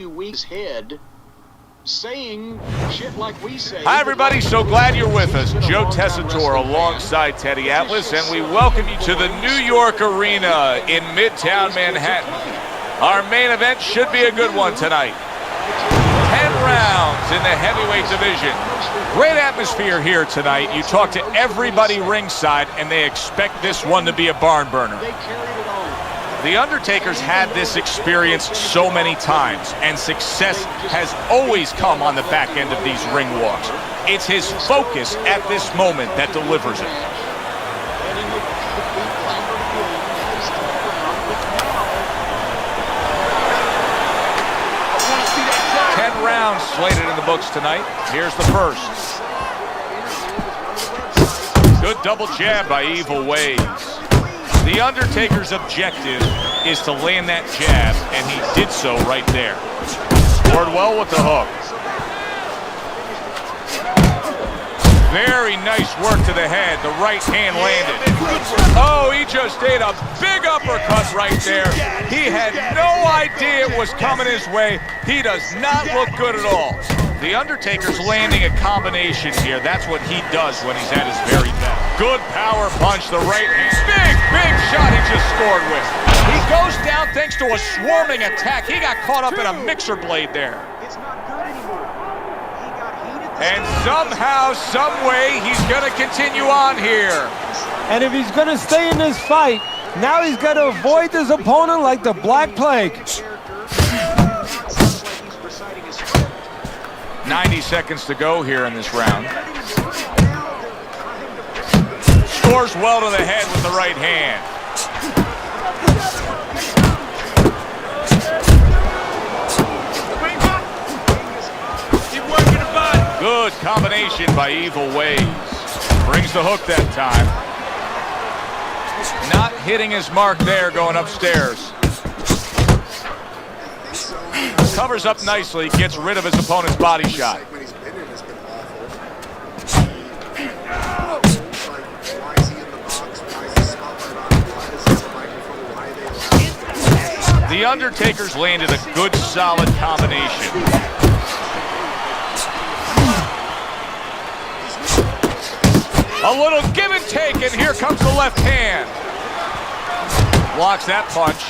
weeks head saying shit like we say. Hi everybody, so glad you're with us. Joe Tessitore alongside Teddy Atlas, and we welcome you to the New York Arena in Midtown Manhattan. Our main event should be a good one tonight. 10 rounds in the heavyweight division. Great atmosphere here tonight. You talk to everybody ringside and they expect this one to be a barn burner. The Undertaker's had this experience so many times, and success has always come on the back end of these ring walks. It's his focus at this moment that delivers it. 10 rounds slated in the books tonight. Here's the first. Good double jab by Evil Ways. The Undertaker's objective is to land that jab, and he did so right there. Scored well with the hook. Very nice work to the head. The right hand landed. Oh, he just ate a big uppercut right there. He had no idea it was coming his way. He does not look good at all. The Undertaker's landing a combination here. That's what he does when he's at his very best. Good power punch, the right hand. Big shot he just scored with. He goes down thanks to a swarming attack. He got caught up in a mixer blade there. It's not good anymore. He got heated. And somehow, some way, he's going to continue on here. And if he's going to stay in this fight, now he's got to avoid his opponent like the Black Plague. 90 seconds to go here in this round. Scores well to the head with the right hand. Good combination by Evil Ways. Brings the hook that time. Not hitting his mark there, going upstairs. Covers up nicely, gets rid of his opponent's body shot. The Undertaker's landed a good, solid combination. A little give and take, and here comes the left hand. Blocks that punch.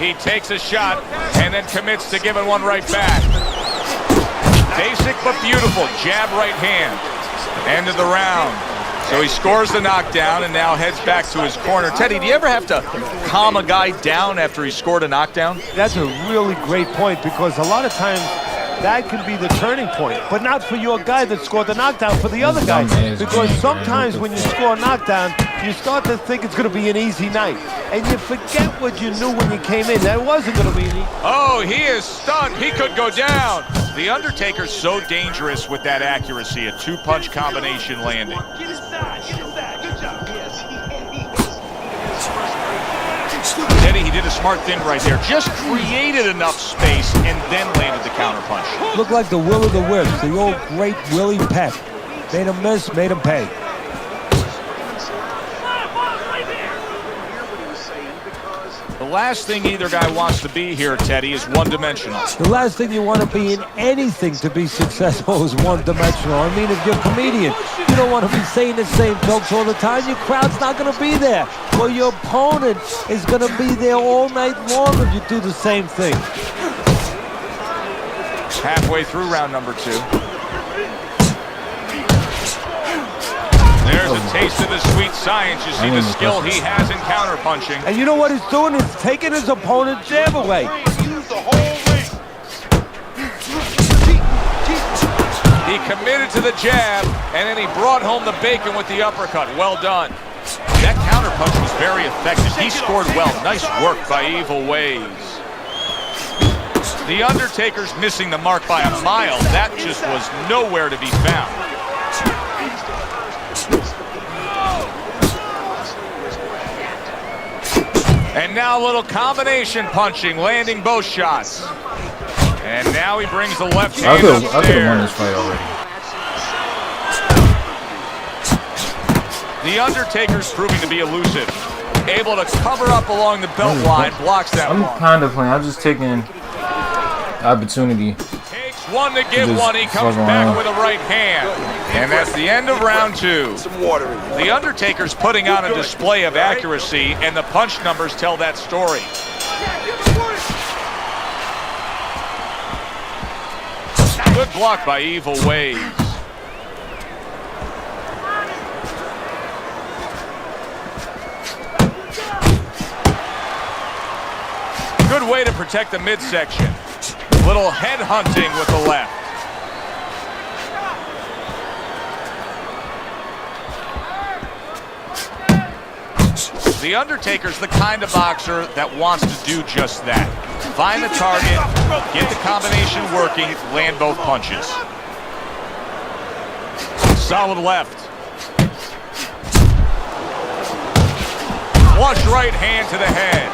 He takes a shot and then commits to giving one right back. Basic but beautiful. Jab right hand. End of the round. So he scores the knockdown and now heads back to his corner. Teddy, do you ever have to calm a guy down after he scored a knockdown? That's a really great point, because a lot of times that can be the turning point, but not for your guy that scored the knockdown, for the other guy. Because sometimes when you score a knockdown, you start to think it's going to be an easy night, and you forget what you knew when you came in. That it wasn't going to be an easy. Oh, he is stunned. He could go down. The Undertaker's so dangerous with that accuracy, a two-punch combination landing. Get inside. Good job. Teddy, he did a smart thing right there. Just created enough space and then landed the counterpunch. Looked like the will of the wisps, the old great Willie Peck. Made him miss, made him pay. The last thing either guy wants to be here, Teddy, is one-dimensional. The last thing you want to be in anything to be successful is one-dimensional. I mean, if you're a comedian, you don't want to be saying the same jokes all the time. Your crowd's not going to be there. Well, your opponent is going to be there all night long if you do the same thing. Halfway through round number 2. There's a taste of the sweet science. You see the skill he has in counterpunching. And you know what he's doing? He's taking his opponent's jab away. He committed to the jab, and then he brought home the bacon with the uppercut. Well done. That counterpunch was very effective. He scored well. Nice work by Evil Ways. The Undertaker's missing the mark by a mile. That just was nowhere to be found. And now a little combination punching, landing both shots. And now he brings the left hand upstairs. I could have won this fight already. The Undertaker's proving to be elusive. able to cover up along the belt line, blocks that I'm one. kind of playing. I'm just taking opportunity. Takes one to give one. He comes back with a right hand. And that's the end of round 2. The Undertaker's putting on a display of accuracy, and the punch numbers tell that story. Good block by Evil Ways. Good way to protect the midsection. Little head hunting with the left. The Undertaker's the kind of boxer that wants to do just that. Find the target, get the combination working, land both punches. Solid left. Flush right hand to the head.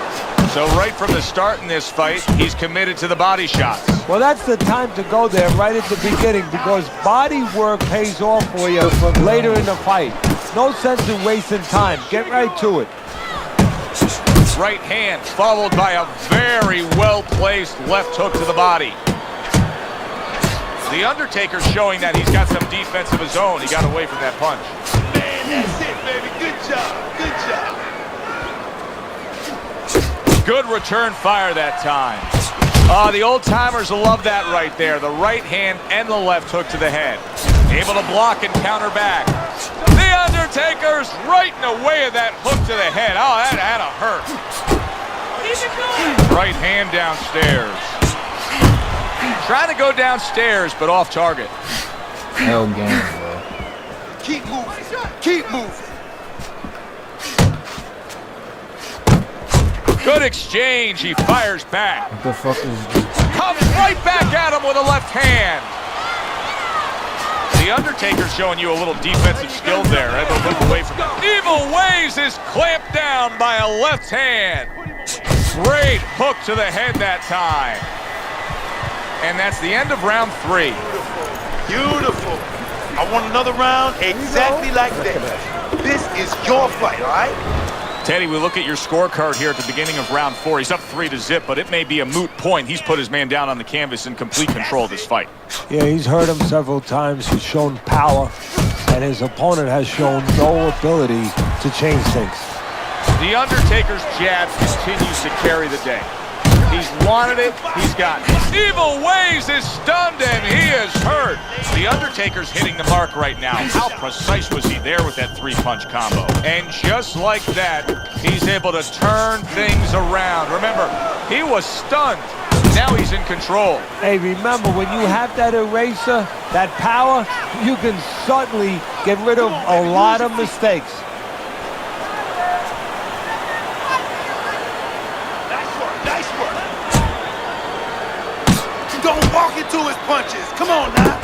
So right from the start in this fight, he's committed to the body shots. Well, that's the time to go there right at the beginning because body work pays off for you later in the fight. No sense in wasting time. Get right to it. Right hand followed by a very well-placed left hook to the body. The Undertaker's showing that he's got some defense of his own. He got away from that punch. Man, that's it, baby. Good job. Good job. Good return fire that time. The old-timers love that right there. The right hand and the left hook to the head. Able to block and counter back. The Undertaker's right in the way of that hook to the head. Oh, that had to hurt. Right hand downstairs. Trying to go downstairs, but off target. Hell game, bro. Keep moving. Keep moving. Good exchange. He fires back. What the fuck is this? Comes right back at him with a left hand. The Undertaker's showing you a little defensive skill there. Able to move away from it. Evil Ways is clamped down by a left hand. Great hook to the head that time. And that's the end of round 3. Beautiful. I want another round exactly like that. This is your fight, all right? Teddy, we look at your scorecard here at the beginning of round 4. He's up 3-0, but it may be a moot point. He's put his man down on the canvas in complete control of this fight. Yeah, he's hurt him several times. He's shown power, and his opponent has shown no ability to change things. The Undertaker's jab continues to carry the day. He's wanted it, he's gotten it. Evil Ways is stunned and he is hurt. The Undertaker's hitting the mark right now. How precise was he there with that 3-punch combo? And just like that, he's able to turn things around. Remember, he was stunned. Now he's in control. Hey, remember, when you have that eraser, that power, you can certainly get rid of a lot of mistakes. Don't walk into his punches. Come on now.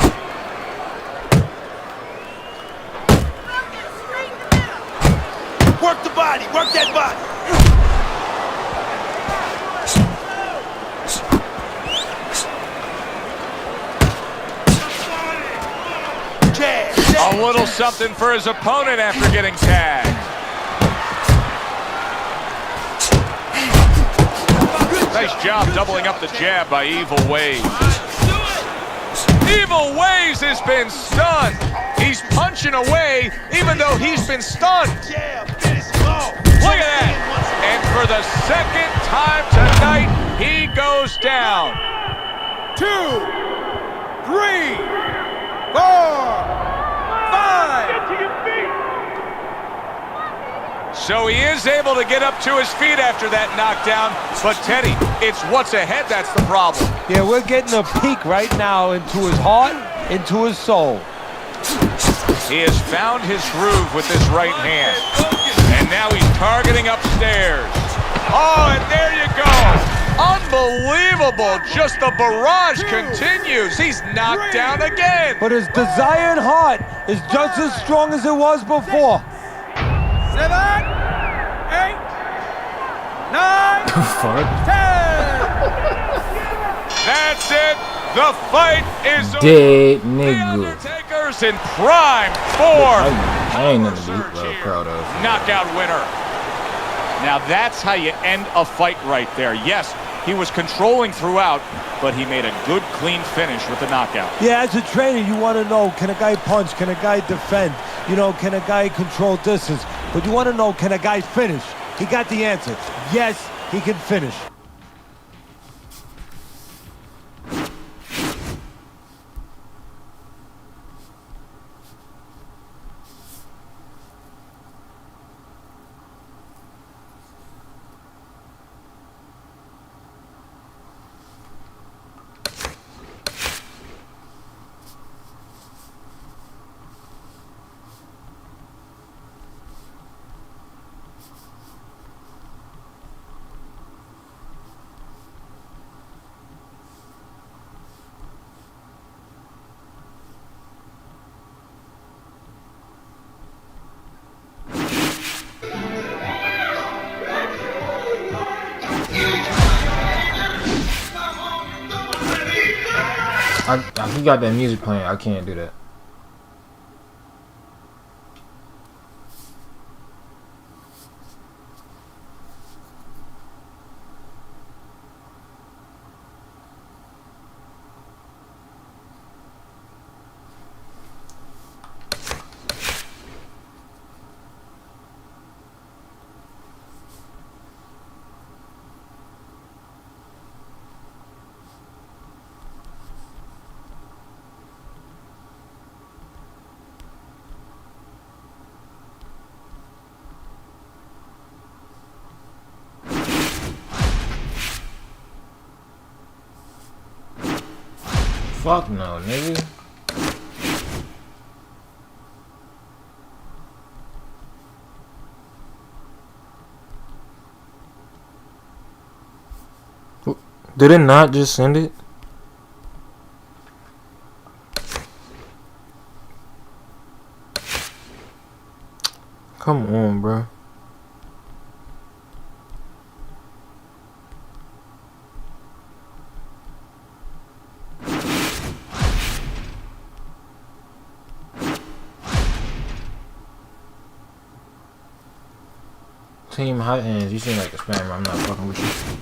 Work the body. Work that body. A little something for his opponent after getting tagged. Nice job doubling up the jab by Evil Ways. Evil Ways has been stunned. He's punching away even though he's been stunned. Look at that. And for the second time tonight, he goes down. 2, 3, 4, 5. So he is able to get up to his feet after that knockdown. But Teddy, it's what's ahead that's the problem. Yeah, we're getting a peek right now into his heart, into his soul. He has found his groove with this right hand. And now he's targeting upstairs. Oh, and there you go. Unbelievable. Just the barrage continues. He's knocked down again. But his desire and heart is just as strong as it was before. 7, 8, 9, 10. That's it. The fight is Dead over. nigga. The Undertaker's in prime form. I ain't never been proud of. Knockout winner. Now that's how you end a fight right there. Yes, he was controlling throughout, but he made a good, clean finish with the knockout. Yeah, as a trainer, you want to know, can a guy punch? Can a guy defend? You know, can a guy control distance? But you want to know, can a guy finish? He got the answer. Yes, he can finish. He got that music playing. I can't do that. Fuck no, nigga. Did it not just send it? Come on, bro. Team Hot Hands, you seem like a spammer. I'm not fucking with you.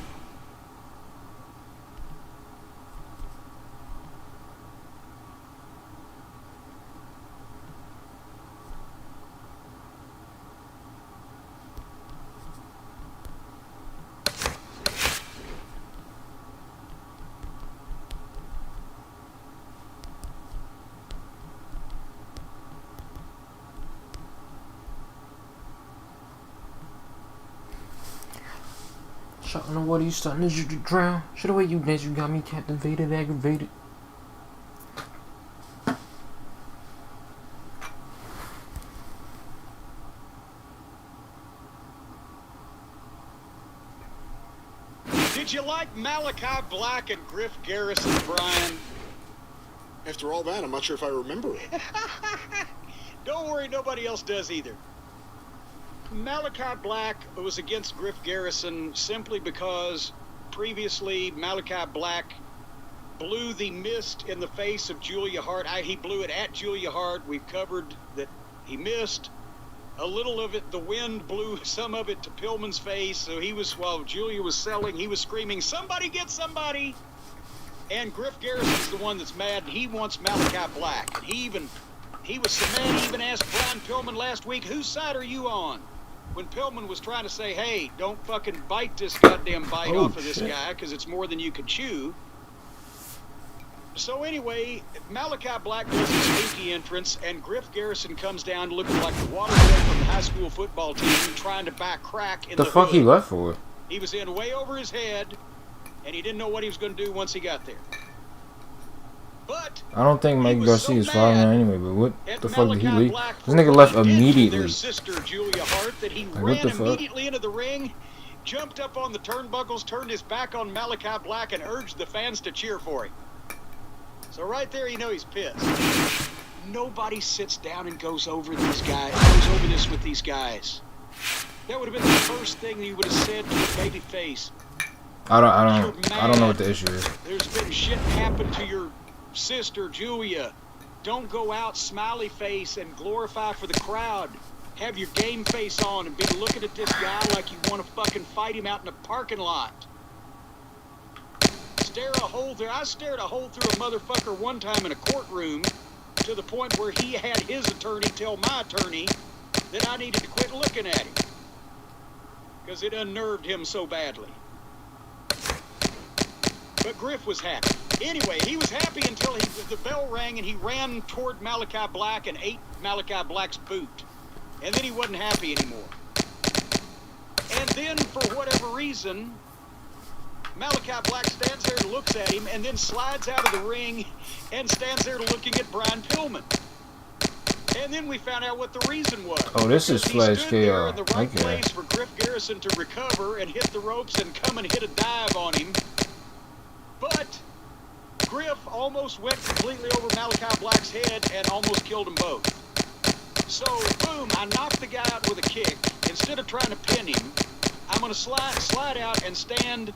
Shot in the water, you starting to drown. Shut away, you bitch. You got me captivated, aggravated. Did you like Malachi Black and Griff Garrison, Brian? After all that, I'm not sure if I remember it. Don't worry, nobody else does either. Malachi Black was against Griff Garrison simply because previously Malachi Black blew the mist in the face of Julia Hart. He blew it at Julia Hart. We've covered that he missed. A little of it, the wind blew some of it to Pillman's face. So he was, while Julia was selling, he was screaming, "Somebody get somebody!" And Griff Garrison's the one that's mad. He wants Malachi Black. And he was so mad, he even asked Brian Pillman last week, "Whose side are you on?" When Pillman was trying to say, "Hey, don't fucking bite this goddamn bite off of this guy because it's more than you can chew." So anyway, Malachi Black does his spooky entrance, and Griff Garrison comes down looking like the water boy from the high school football team trying to back crack in the fuck hood. he left for? He was in way over his head, and he didn't know what he was going to do once he got there. But I don't think Mike Garcia is following him anyway, but what the fuck did he leave? This nigga left Their immediately. sister Julia Hart, that he Like, ran what the fuck? immediately into the ring, jumped up on the turnbuckles, turned his back on Malachi Black, and urged the fans to cheer for him. So right there, you know he's pissed. Nobody sits down and goes over this with these guys. That would have been the first thing you would have said to a baby face. I don't know what the issue is. There's been shit happen to your sister Julia. Don't go out smiley face and glorify for the crowd. have your game face on and be looking at this guy like you want to fucking fight him out in a parking lot. I stared a hole through a motherfucker one time in a courtroom to the point where he had his attorney tell my attorney that I needed to quit looking at him because it unnerved him so badly. But Griff was happy. Anyway, he was happy until the bell rang and he ran toward Malachi Black and ate Malachi Black's boot. And then he wasn't happy anymore. And then, for whatever reason, Malachi Black stands there and looks at him and then slides out of the ring and stands there looking at Brian Pillman. And then we found out what the reason was. Oh, this is Flash He stood there KO. in the right place for Griff Garrison to recover and hit the ropes and come and hit a dive on him. But Griff almost went completely over Malachi Black's head and almost killed them both. So, boom, I knocked the guy out with a kick. Instead of trying to pin him, I'm going to slide out and stand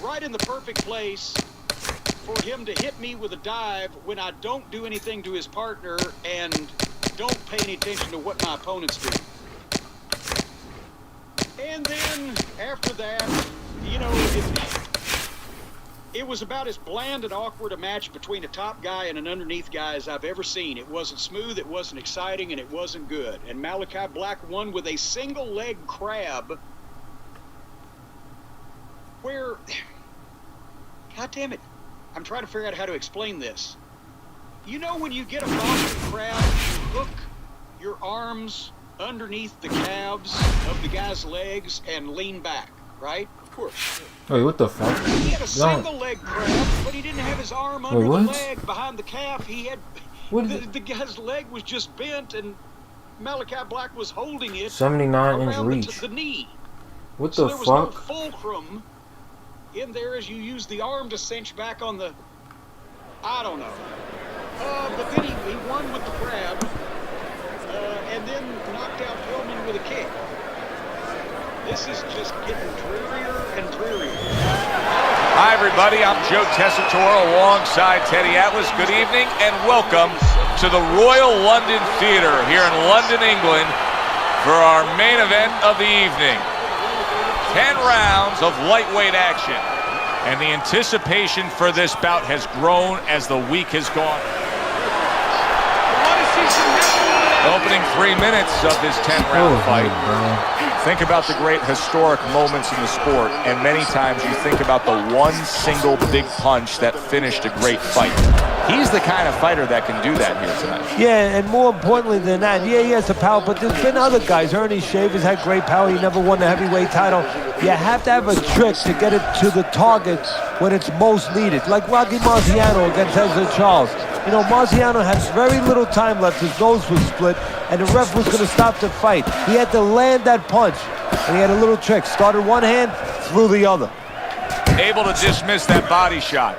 right in the perfect place for him to hit me with a dive when I don't do anything to his partner and don't pay any attention to what my opponents do. And then, after that, you know, it was about as bland and awkward a match between a top guy and an underneath guy as I've ever seen. It wasn't smooth, it wasn't exciting, and it wasn't good. And Malachi Black won with a single leg crab where, God damn it, I'm trying to figure out how to explain this. You know when you get a Boston crab, you hook your arms underneath the calves of the guy's legs and lean back, right? Of course. Wait, what the fuck? He had a single leg crab, but he didn't have his arm under the leg behind the calf. He had the guy's leg was just bent, and Malachi Black was holding it 79-inch around reach. the knee. What So the there was no fuck? fulcrum in there as you use the arm to cinch back on the. I don't know. But then he won with the crab, and then knocked out Pillman with a kick. This is just getting drearier and drearier. Hi, everybody. I'm Joe Tessitore alongside Teddy Atlas. Good evening and welcome to the Royal London Theatre here in London, England for our main event of the evening. 10 rounds of lightweight action. And the anticipation for this bout has grown as the week has gone. Opening 3 minutes of this 10-round fight. Think about the great historic moments in the sport, and many times you think about the one single big punch that finished a great fight. He's the kind of fighter that can do that here tonight. Yeah, and more importantly than that, yeah, he has the power, but there's been other guys. Ernie Shavers had great power. He never won the heavyweight title. You have to have a trick to get it to the target when it's most needed, like Rocky Marciano against Ezra Charles. You know, Marciano had very little time left. His nose was split, and the ref was going to stop the fight. He had to land that punch, and he had a little trick. Started one hand, threw the other. Able to dismiss that body shot.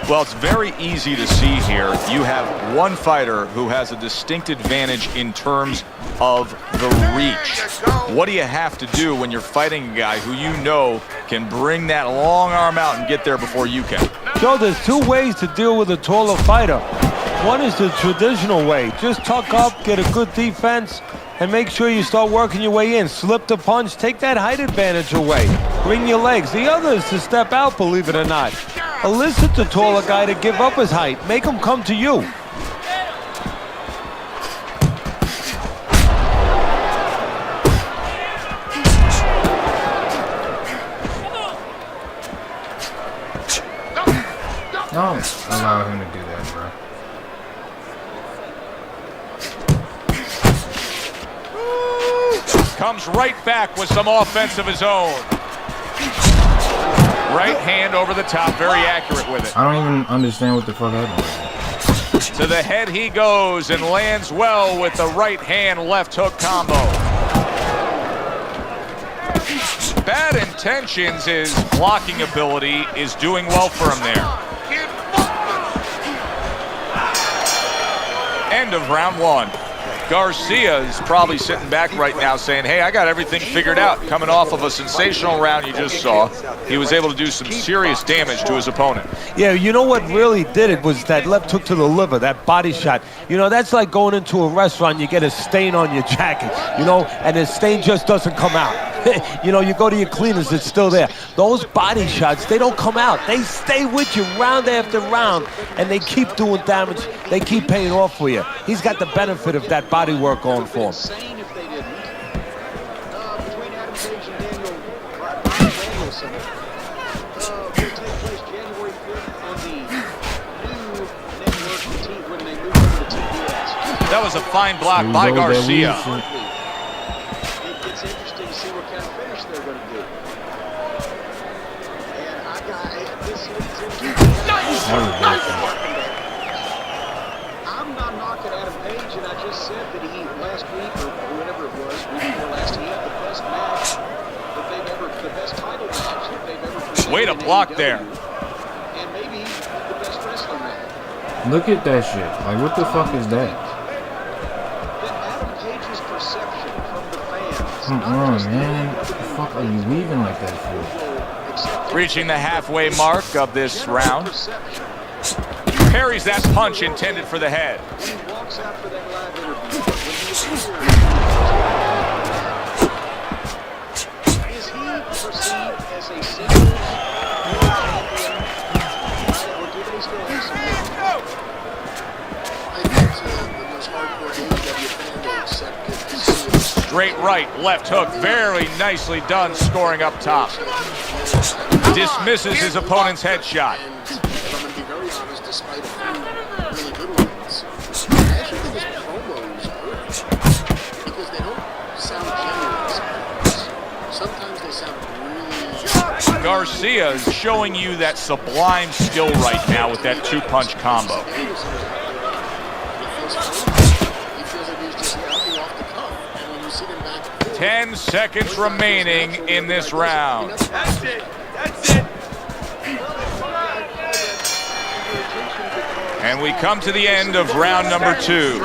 Well, it's very easy to see here. You have one fighter who has a distinct advantage in terms of the reach. What do you have to do when you're fighting a guy who you know can bring that long arm out and get there before you can? Joe, there's two ways to deal with a taller fighter. One is the traditional way. Just tuck up, get a good defense, and make sure you start working your way in. Slip the punch, take that height advantage away. Bring your legs. The other is to step out, believe it or not. Elicit the taller guy to give up his height. Make him come to you. Don't allow him to do that, bro. Comes right back with some offense of his own. Right hand over the top, very accurate with it. I don't even understand what the fuck happened. To the head he goes and lands well with the right hand left hook combo. Bad intentions, his blocking ability is doing well for him there. End of round one. Garcia's probably sitting back right now saying, hey, I got everything figured out. Coming off of a sensational round you just saw, he was able to do some serious damage to his opponent. Yeah, you know what really did it was that left hook to the liver, that body shot. You know, that's like going into a restaurant, you get a stain on your jacket, you know, and the stain just doesn't come out. You know, you go to your cleaners, it's still there. Those body shots, they don't come out. They stay with you round after round, and they keep doing damage. They keep paying off for you. He's got the benefit of that body work going for him. Insane if they didn't. Between Adam Page and Danielson, will take place January 5th on the new network when they move over to TBS. That was a fine block by Garcia. It's interesting to see what kind of finish they're going to do. And I got this leads into I'm not knocking Adam Page, and I just said that he last week or whatever it was, week before last, he had the best match that they've ever, the best title match that they've ever presented. Way to block in there. And maybe the best wrestling match. Look at that shit. Like, what the fuck is that? That Adam Page's perception from the fans. Come on, man. What the fuck are you leaving like that for? Reaching the halfway mark of this round. Parries that punch intended for the head. When he walks out for that live interview, is he perceived as a singles champion, or do they still have some work? I think the most hardcore AEW fan will accept it. Straight right, left hook, very nicely done, scoring up top. Dismisses his opponent's headshot. And I'm going to be very honest, despite a few really good ones, I actually think his promos hurt because they don't sound genuine sometimes. Sometimes they sound really... Garcia is showing you that sublime skill right now with that two-punch combo. He feels like he's just acting off the cuff. And when you see them back... 10 seconds remaining in this round. That's it. That's it. And we come to the end of round number 2.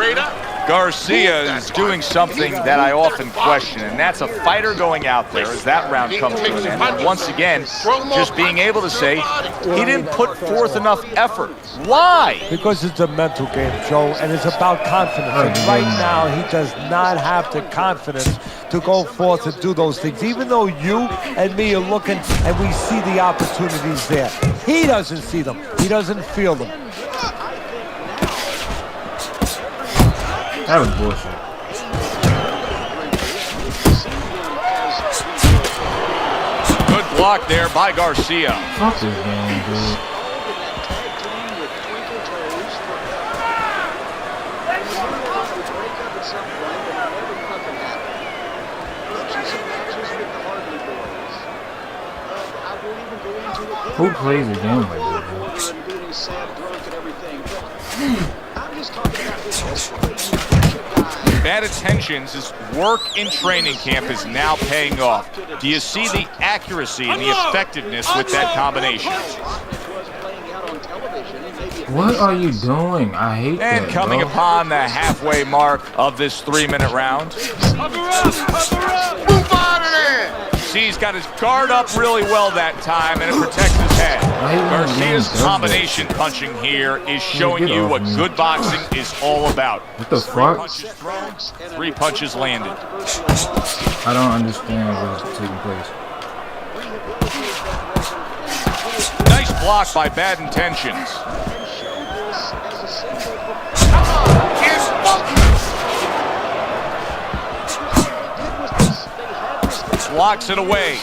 Garcia is doing something that I often question, and that's a fighter going out there as that round comes to an end. And once again, just being able to say he didn't put forth enough effort. Why? Because it's a mental game, Joe, and it's about confidence. And right now, he does not have the confidence to go forth and do those things. Even though you and me are looking and we see the opportunities there, he doesn't see them. He doesn't feel them. That was bullshit. Good block there by Garcia. Fuck this game, dude. Who plays a game like this, Bad Intentions' work in training camp is now paying off. Do you see the accuracy and the effectiveness with that combination? What are you doing? I hate that, And coming bro. upon the halfway mark of this 3-minute round. Move out of there. See, he's got his guard up really well that time, and it protects his head. Garcia's combination punching here is showing you what good boxing is all about. What the fuck? 3 punches thrown, 3 punches landed. I don't understand what is taking place. Nice block by Bad Intentions. Blocks it away.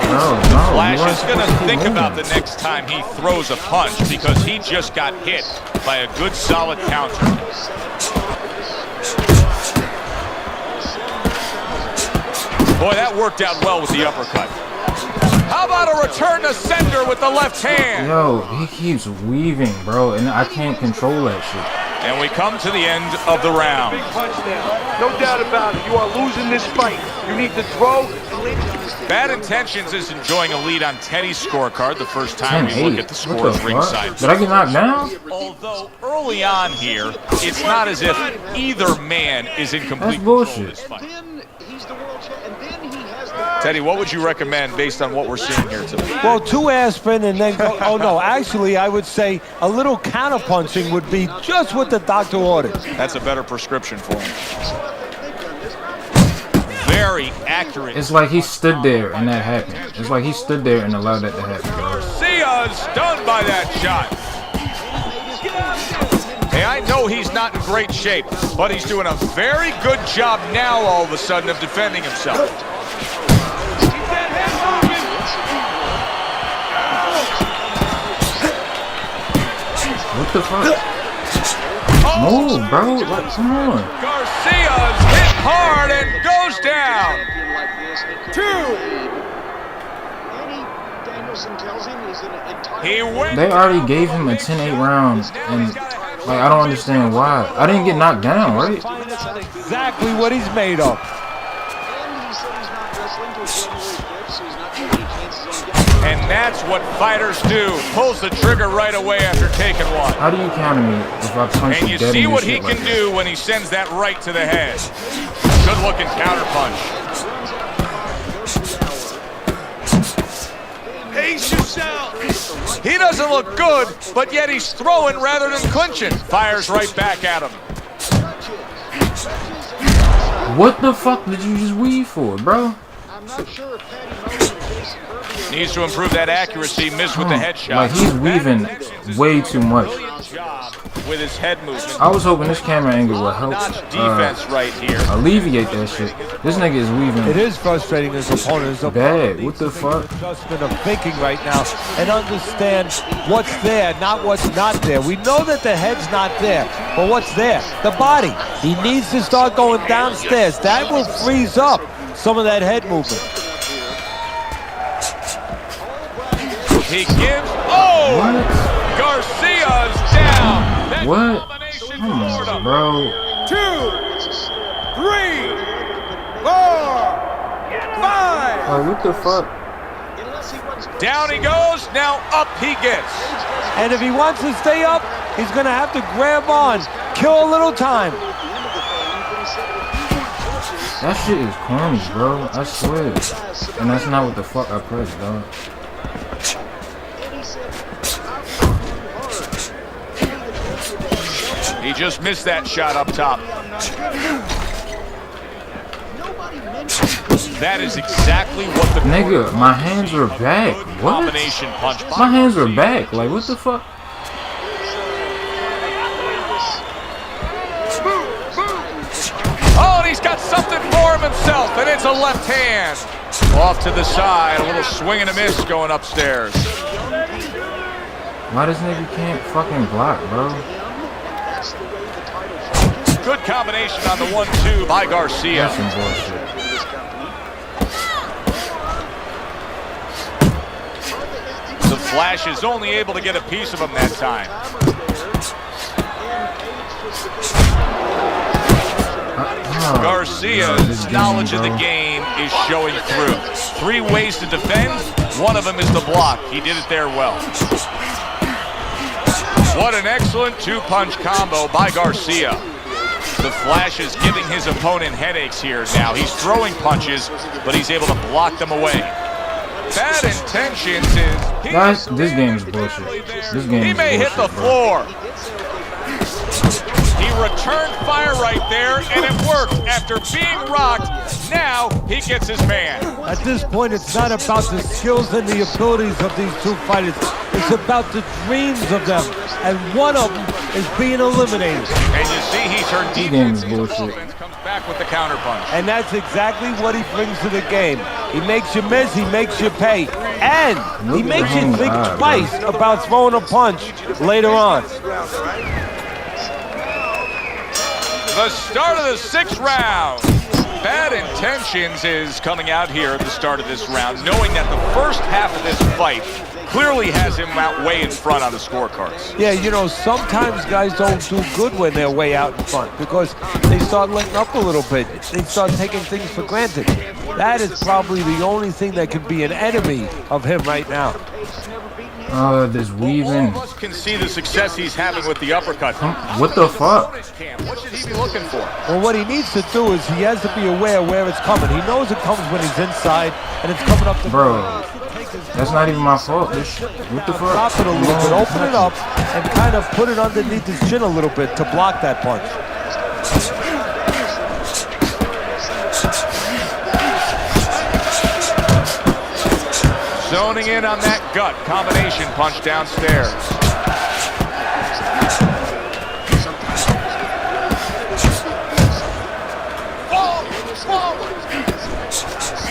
No, Flash is going to think about the next time he throws a punch because he just got hit by a good solid counter. Boy, that worked out well with the uppercut. How about a return to sender with the left hand? Yo, he keeps weaving, bro, and I can't control that shit. And we come to the end of the round. Big punch now. No doubt about it. You are losing this fight. You need to throw and lead. Bad Intentions is enjoying a lead on Teddy's scorecard the first time we look at the scores ringside. Did I get knocked down? Although early on here, it's not as if either man is in complete control of this fight. Then he's the world champion, and then he has the... Teddy, what would you recommend based on what we're seeing here today? Well, 2 aspirin and then go. Oh no, actually, I would say a little counterpunching would be just what the doctor ordered. That's a better prescription for him. Very accurate. It's like he stood there and that happened. It's like he stood there and allowed that to happen. Garcia's stunned by that shot. Hey, I know he's not in great shape, but he's doing a very good job now all of a sudden of defending himself. What the fuck? Move, bro. Like, come on. Garcia's hit hard and goes down. 2. He went. They already gave him a 10-8 round, and like I don't understand why. I didn't get knocked down, right? That's exactly what he's made of. And that's what fighters do. Pulls the trigger right away after taking one. How do you counter me if I punch And you you dead see in what your he shit can like do when he sends that right to the head. Good looking counter punch. Pace yourself. He doesn't look good, but yet he's throwing rather than clinching. Fires right back at him. What the fuck did you just weave for, bro? I'm not sure if Patty Mullen or Jason Kirby Needs to improve that accuracy. Missed with the headshot. Like he's weaving way too much. Brilliant job with his head movement. I was hoping this camera angle would help Notch defense right here. alleviate that shit. This nigga is weaving It is frustrating his opponent. His bad. opponent What the needs to make fuck? an adjustment of thinking right now and understand what's there, not what's not there. We know that the head's not there, but what's there? The body. He needs to start going downstairs. That will freeze up some of that head movement. He gives. Oh! What? Garcia's down. That What? combination Come floored on, him. bro. 2, 3, 4, 5. Like, what the fuck? Down he goes. Now up he gets. And if he wants to stay up, he's going to have to grab on, kill a little time. That shit is corny, bro. I swear. And that's not what the fuck I pressed, dog. He just missed that shot up top. That is exactly what the Nigga, my hands are back. What? combination punch. My hands are back. Like, what the fuck? Oh, and he's got something for him himself, and it's a left hand. Off to the side, a little swing and a miss going upstairs. Why this nigga can't fucking block, bro? Good combination on the 1-2 by Garcia. That's some bullshit. The Flash is only able to get a piece of him that time. Garcia's knowledge of the game is showing through. 3 ways to defend. One of them is the block. He did it there well. What an excellent 2-punch combo by Garcia. The Flash is giving his opponent headaches here now. He's throwing punches, but he's able to block them away. Bad Intentions is... This game is bullshit. This game He is may hit the bullshit, bro. floor. He returned fire right there, and it worked. After being rocked, now he gets his man. At this point, it's not about the skills and the abilities of these two fighters. It's about the dreams of them, and one of them is being eliminated. And you see he turned This game is defense into bullshit. offense, comes back with the counter punch. And that's exactly what he brings to the game. He makes you miss, he makes you pay, and he Look at makes you him, think bro. twice about throwing a punch later on. The start of the 6th round. Bad Intentions is coming out here at the start of this round, knowing that the first half of this fight clearly has him out way in front on the scorecards. Yeah, you know, sometimes guys don't do good when they're way out in front because they start letting up a little bit. They start taking things for granted. That is probably the only thing that can be an enemy of him right now. This weaving. All of us can see the success he's having with the uppercut. What the fuck? What should he be looking for? Well, what he needs to do is he has to be aware where it's coming. He knows it comes when he's inside and it's coming up the Bro, that's not even my fault. What the fuck? Drop it a little bit, open it up, and kind of put it underneath his chin a little bit to block that punch. Zoning in on that gut combination punch downstairs.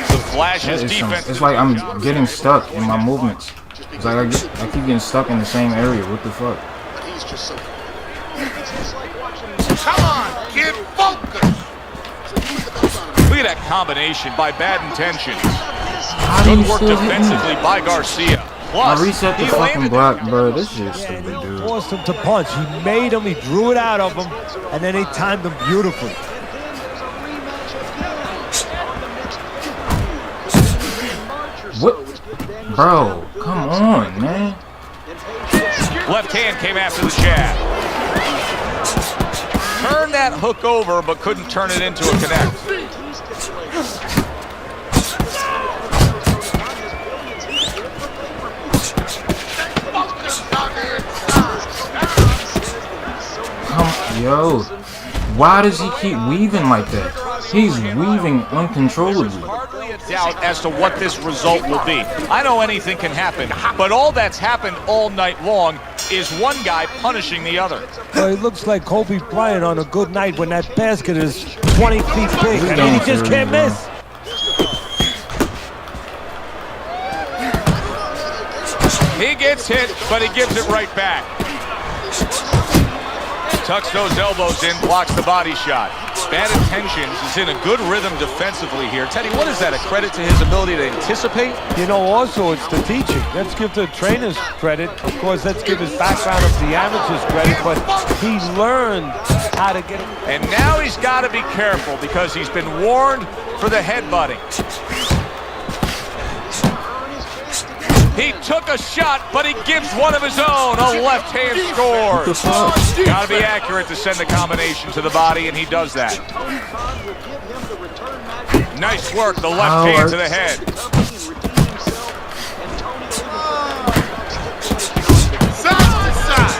The flash is defense. It's like I'm getting stuck in my movements. It's like I keep getting stuck in the same area. What the fuck? Come on, kid, focus. Look at that combination by Bad Intentions. How do Good you work still hit me? defensively by Garcia. Plus, I reset the he fucking landed block, bro. This shit's stupid, dude. Forced him to punch. He made him, he drew it out of him, and then he timed him beautifully. What? Bro, come on, man. Left hand came after the jab. Turned that hook over, but couldn't turn it into a connect. Yo, why does he keep weaving like that? He's weaving uncontrollably. Hardly a doubt as to what this result will be. I know anything can happen, but all that's happened all night long is one guy punishing the other. Well, it looks like Kobe Bryant on a good night when that basket is 20 feet big. I mean, he just can't miss. He gets hit, but he gives it right back. Tucks those elbows in, blocks the body shot. Bad Intentions is in a good rhythm defensively here. Teddy, what is that, a credit to his ability to anticipate? You know, also it's the teaching. Let's give the trainers credit. Of course, let's give his background of the amateurs credit, but he learned how to get it. And now he's got to be careful because he's been warned for the headbutting. He took a shot, but he gives one of his own. A left hand scores. Got to be accurate to send the combination to the body, and he does that. Nice work, the left hand to the head. Side to side.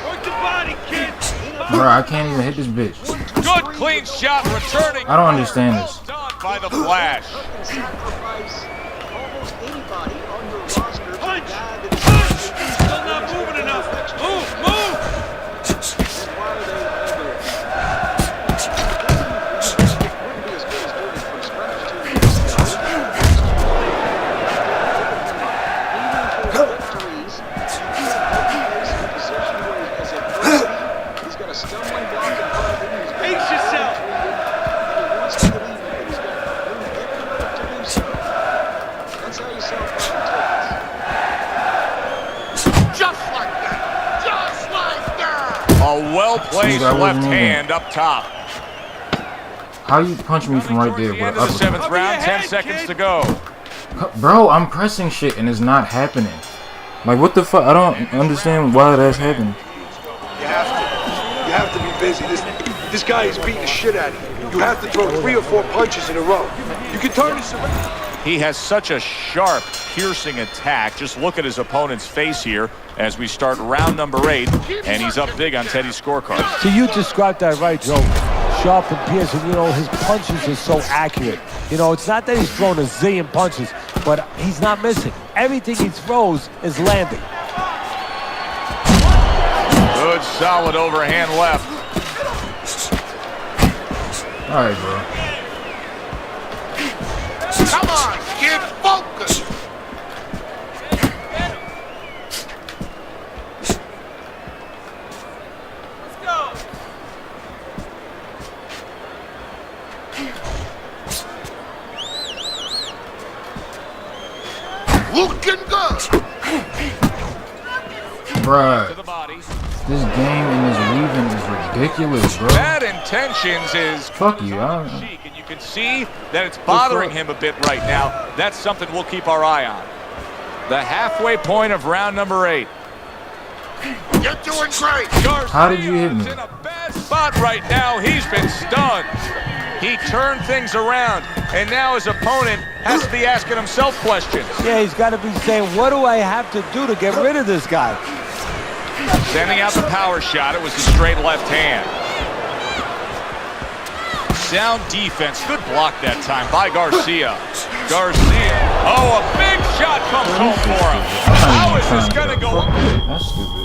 Work the body, kid. Bro, I can't even hit this bitch. Good clean shot returning. I don't understand this. Done by the Flash. Sacrifice almost anybody on your roster. Punch! Punch! Still not moving enough. Move! Move! Why are they over there? Wouldn't be as good as doing it from scratch to victories. He's got a stumbling block in front of him. Pace yourself. He wants to believe that he's got to move every move to do so. That's how you sell tickets. Just like that. Just like that. A well-placed Dude, I wasn't left moving. hand up top. How you punch me from right there The with end an of the uppercut? 7th round, 10 seconds to go. Bro, I'm pressing shit and it's not happening. Like, what the fuck? I don't understand why that's happening. You have to be busy. This guy is beating the shit out of you. You have to throw 3 or 4 punches in a row. You can turn this around. He has such a sharp, piercing attack. Just look at his opponent's face here as we start round number 8, and he's up big on Teddy's scorecard. So you described that right, Joe. Sharp and piercing, you know, his punches are so accurate. You know, it's not that he's thrown a zillion punches, but he's not missing. Everything he throws is landing. Good, solid overhand left. All right, bro. Come on, kid, focus. body. This game and this weaving is ridiculous, bro. Bad intentions is Fuck you. chic, and you can see that it's bothering him a bit right now. That's something we'll keep our eye on. The halfway point of round number 8. You're doing great. How did you hit me? Garcia's in a bad spot right now. He's been stunned. He turned things around, and now his opponent has to be asking himself questions. Yeah, he's got to be saying, what do I have to do to get rid of this guy? Sending out the power shot. It was a straight left hand. Sound defense. Good block that time by Garcia. Garcia. Oh, a big shot comes home for him. How is this going to go? That's stupid.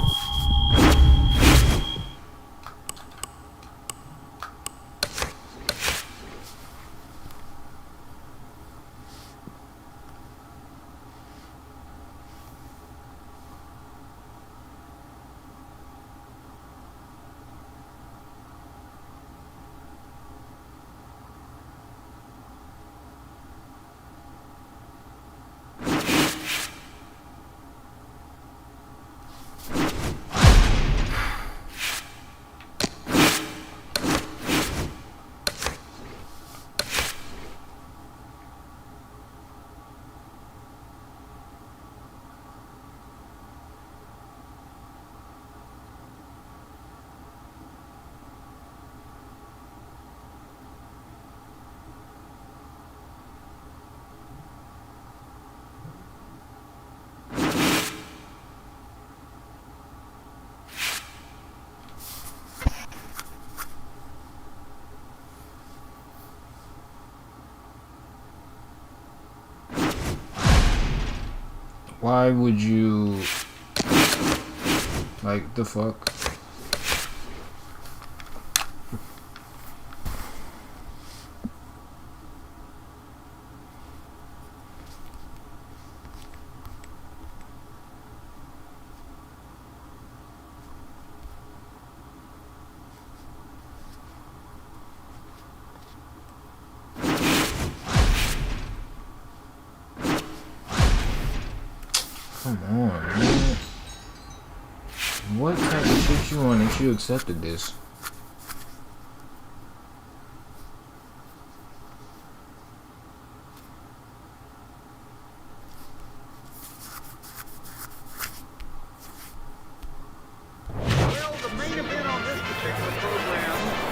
Why would you, like, the fuck? Come on, man. What type of shit you on that you accepted this?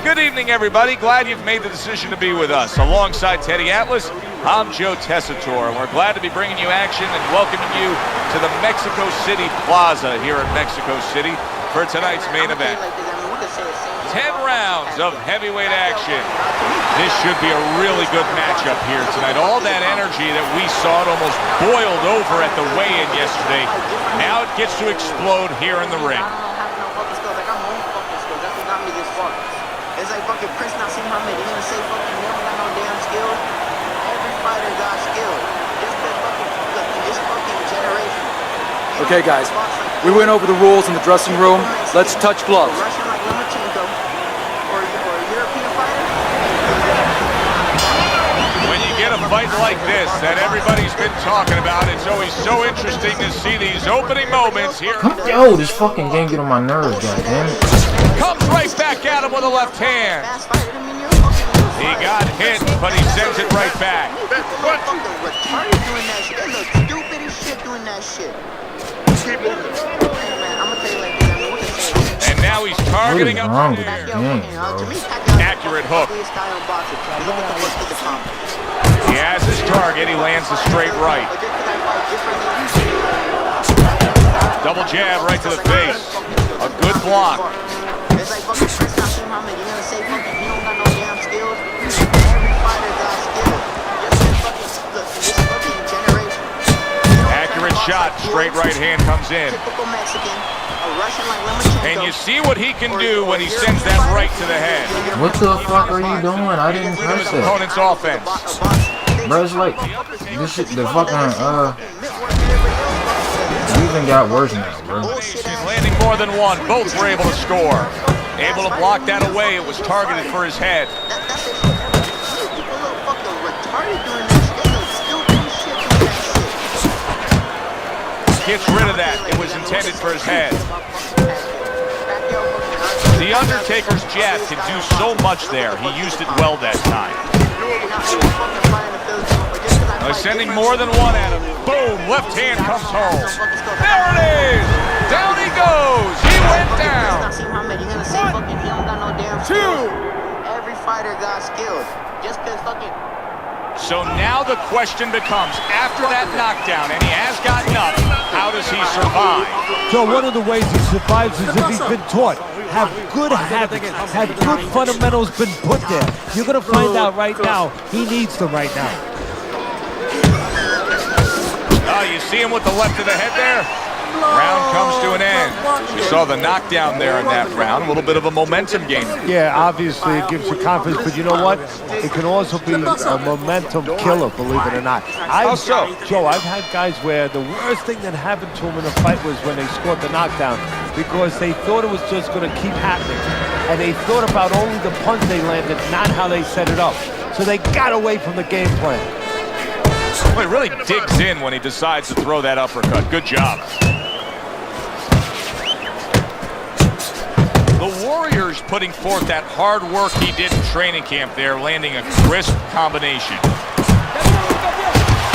Good evening, everybody. Glad you've made the decision to be with us. Alongside Teddy Atlas, I'm Joe Tessitore, and we're glad to be bringing you action and welcoming you to the Mexico City Plaza here in Mexico City for tonight's main event. 10 rounds of heavyweight action. This should be a really good matchup here tonight. All that energy that we saw, it almost boiled over at the weigh-in yesterday. Now it gets to explode here in the ring. It's like fucking Prince not seeing how many. You're gonna say fucking you don't got no damn skill. Every fighter got skill. This fucking generation. Okay, guys, we went over the rules in the dressing room. Let's touch gloves. Russian like Lomachenko or a European fighter. When you get a fight like this that everybody's been talking about, it's always so interesting to see these opening moments here. Yo, this fucking game get on my nerves, goddammit. Comes right back at him with a left hand. He got hit, but he sends it right back. Retarded doing that shit. They look stupid as shit doing that shit. And now he's targeting up wrong there. with this game, bro? Accurate hook. He has his target. He lands the straight right. Double jab right to the face. A good block. It's like fucking Prince not seeing how many. You're gonna say fucking you don't got no damn skills. Every fighter got skills. This fucking generation. Accurate shot. Straight right hand comes in. Typical Mexican. A Russian like Lomachenko. And you see what he can do when he sends that right to the head. What the fuck are you doing? I didn't press His that. opponent's offense. Bro, it's like, this shit, the fucking, even got worse now, bro. He's landing more than one. Both were able to score. Able to block that away. It was targeted for his head. That's it. People look fucking retarded doing that shit. They look stupid as shit doing that shit. Gets rid of that. It was intended for his head. The Undertaker's jab can do so much there. He used it well that time. Sending more than one at him. Boom, left hand comes home. There it is. Down he goes. He went down. 1, 2. Every fighter got skilled. Just because fucking... So now the question becomes, after that knockdown, and he has gotten up, how does he survive? So one of the ways he survives is if he's been taught. Have good habits, have good fundamentals been put there. You're going to find out right now, he needs them right now. Oh, you see him with the left of the head there? Round comes to an end. We saw the knockdown there in that round. A little bit of a momentum gain. Yeah, obviously it gives you confidence, but you know what? It can also be a momentum killer, believe it or not. Joe, I've had guys where the worst thing that happened to them in a fight was when they scored the knockdown because they thought it was just going to keep happening. And they thought about only the punch they landed, not how they set it up. So they got away from the game plan. Well, he really digs in when he decides to throw that uppercut. Good job. The Warriors putting forth that hard work he did in training camp there, landing a crisp combination.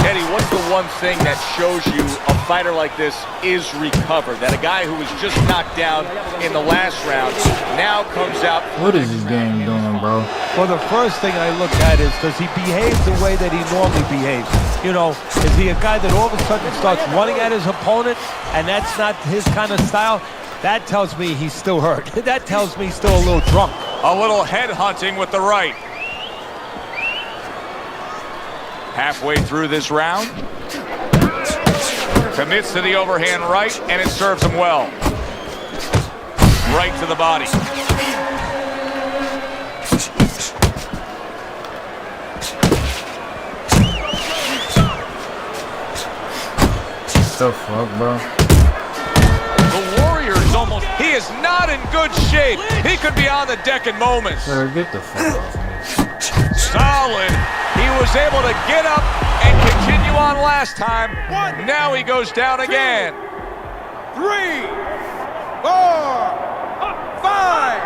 Teddy, what's the one thing that shows you a fighter like this is recovered? That a guy who was just knocked down in the last round now comes out. What is this game doing, bro? Well, the first thing I look at is, does he behave the way that he normally behaves? You know, is he a guy that all of a sudden starts running at his opponent, and that's not his kind of style? That tells me he's still hurt. That tells me he's still a little drunk. A little head hunting with the right. Halfway through this round. Commits to the overhand right, and it serves him well. Right to the body. The fuck, bro? The Warriors almost... He is not in good shape. He could be on the deck in moments. Sir, get the fuck off me. Solid. He was able to get up and continue on last time. Now he goes down again. 3, 4, 5.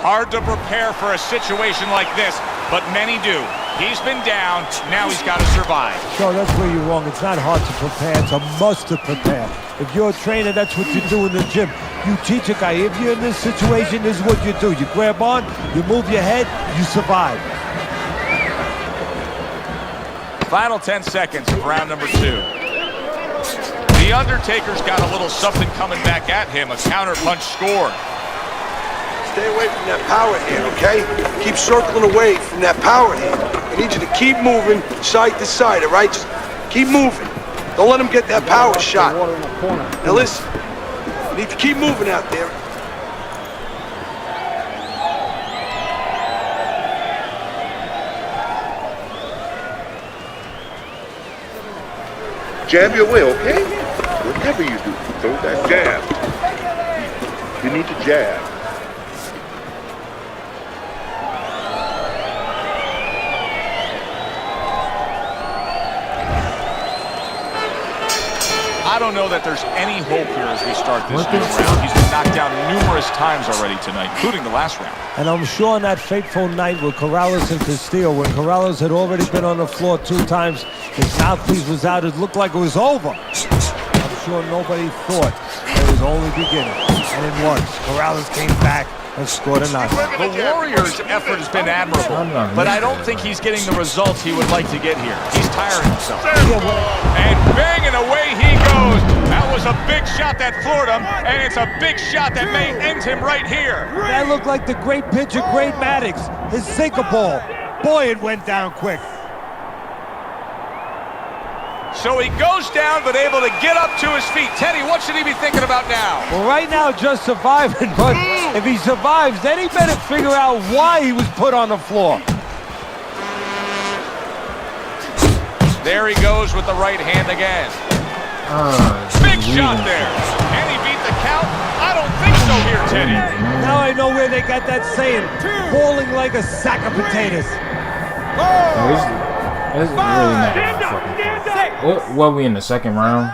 Hard to prepare for a situation like this, but many do. He's been down, now he's got to survive. So that's where you're wrong. It's not hard to prepare, it's a must to prepare. If you're a trainer, that's what you do in the gym. You teach a guy, if you're in this situation, this is what you do. You grab on, you move your head, you survive. Final 10 seconds of round number 2. The Undertaker's got a little something coming back at him, a counter punch scored. Stay away from that power hand, okay? Keep circling away from that power hand. I need you to keep moving side to side, all right? Just keep moving. Don't let him get that power shot. Now listen, you need to keep moving out there. Jab your way, okay? Whatever you do, throw that jab. You need to jab. I don't know that there's any hope here as we start this new round. He's been knocked down numerous times already tonight, including the last round. And I'm sure on that fateful night with Corrales and Castillo, when Corrales had already been on the floor 2 times, his mouthpiece was out, it looked like it was over. I'm sure nobody thought it was only beginning. And it was. Corrales came back and scored a knockout. The Warriors' effort has been admirable, but I don't think he's getting the results he would like to get here. He's tiring himself. And bang, and away he goes. That was a big shot that floored him, and it's a big shot that may end him right here. That looked like the great pitcher, Great Maddox, his sinker ball. Boy, it went down quick. So he goes down, but able to get up to his feet. Teddy, what should he be thinking about now? Well, right now, just surviving, but if he survives, then he better figure out why he was put on the floor. There he goes with the right hand again. Big shot there. Can he beat the count? I don't think so here, Teddy. Now I know where they got that saying, falling like a sack of potatoes. It's really not fucking. What we in the second round?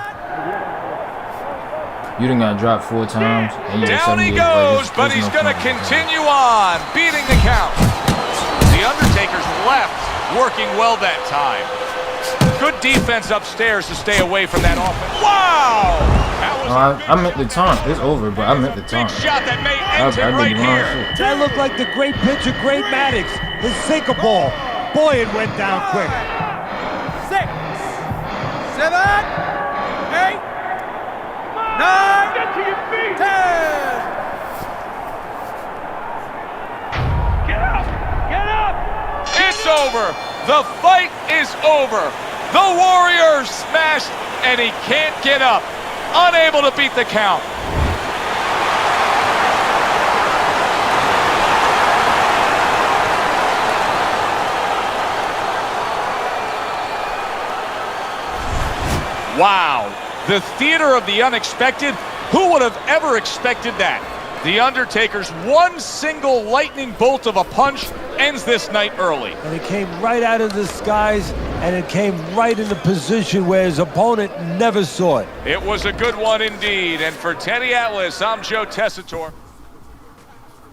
You done got dropped 4 times. And you're Down he 78, goes, like, but he's going to continue on, beating the count. The Undertaker's left, working well that time. Good defense upstairs to stay away from that offense. Wow! That was I meant the taunt. It's over, but I meant the big taunt. shot that may end I him did right the wrong here. shit. That looked like the great pitcher, Great Maddox. His sinker ball. Boy, it went down quick. 6, 7, 8, 9, get to your feet. 10. Get up! Get up! It's over. The fight is over. The Warrior smashed, and he can't get up. Unable to beat the count. Wow. The theater of the unexpected. Who would have ever expected that? The Undertaker's one single lightning bolt of a punch ends this night early. And it came right out of the skies, and it came right in the position where his opponent never saw it. It was a good one indeed. And for Teddy Atlas, I'm Joe Tessitore.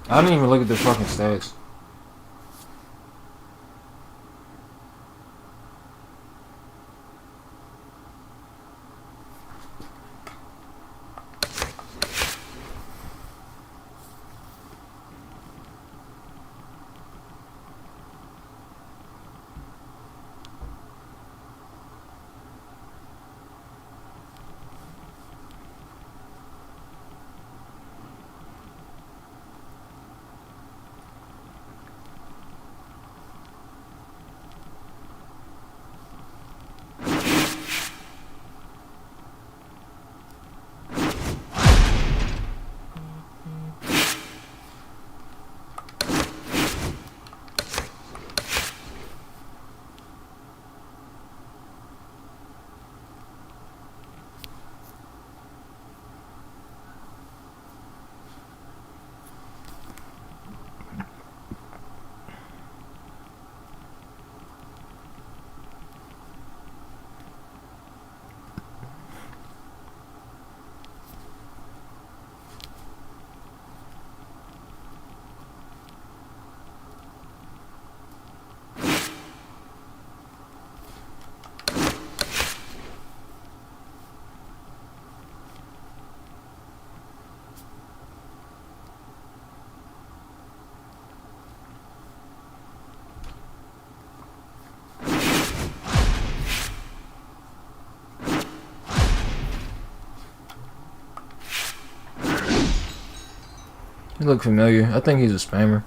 I didn't even look at the fucking stats. He look familiar. I think he's a spammer.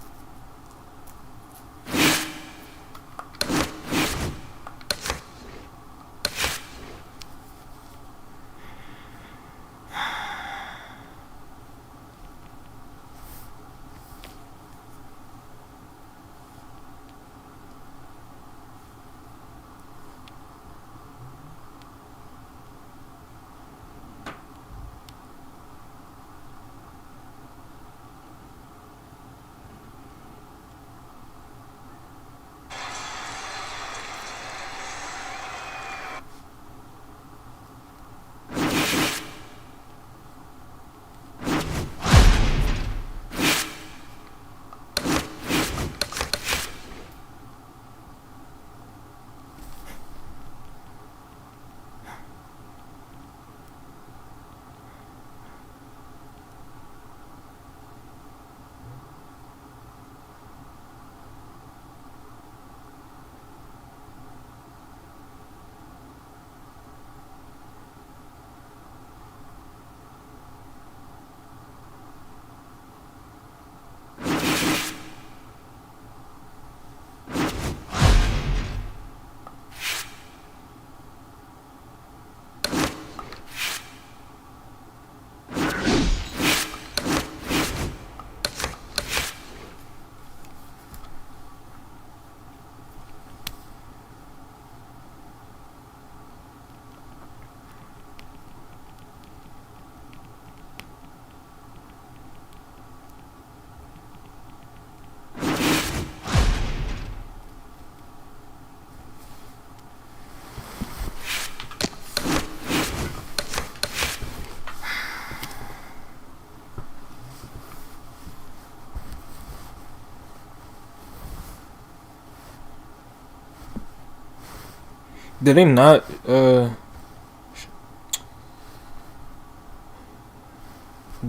Did they not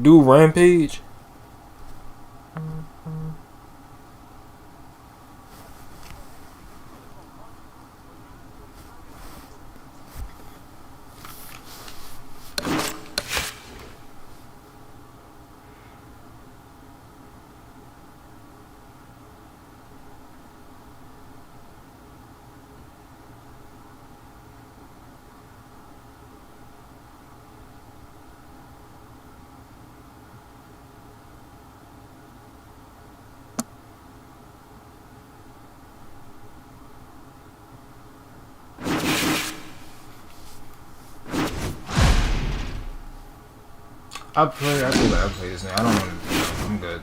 do Rampage? I feel like I play this now. I don't want to. I'm good.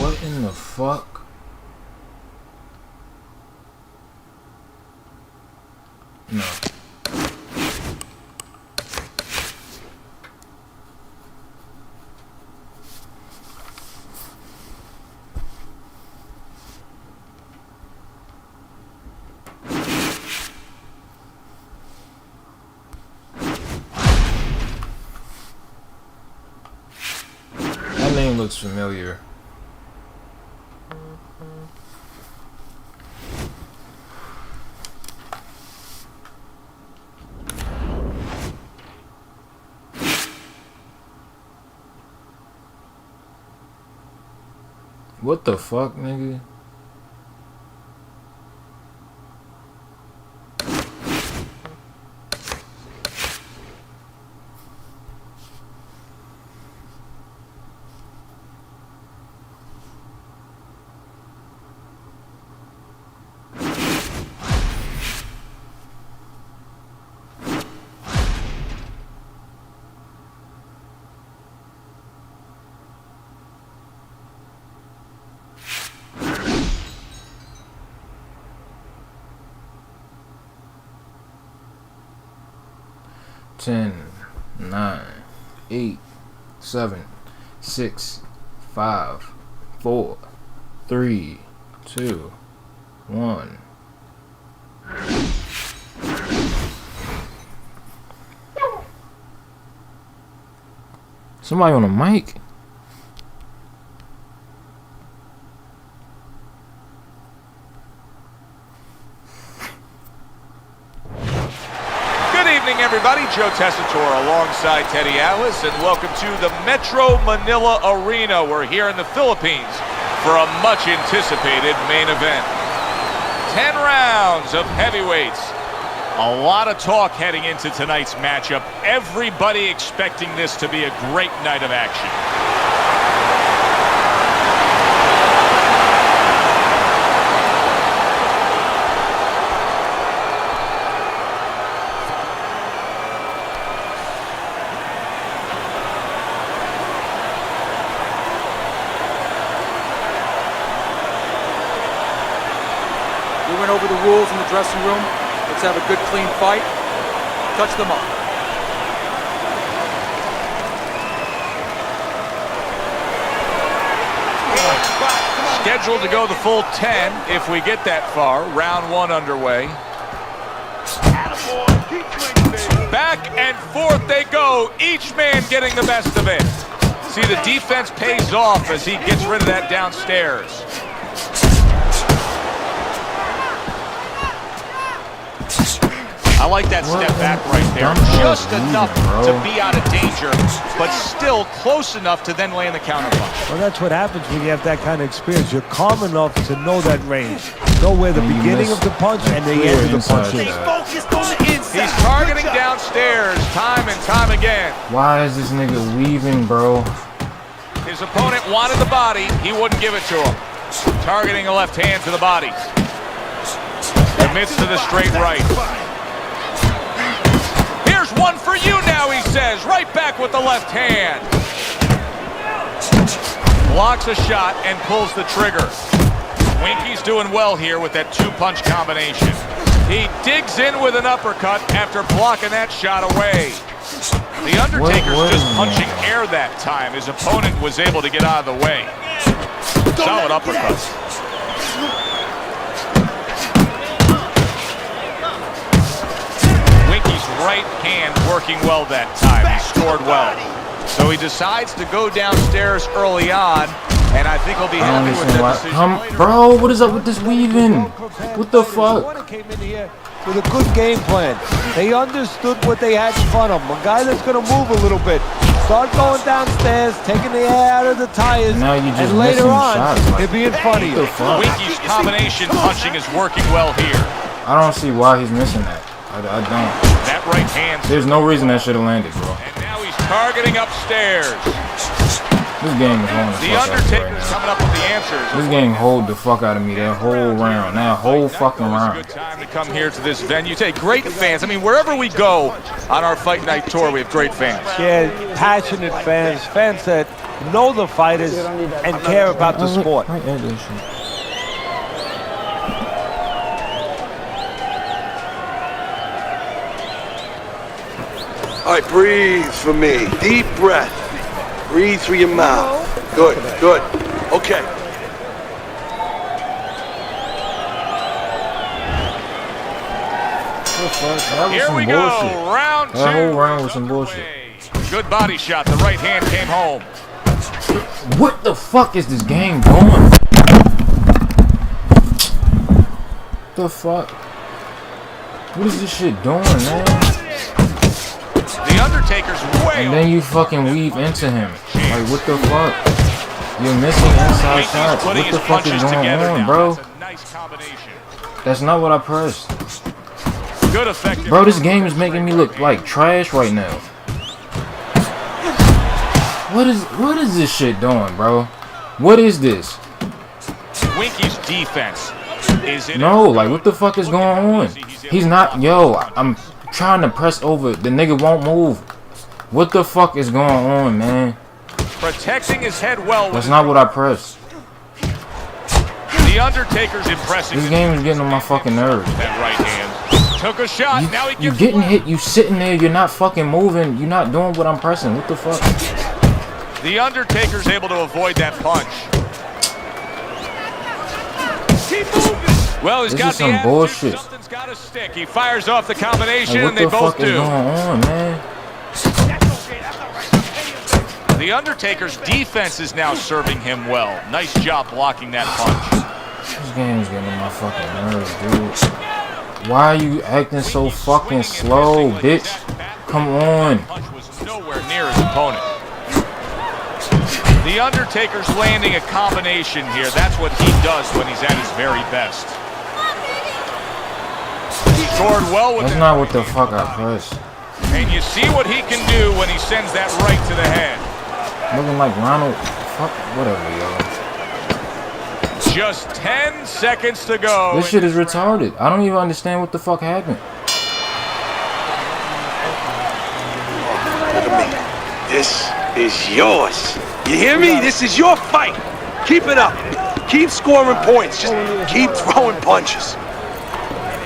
What in the fuck? No. That name looks familiar. What the fuck, nigga? Ten, 9, 8, 7, 6, 5, 4, 3, 2, 1. Somebody on a mic? Everybody, Joe Tessitore alongside Teddy Atlas, and welcome to the Metro Manila Arena. We're here in the Philippines for a much anticipated main event. 10 rounds of heavyweights. A lot of talk heading into tonight's matchup. Everybody expecting this to be a great night of action. We went over the rules in the dressing room. Let's have a good, clean fight. Touch them up. Scheduled to go the full 10 if we get that far. Round 1 underway. Back and forth they go, each man getting the best of it. See, the defense pays off as he gets rid of that downstairs. I like that step back right there. Just enough to be out of danger, but still close enough to then land the counter punch. Well, that's what happens when you have that kind of experience. You're calm enough to know that range. Know where the beginning of the punch and the end of the punch is. He's targeting downstairs time and time again. Why is this nigga weaving, bro? His opponent wanted the body. He wouldn't give it to him. Targeting the left hand to the body. Commits to the straight right. one for you now, he says. Right back with the left hand. Blocks a shot and pulls the trigger. Winky's doing well here with that two-punch combination. He digs in with an uppercut after blocking that shot away. The Undertaker's just punching air that time. His opponent was able to get out of the way. Solid uppercut. Winky's right hand working well that time. He scored well. So he decides to go downstairs early on, and I think he'll be happy with that decision. Bro, what is up with this weaving? What the fuck? Came in here with a good game plan. They understood what they had in front of them. A guy that's going to move a little bit. Start going downstairs, taking the air out of the tires, now you just and later on, shots, he'll be in front of you. Winky's combination punching is working well here. I don't see why he's missing that. I don't. That right hand. There's no reason that should have landed, bro. And now he's targeting upstairs. This game is holding the fuck out of me right now. Coming up with the answers. This game hold the fuck out of me that whole round. That whole fucking round. It's a good time to come here to this venue. Take great fans. I mean, wherever we go on our Fight Night tour, we have great fans. Yeah, passionate fans. Fans that know the fighters and care about the sport. All right, breathe for me. Deep breath. Breathe through your mouth. Good, good. Okay. Here we go. Round two. That whole round was some bullshit. Good body shot. The right hand came home. What the fuck is this game doing? The fuck? What is this shit doing, man? The Undertaker's way. And then you fucking weave into him. Like, what the fuck? You're missing inside shots. What the fuck is going on, bro? That's not what I pressed. Good effective. Bro, this game is making me look like trash right now. What is this shit doing, bro? What is this? Winky's defense is in. No, like, what the fuck is going on? He's not. Yo, I'm trying to press over. The nigga won't move. What the fuck is going on, man? Protecting his head well. That's not what I pressed. The Undertaker's impressive. This game is getting on my fucking nerves. That right hand took a shot. Now he you getting hit. You sitting there. You're not fucking moving. You're not doing what I'm pressing. What the fuck? The Undertaker's able to avoid that punch. Keep moving. Well, he's got some the bullshit. Something's got to stick. He fires off the combination, Like, and they both what the fuck do. is going on, man? The Undertaker's defense is now serving him well. Nice job blocking that punch. This game is getting on my fucking nerves, dude. Why are you acting so fucking slow, bitch? Come on. Punch was nowhere near his opponent. The Undertaker's landing a combination here. That's what he does when he's at his very best. Scored well with That's not what the fuck I pressed. And you see what he can do when he sends that right to the head. Looking like Ronald. Fuck, whatever, yo. Just 10 seconds to go. This shit is retarded. I don't even understand what the fuck happened. Look at me. This is yours. You hear me? This is your fight. Keep it up. Keep scoring points. Just keep throwing punches.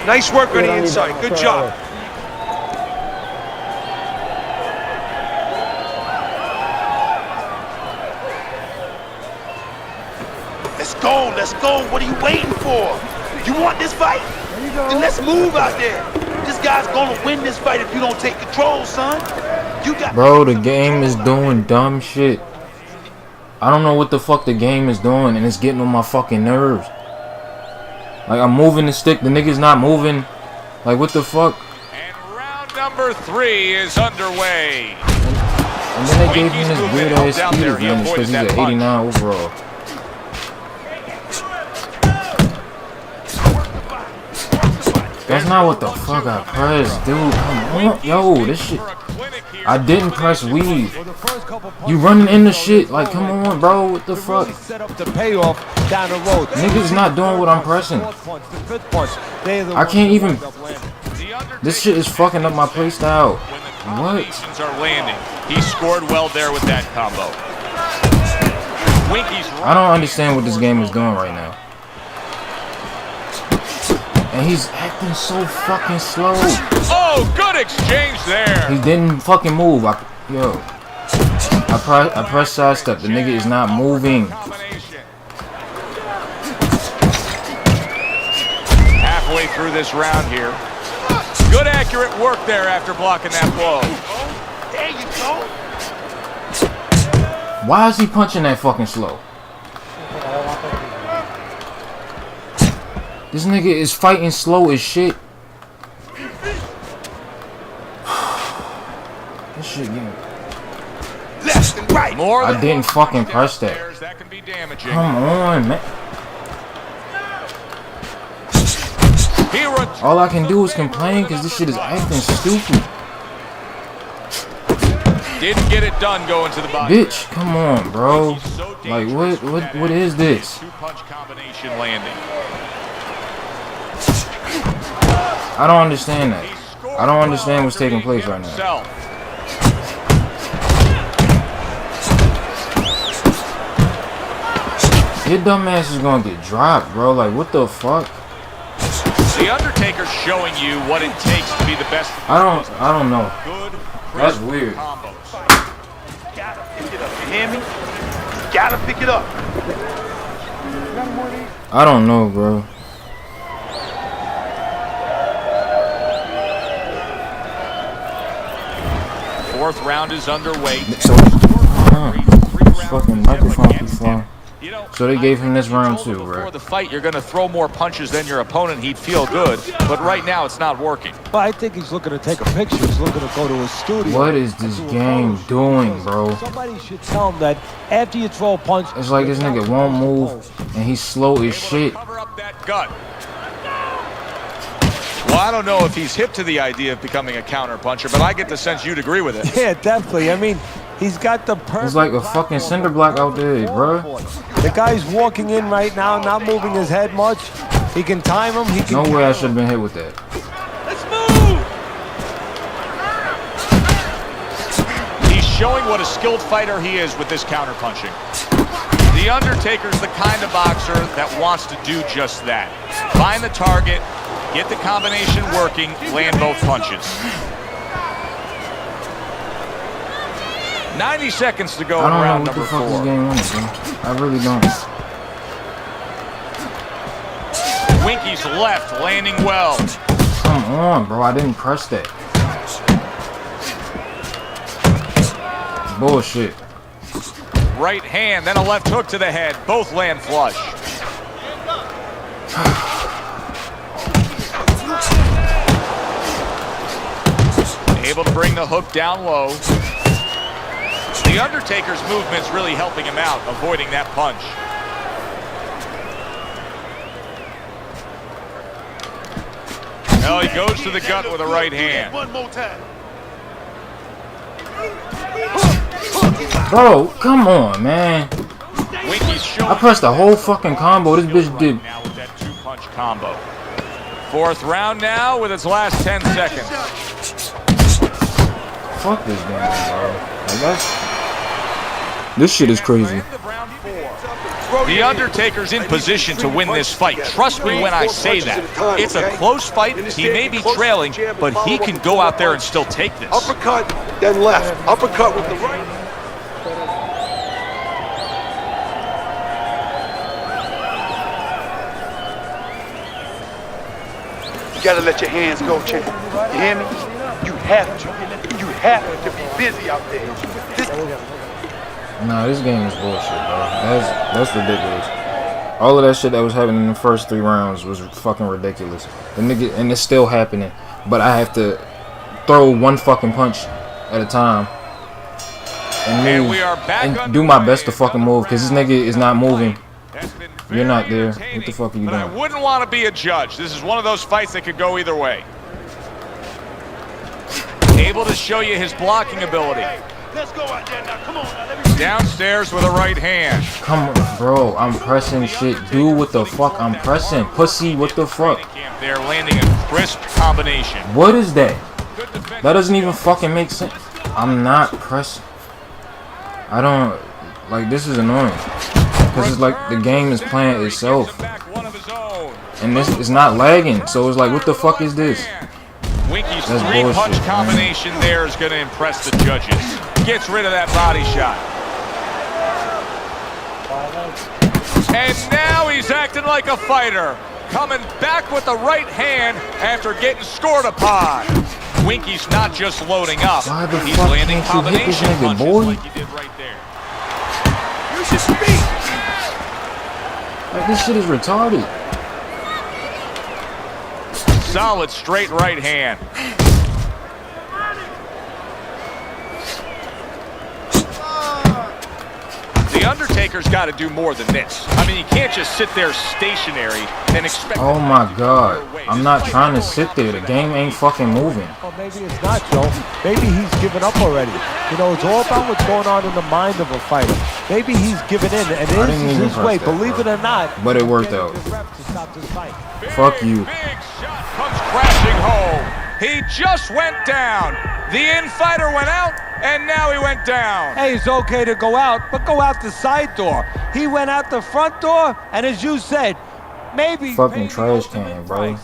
Nice work on the inside. Good job. Let's go. Let's go. What are you waiting for? You want this fight? Then let's move out there. This guy's gonna win this fight if you don't take control, son. You got. Bro, the game is doing dumb shit. I don't know what the fuck the game is doing, and it's getting on my fucking nerves. Like, I'm moving the stick, the nigga's not moving. Like, what the fuck? And round number 3 is underway. And then they gave him this weird ass speed advantage because he's at 89 overall. That's not what the fuck I pressed, dude. Come on. Yo, this shit. I didn't press weave. You running into shit. Like, come on, bro. What the fuck? Niggas not doing what I'm pressing. I can't even. This shit is fucking up my playstyle. combinations are landing. He scored well there with that combo. Winky's I don't understand what this game is doing right now. And he's acting so fucking slow. Oh, good exchange there. He didn't fucking move. I press sidestep. The nigga is not moving. Halfway through this round here. Good accurate work there after blocking that blow. There you go. Why is he punching that fucking slow? This nigga is fighting slow as shit. This shit getting... Left and right. More I didn't fucking press that. That can be damaging. Come on, man. All I can do is complain because this shit is acting stupid. Didn't get it done going to the body. Bitch, come on, bro. Like, what is this? Two-punch combination landing. I don't understand that. I don't understand what's taking place right now. Your dumb ass is gonna get dropped, bro. Like, what the fuck? The Undertaker's showing you what it takes to be the best. I don't know. That's weird. Gotta pick it up. You hear me? Gotta pick it up. I don't know, bro. Fourth round is underway. So, fucking microphone keeps falling. So they gave him this round too, bro. Before the fight, you're going to throw more punches than your opponent. He'd feel good, but right now it's not working. But I think he's looking to take a picture. He's looking to go to his studio. What is this game doing, bro? Somebody should tell him that after you throw a punch, it's like this nigga won't move and he's slow as shit. Cover up that gut. Well, I don't know if he's hip to the idea of becoming a counter puncher, but I get the sense you'd agree with it. Yeah, definitely. I mean, he's got the perfect... It's like a fucking cinder block out there, bro. The guy's walking in right now, not moving his head much. He can time him. He can... No way I should have been hit with that. Let's move! He's showing what a skilled fighter he is with this counter punching. The Undertaker's the kind of boxer that wants to do just that. Find the target, get the combination working, land both punches. 90 seconds to go in round number 4. I don't know what the fuck this game is, bro. I really don't. Winky's left, landing well. Come on, bro. I didn't press that. Bullshit. Right hand, then a left hook to the head. Both land flush. Able to bring the hook down low. The Undertaker's movement's really helping him out, avoiding that punch. Well, he goes to the gut with a right hand. One more time. Bro, come on, man. Winky's showing. I pressed the whole fucking combo. This bitch did. Now with that two-punch combo. Fourth round now with its last 10 seconds. Fuck this game, bro. Like, this shit is crazy. The Undertaker's in position to win this fight. Trust me when I say that. It's a close fight. He may be trailing, but he can go out there and still take this. Uppercut, then left. Uppercut with the right. You gotta let your hands go, champ. You hear me? You have to. You have to be busy out there. Nah, this game is bullshit, bro. That's ridiculous. All of that shit that was happening in the first 3 rounds was fucking ridiculous. The nigga, and it's still happening. But I have to throw one fucking punch at a time and move and do my best to fucking move because this nigga is not moving. You're not there. What the fuck are you doing? I wouldn't want to be a judge. This is one of those fights that could go either way. Able to show you his blocking ability. Let's go out there now. Come on now. Let me see. Downstairs with a right hand. Come on, bro. I'm pressing shit. Do what the fuck I'm pressing. Pussy, what the fuck? They're landing a crisp combination. What is that? Good That doesn't even fucking make sense. I'm not pressing. I don't like this is annoying because it's like the game is playing itself, and this is not lagging. So it's like, what the fuck is this? Winky's three-punch combination there is going to impress the judges. Gets rid of that body shot. And now he's acting like a fighter. Coming back with the right hand after getting scored upon. Winky's not just loading up. He's landing combination punches like he did right there. Use your feet. Like, this shit is retarded. Solid straight right hand. The Undertaker's got to do more than this. I mean, you can't just sit there stationary and expect... Oh my god. I'm not trying to sit there. The game ain't fucking moving. Well, maybe it's not, Joe. Maybe he's given up already. You know, it's all about what's going on in the mind of a fighter. Maybe he's given in, and this is his way, believe it or not. But it worked out. Fuck you. Big shot comes crashing home. He just went down. The in-fighter went out, and now he went down. Hey, it's okay to go out, but go out the side door. He went out the front door, and as you said, maybe... Fucking trash can, bro.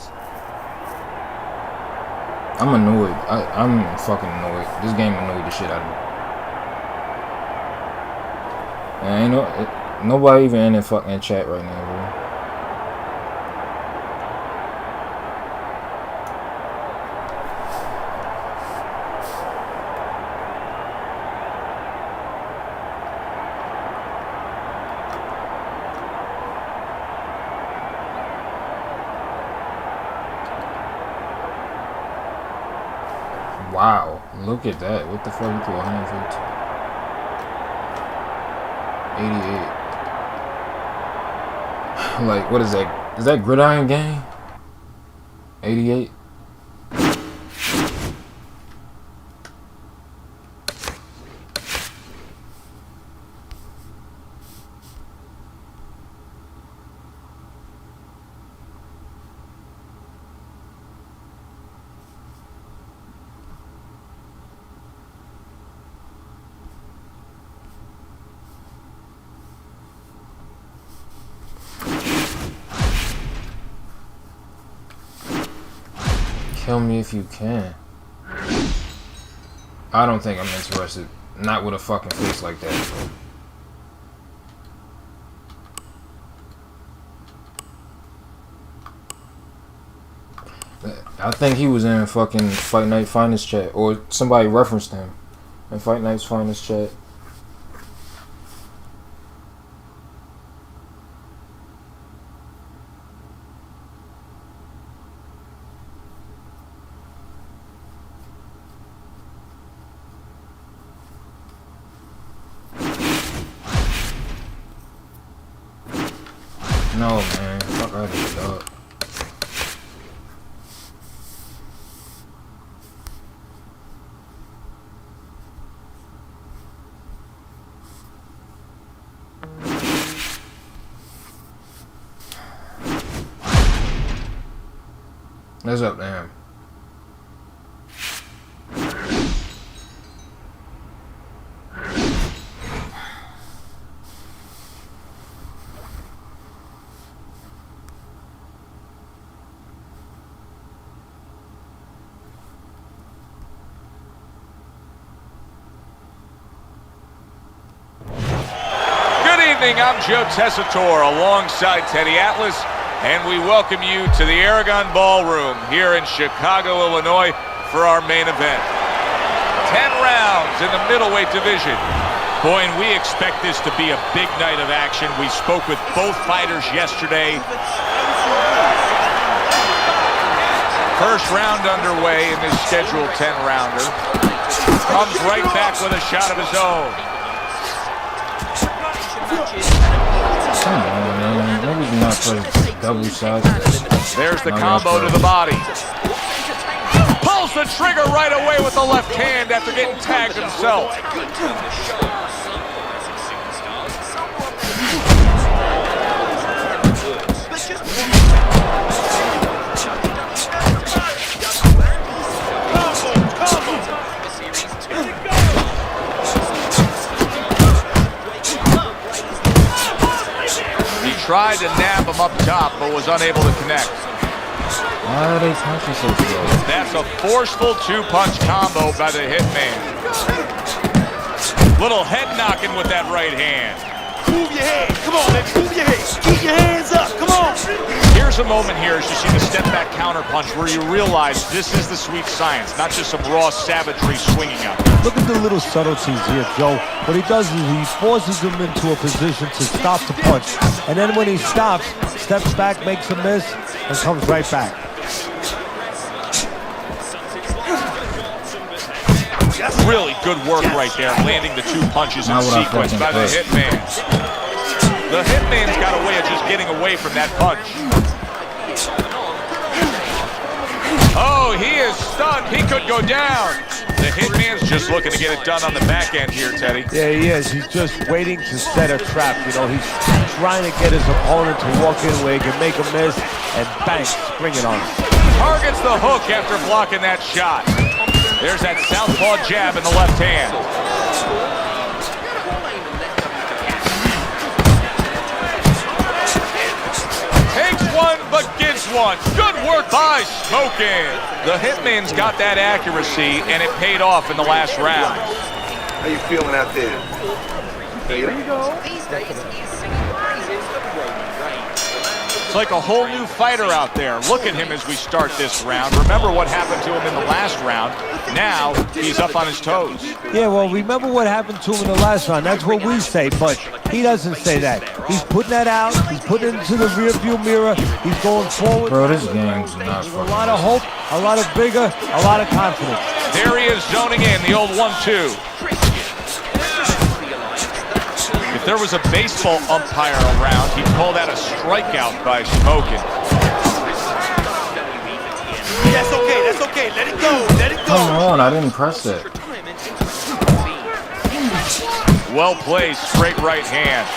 I'm annoyed. I'm fucking annoyed. This game annoyed the shit out of me. And ain't nobody even in the fucking chat right now, bro. Wow, look at that. What the fuck you threw 150? 88. Like, what is that? Is that Gridiron Gang? 88? Kill me if you can. I don't think I'm interested. Not with a fucking face like that. I think he was in fucking Fight Night Finest chat, or somebody referenced him in Fight Night's Finest chat. No, man. Fuck out of here, dog. What's up, damn? I'm Joe Tessitore alongside Teddy Atlas, and we welcome you to the Aragon Ballroom here in Chicago, Illinois for our main event. 10 rounds in the middleweight division. Boy, and we expect this to be a big night of action. We spoke with both fighters yesterday. First round underway in this scheduled 10-rounder. Comes right back with a shot of his own. Come on, man. Nobody's not playing double shots. There's the combo to the body. Pulls the trigger right away with the left hand after getting tagged himself. to nab him up top, but was unable to connect. Why are they punching so slow? That's a forceful two-punch combo by the Hitman. Little head knocking with that right hand. Move your head. Come on, baby. Move your head. Keep your hands up. Come on. Here's a moment here as you see the step-back counterpunch where you realize this is the sweet science, not just some raw savagery swinging out. Look at the little subtleties here, Joe. What he does is he forces him into a position to stop the punch. And then when he stops, steps back, makes a miss, and comes right back. Really good work right there, landing the two punches in sequence by the Hitman. The Hitman's got a way of just getting away from that punch. Oh, he is stunned. He could go down. The Hitman's just looking to get it done on the back end here, Teddy. Yeah, he is. He's just waiting to set a trap. You know, he's trying to get his opponent to walk in where he can make a miss and bang, spring it on him. Targets the hook after blocking that shot. There's that southpaw jab in the left hand. Takes one, but gives one. Good work by Smokin'. The Hitman's got that accuracy, and it paid off in the last round. How you feeling out there? Here you go. It's like a whole new fighter out there. Look at him as we start this round. Remember what happened to him in the last round. Now he's up on his toes. Yeah, well, remember what happened to him in the last round. That's what we say, but he doesn't say that. He's putting that out. He's putting it into the rearview mirror. He's going forward. Bro, this game's not a lot of hope, a lot of vigor, a lot of confidence. There he is zoning in, the old 1-2. If there was a baseball umpire around, he'd call that a strikeout by Smokin'. That's okay. That's okay. Let it go. Let it go. Come on, I didn't press that. Well played, straight right hand.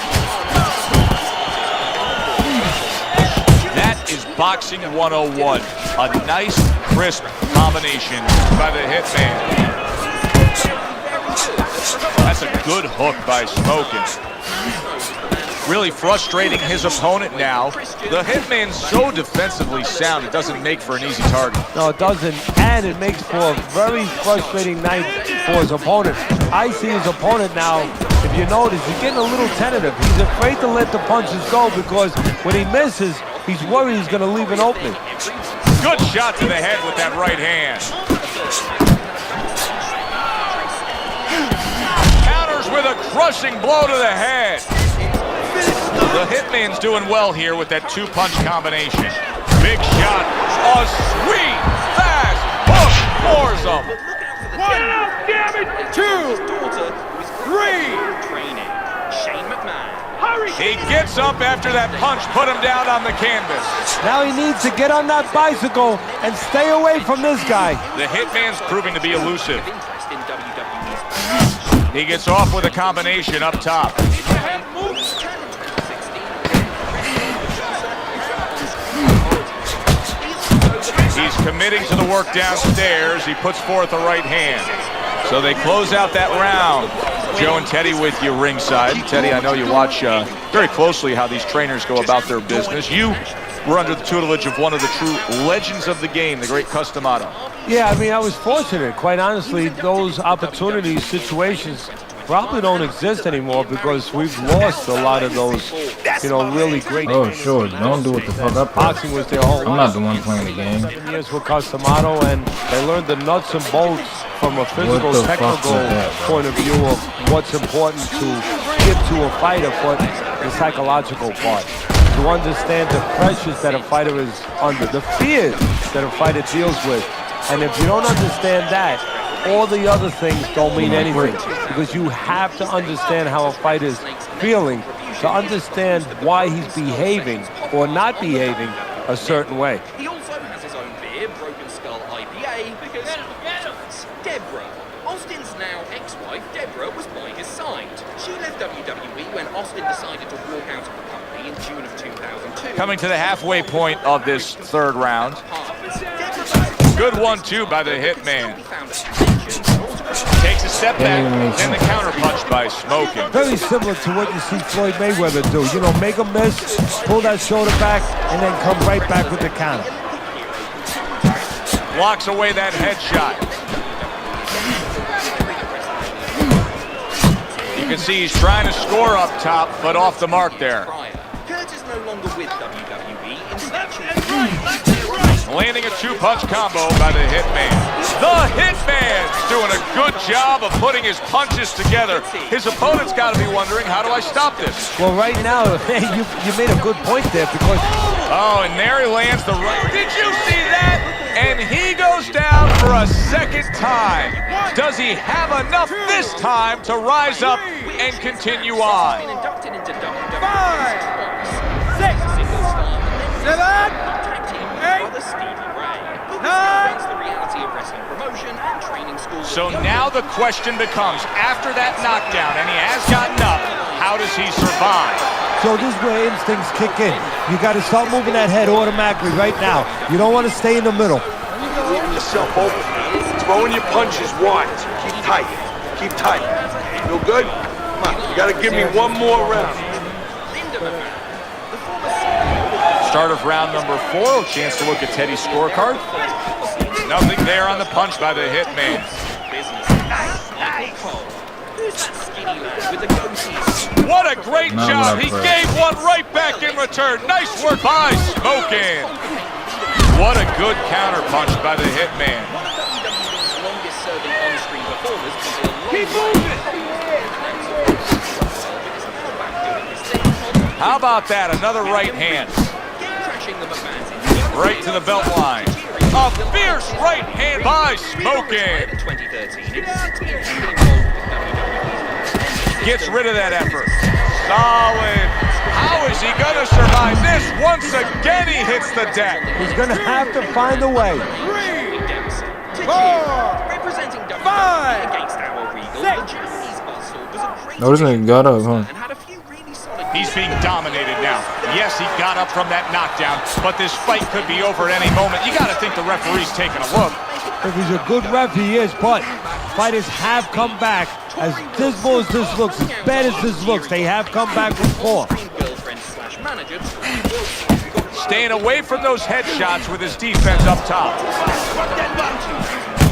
That is boxing 101. A nice, crisp combination by the Hitman. That's a good hook by Smokin'. Really frustrating his opponent now. The Hitman's so defensively sound, it doesn't make for an easy target. No, it doesn't, and it makes for a very frustrating night for his opponent. I see his opponent now, if you notice, he's getting a little tentative. He's afraid to let the punches go because when he misses, he's worried he's going to leave an opening. Good shot to the head with that right hand. Counters with a crushing blow to the head. The Hitman's doing well here with that two-punch combination. Big shot. A sweet, fast hook floors him. 1, damn it! 2, 3. He gets up after that punch, put him down on the canvas. Now he needs to get on that bicycle and stay away from this guy. The Hitman's proving to be elusive. He gets off with a combination up top. He's committing to the work downstairs. He puts forth a right hand. So they close out that round. Joe and Teddy with you ringside. Teddy, I know you watch very closely how these trainers go about their business. You were under the tutelage of one of the true legends of the game, the great Customato. Yeah, I mean, I was fortunate. Quite honestly, those opportunities, situations probably don't exist anymore because we've lost a lot of those, you know, really great. Oh, sure. Don't do what the fuck up. Boxing was their whole life. I'm not the one playing the game. 7 years with Customato, and they learned the nuts and bolts from a physical, technical point of view of what's important to give to a fighter, but the psychological part. To understand the pressures that a fighter is under, the fears that a fighter deals with. And if you don't understand that, all the other things don't mean anything, because you have to understand how a fighter is feeling to understand why he's behaving or not behaving a certain way. He also has his own beer, Broken Skull IPA, because Deborah, Austin's now ex-wife, Deborah, was by his side. She left WWE when Austin decided to walk out of the company in June of 2002. Coming to the halfway point of this third round. Good 1-2 by the Hitman. Takes a step back, then the counter punch by Smokin. Very similar to what you see Floyd Mayweather do. You know, make a miss, pull that shoulder back, and then come right back with the counter. Blocks away that headshot. You can see he's trying to score up top, but off the mark there. Kurt is no longer with WWE. Landing a two-punch combo by the Hitman. The Hitman's doing a good job of putting his punches together. His opponent's got to be wondering, how do I stop this? Well, right now, you made a good point there because... Oh, and there he lands the right. Did you see that? And he goes down for a second time. Does he have enough this time to rise up and continue on? 5, 6, 7, 8, 9. So now the question becomes, after that knockdown, and he has gotten up, how does he survive? So this is where instincts kick in. You got to start moving that head automatically right now. You don't want to stay in the middle. Leaving yourself open. Throwing your punches wide. Keep tight. Keep tight. Feel good? Come on. You got to give me one more round. Start of round number 4. A chance to look at Teddy's scorecard. Nothing there on the punch by the Hitman. What a great job. He gave one right back in return. Nice work by Smokin. What a good counter punch by the Hitman. Keep moving. How about that? Another right hand. Right to the belt line. A fierce right hand by Smokin. Gets rid of that effort. Solid. How is he going to survive this? Once again, he hits the deck. He's going to have to find a way. 3, 4, 5, 6. No, this nigga got up, huh? He's being dominated now. Yes, he got up from that knockdown, but this fight could be over at any moment. You got to think the referee's taking a look. If he's a good ref, he is, but fighters have come back. As dismal as this looks, as bad as this looks, they have come back before. Staying away from those headshots with his defense up top.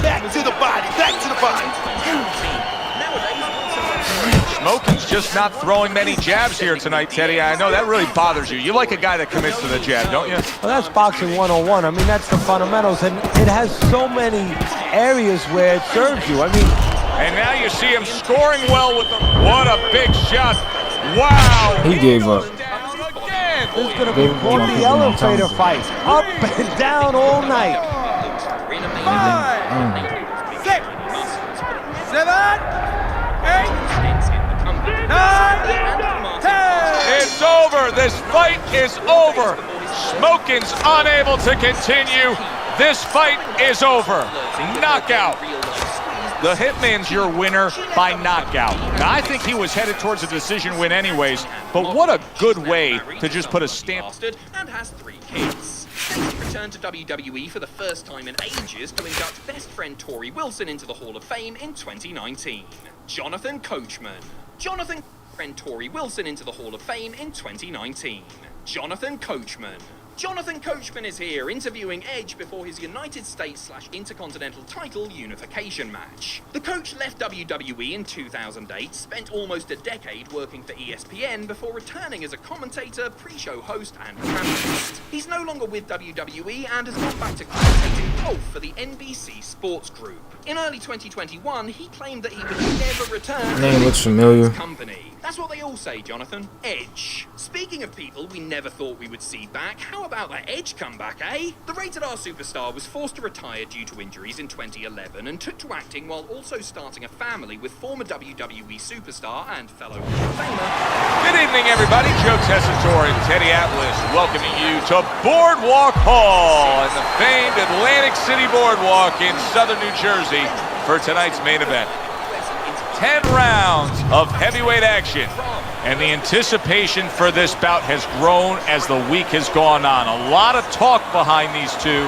Back to the body, back to the body. Smokin's just not throwing many jabs here tonight, Teddy. I know that really bothers you. You like a guy that commits to the jab, don't you? Well, that's boxing 101. I mean, that's the fundamentals, and it has so many areas where it serves you. I mean... And now you see him scoring well with the... What a big shot. Wow. He gave up. This is going to be called the elevator fight. Up and down all night. 5, 6, 7, 8, 9, 10. It's over. This fight is over. Smokin's unable to continue. This fight is over. Knockout. The Hitman's your winner by knockout. Now, I think he was headed towards a decision win anyways, but what a good way to just put a stamp. And has 3 kids. He's returned to WWE for the first time in ages to induct best friend Tori Wilson into the Hall of Fame in 2019. Jonathan Coachman. Jonathan friend Tori Wilson into the Hall of Fame in 2019. Jonathan Coachman. Jonathan Coachman is here interviewing Edge before his United States/Intercontinental title unification match. The coach left WWE in 2008, spent almost a decade working for ESPN before returning as a commentator, pre-show host, and analyst. He's no longer with WWE and has gone back to commentating golf for the NBC Sports Group. In early 2021, he claimed that he would never return Name to looks familiar. his company. That's what they all say, Jonathan. Edge. Speaking of people we never thought we would see back, how about that Edge comeback, eh? The Rated R superstar was forced to retire due to injuries in 2011 and took to acting while also starting a family with former WWE superstar and fellow Hall of Famer. Good evening, everybody. Joe Tessitore and Teddy Atlas welcoming you to Boardwalk Hall and the famed Atlantic City Boardwalk in southern New Jersey for tonight's main event. 10 rounds of heavyweight action, and the anticipation for this bout has grown as the week has gone on. A lot of talk behind these two.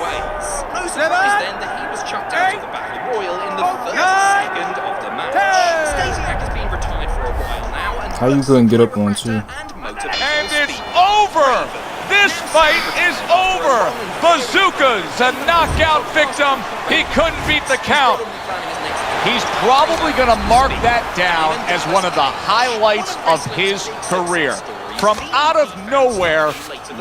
ways. No surprise then that he was chucked out of the Battle Royal in the first second of the match. Stasiak has been retired for a while now, and How you couldn't get up on two? And it's over! This fight is over! Bazooka's a knockout victim. He couldn't beat the count. He's probably going to mark that down as one of the highlights of his career. From out of nowhere,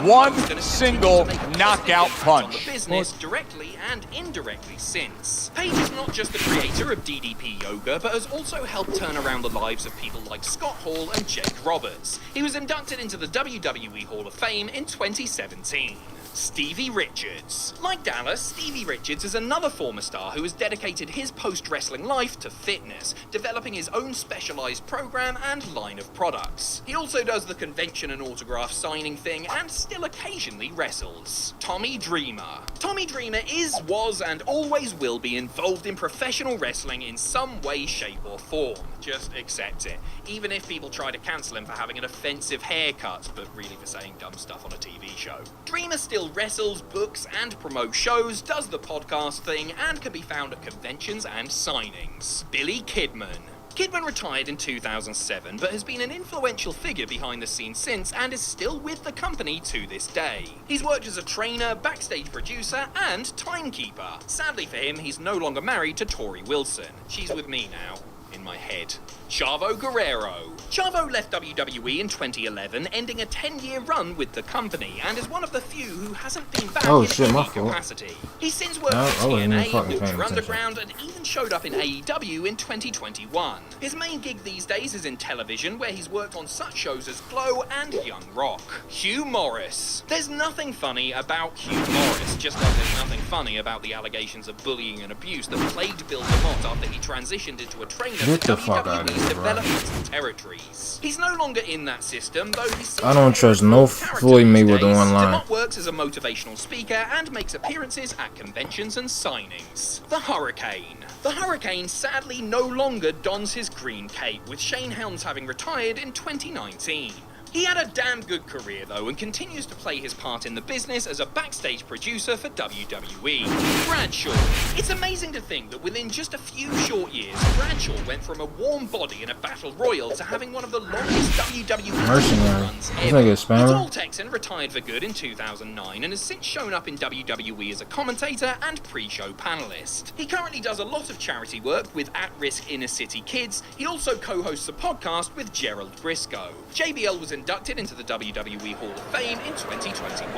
one single knockout punch. Business directly and indirectly since. Page is not just the creator of DDP Yoga, but has also helped turn around the lives of people like Scott Hall and Jake Roberts. He was inducted into the WWE Hall of Fame in 2017. Stevie Richards. Like Dallas, Stevie Richards is another former star who has dedicated his post-wrestling life to fitness, developing his own specialized program and line of products. He also does the convention and autograph signing thing and still occasionally wrestles. Tommy Dreamer. Tommy Dreamer is, was, and always will be involved in professional wrestling in some way, shape, or form. Just accept it. Even if people try to cancel him for having an offensive haircut, but really for saying dumb stuff on a TV show. Dreamer still wrestles, books, and promotes shows, does the podcast thing, and can be found at conventions and signings. Billy Kidman. Kidman retired in 2007, but has been an influential figure behind the scenes since and is still with the company to this day. He's worked as a trainer, backstage producer, and timekeeper. Sadly for him, he's no longer married to Tori Wilson. She's with me now. In my head. Chavo Guerrero. Chavo left WWE in 2011, ending a 10-year run with the company, and is one of the few who hasn't been back in any capacity. He's since worked for TNA, Lucha Underground, and even showed up in AEW in 2021. His main gig these days is in television, where he's worked on such shows as Glow and Young Rock. Hugh Morris. There's nothing funny about Hugh Morris, just like there's nothing funny about the allegations of bullying and abuse that plagued Bill DeMott after he transitioned into a trainer for WWE's developmental territories. He's no longer in that system, though he's I don't trust no Floyd Mayweather online. DeMott works as a motivational speaker and makes appearances at conventions and signings. The Hurricane. The Hurricane sadly no longer dons his green cape, with Shane Helms having retired in 2019. He had a damn good career though, and continues to play his part in the business as a backstage producer for WWE. Bradshaw. It's amazing to think that within just a few short years, Bradshaw went from a warm body in a battle royal to having one of the longest WWE runs ever. The tall Texan retired for good in 2009 and has since shown up in WWE as a commentator and pre-show panelist. He currently does a lot of charity work with at-risk inner city kids. He also co-hosts a podcast with Gerald Briscoe. JBL was inducted into the WWE Hall of Fame in 2021.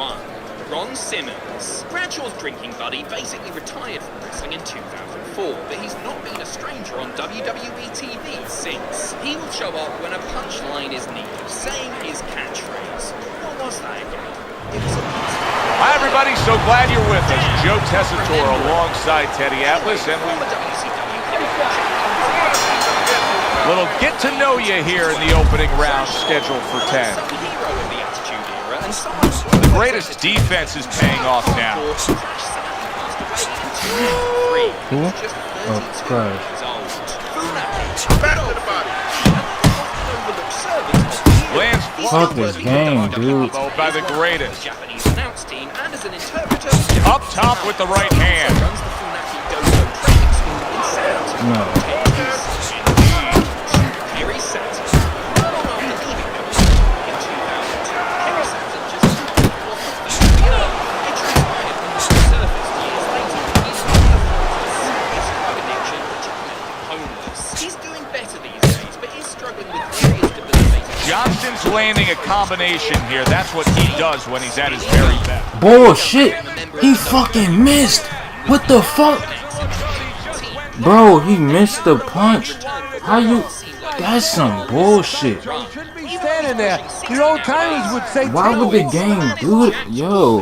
Ron Simmons. Bradshaw's drinking buddy basically retired from wrestling in 2004, but he's not been a stranger on WWE TV since. He will show up when a punchline is needed, saying his catchphrase. What was that again? It was a Hi everybody, so glad you're with us. Joe Tessitore alongside Teddy Atlas, and little get to know you here in the opening round scheduled for 10. The greatest defense is paying off now. Oh, Christ. Fuck this game, dude. By the greatest. Up top with the right hand. No. Johnston's landing a combination here. That's what he does when he's at his very best. Bullshit! He fucking missed! What the fuck? Bro, he missed the punch. How you... That's some bullshit. Standing there. The old timers would say... Why would the game do it? Yo.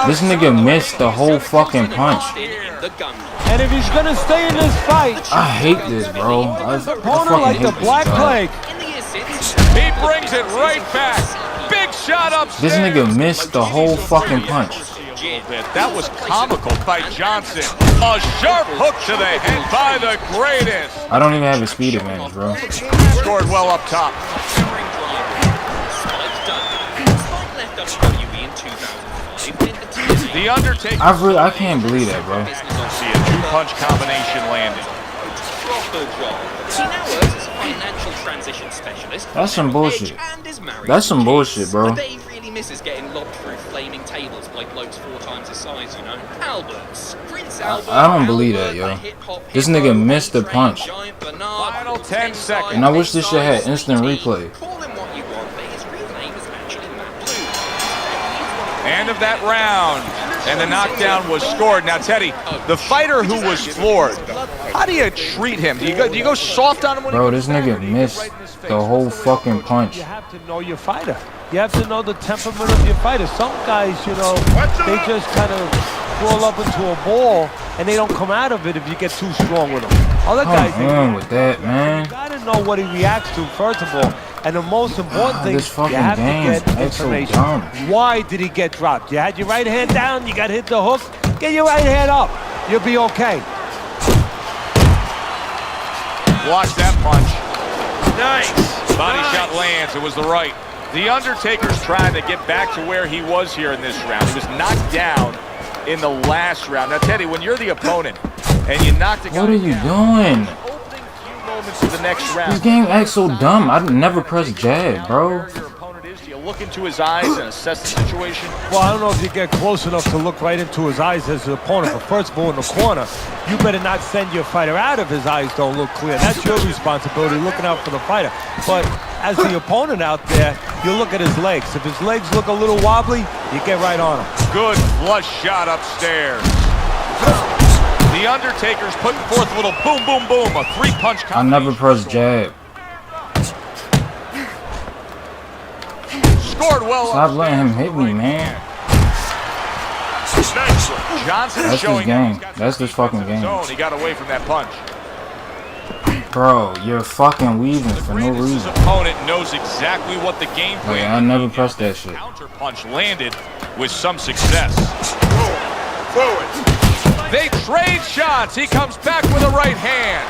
This nigga missed the whole fucking punch. And if he's gonna stay in this fight, I hate this, bro. I fucking like hate the Black Plague. He brings it right back. Big shot upstairs. This nigga missed the whole fucking punch. That was comical by Johnson. A sharp hook to the head by the greatest. I don't even have a speed advantage, bro. Scored well up top. The Undertaker. I can't believe that, bro. See a two-punch combination landing. He now works as a financial transition specialist. That's some bullshit. That's some bullshit, bro. Dave really misses getting lobbed through flaming tables by blokes 4 times his size, you know. Alberts. Prince Albert. I don't believe that, yo. This nigga missed the punch. Final 10 seconds. And I wish this shit had instant replay. Call him what you want, but his real name is actually Matt Blue. End of that round. And the knockdown was scored. Now, Teddy, the fighter who was floored, how do you treat him? Do you go soft on him? When bro, this nigga missed the whole fucking punch. You have to know your fighter. You have to know the temperament of your fighter. Some guys, you know, they just kind of crawl up into a ball and they don't come out of it if you get too strong with them. Other guys, come on with that, man. You gotta know what he reacts to, first of all. And the most important thing, you have to get information. Why did he get dropped? You had your right hand down, you got hit the hook, get your right hand up. You'll be okay. Watch that punch. Nice. Body shot lands. It was the right. The Undertaker's trying to get back to where he was here in this round. He was knocked down in the last round. Now, Teddy, when you're the opponent and you knock the guy what are you doing? Moments of the next round. This game acts so dumb. I never press jab, bro. Do you look into his eyes and assess the situation? Well, I don't know if you get close enough to look right into his eyes as the opponent, but first of all, in the corner, you better not send your fighter out if his eyes don't look clear. That's your responsibility, looking out for the fighter. But as the opponent out there, you look at his legs. If his legs look a little wobbly, you get right on him. Good flush shot upstairs. The Undertaker's putting forth a little boom, boom, boom, a three-punch combination. I never press jab. Scored well. Stop letting him hit me, man. Johnson That's showing this game. That's this fucking game. He got away from that punch. Bro, you're fucking weaving for no reason. His opponent knows exactly what the game plan is. I never pressed that shit. Counter punch landed with some success. Forward. They trade shots. He comes back with a right hand.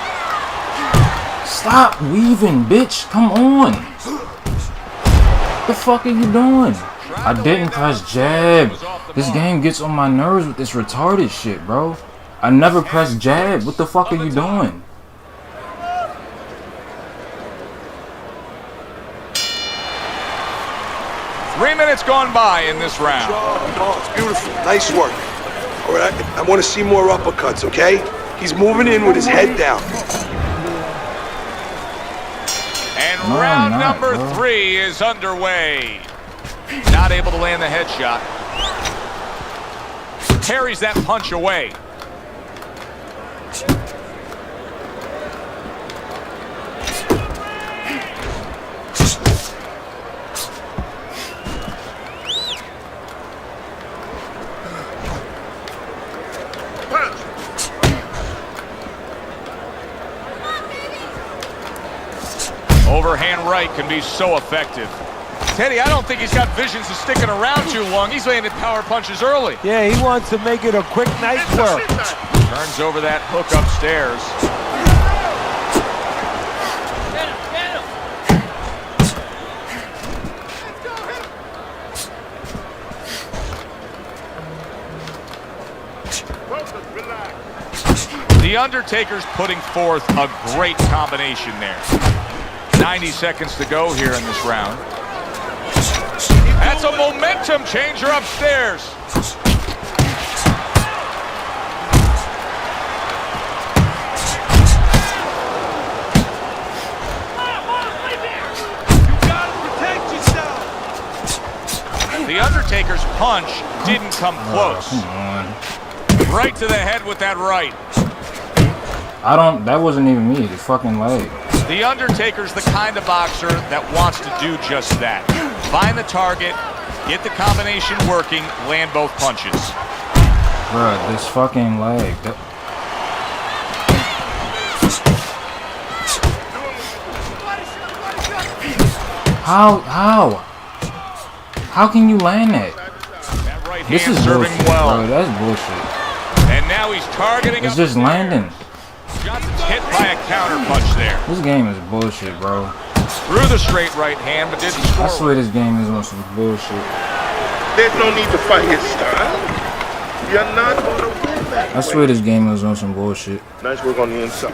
Stop weaving, bitch. Come on. What the fuck are you doing? I didn't press jab. This game gets on my nerves with this retarded shit, bro. I never press jab. What the fuck are you doing? Three minutes gone by in this round. Oh, it's beautiful. Nice work. All right, I want to see more uppercuts, okay? He's moving in with his head down. And round number 3 is underway. Not able to land the headshot. Parries that punch away. Overhand right can be so effective. Teddy, I don't think he's got visions of sticking around too long. He's landing power punches early. Yeah, he wants to make it a quick night work. Turns over that hook upstairs. The Undertaker's putting forth a great combination there. 90 seconds to go here in this round. That's a momentum changer upstairs. The Undertaker's punch didn't come close. Come on. Right to the head with that right. That wasn't even me, the fucking leg. The Undertaker's the kind of boxer that wants to do just that. Find the target, get the combination working, land both punches. Bruh, this fucking leg. How can you land that? That right This hand is serving bullshit, well. bro. That's bullshit. And now he's targeting. It's just landing. Johnson's hit by a counter punch there. This game is bullshit, bro. Threw the straight right hand, but didn't score. I swear this game is on some bullshit. There's no need to fight his style. You're not going to win that I swear this game is on some bullshit. Nice work on the inside.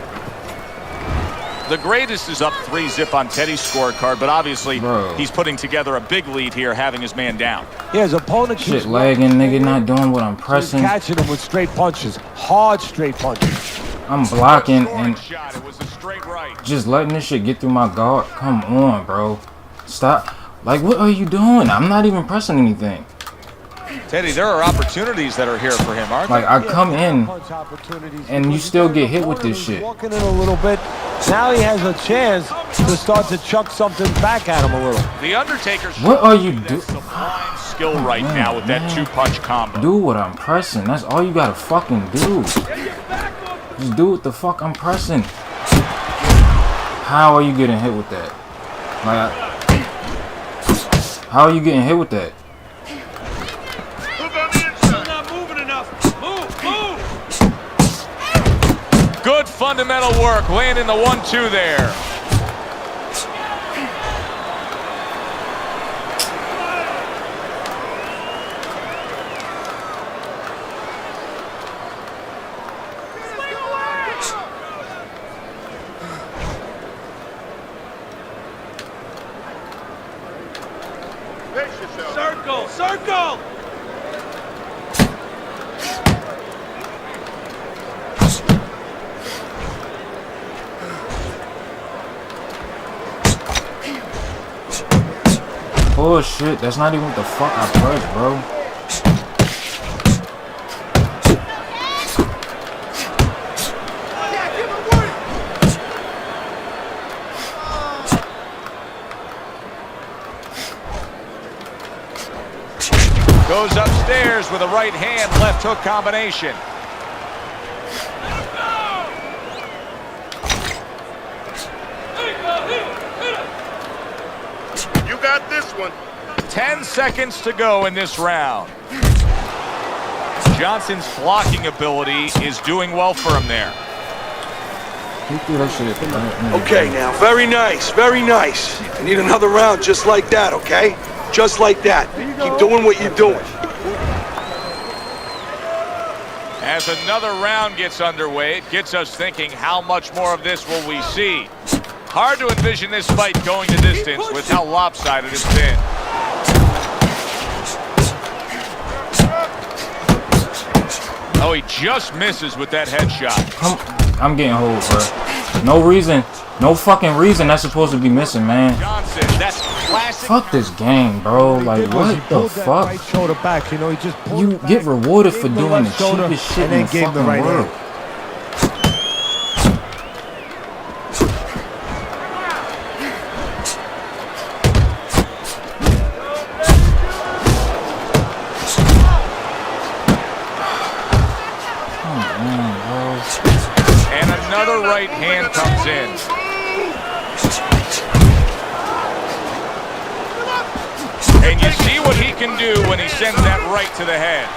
The greatest is up 3-zip on Teddy's scorecard, but obviously he's putting together a big lead here, having his man down. Yeah, his opponent keeps Shit lagging, nigga, not doing what I'm pressing. He's catching him with straight punches, hard straight punches. I'm blocking and Shot. It was a straight right. just letting this shit get through my guard. Come on, bro. Stop. Like, what are you doing? I'm not even pressing anything. Teddy, there are opportunities that are here for him, aren't there? Like, I come in, and you still get hit with this shit. Walking in a little bit. Now he has a chance to start to chuck something back at him a little. The Undertaker's What are you doing? Sublime skill right now with that two-punch combo. Do what I'm pressing. That's all you gotta fucking do. Just do what the fuck I'm pressing. How are you getting hit with that? Like, how are you getting hit with that? Good fundamental work, landing the 1-2 there. Circle, circle! Oh shit, that's not even what the fuck I pressed, bro. Goes upstairs with a right hand, left hook combination. You got this one. 10 seconds to go in this round. Johnson's blocking ability is doing well for him there. He threw that shit. Okay, now, very nice, very nice. I need another round just like that, okay? Just like that. Keep doing what you're doing. As another round gets underway, it gets us thinking, how much more of this will we see? Hard to envision this fight going to distance with how lopsided it's been. Oh, he just misses with that headshot. I'm getting hold, bro. No reason. No fucking reason that's supposed to be missing, man. Johnson, that's classic. Fuck this game, bro. Like, what the fuck? Right shoulder back, you know, he just You get rewarded for doing the cheapest shit in the fucking world. And another right hand comes in. And you see what he can do when he sends that right to the head.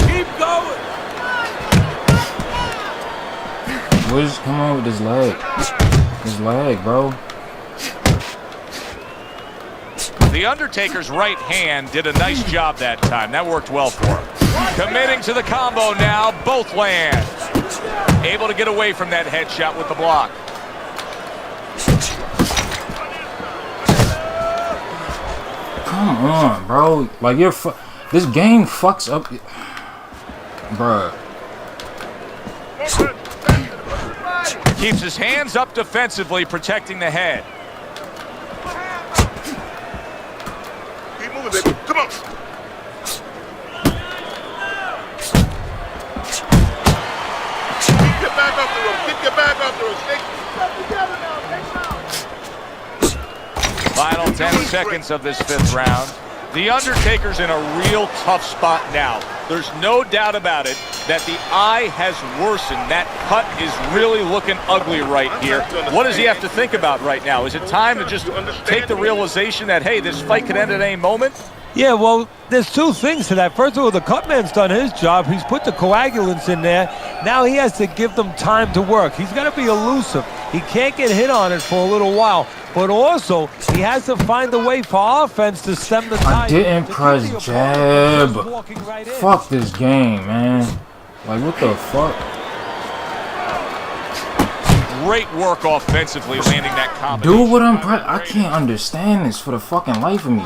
Keep going. Where's come on with his leg? His leg, bro. The Undertaker's right hand did a nice job that time. That worked well for him. Committing to the combo now, both land. Able to get away from that headshot with the block. Come on, bro. Like, this game fucks up. Bruh. Keeps his hands up defensively, protecting the head. Keep moving, baby. Come on. Get back off the rope. Get your back off the rope. Final 10 seconds of this fifth round. The Undertaker's in a real tough spot now. There's no doubt about it that the eye has worsened. That cut is really looking ugly right here. What does he have to think about right now? Is it time to just take the realization that, hey, this fight could end at any moment? Yeah, well, there's two things to that. First of all, the cutman's done his job. He's put the coagulants in there. Now he has to give them time to work. He's got to be elusive. He can't get hit on it for a little while. But also, he has to find a way for offense to stem the tide. I didn't press jab. Fuck this game, man. Like, what the fuck? Great work offensively, landing that combo. Do what I'm I can't understand this for the fucking life of me.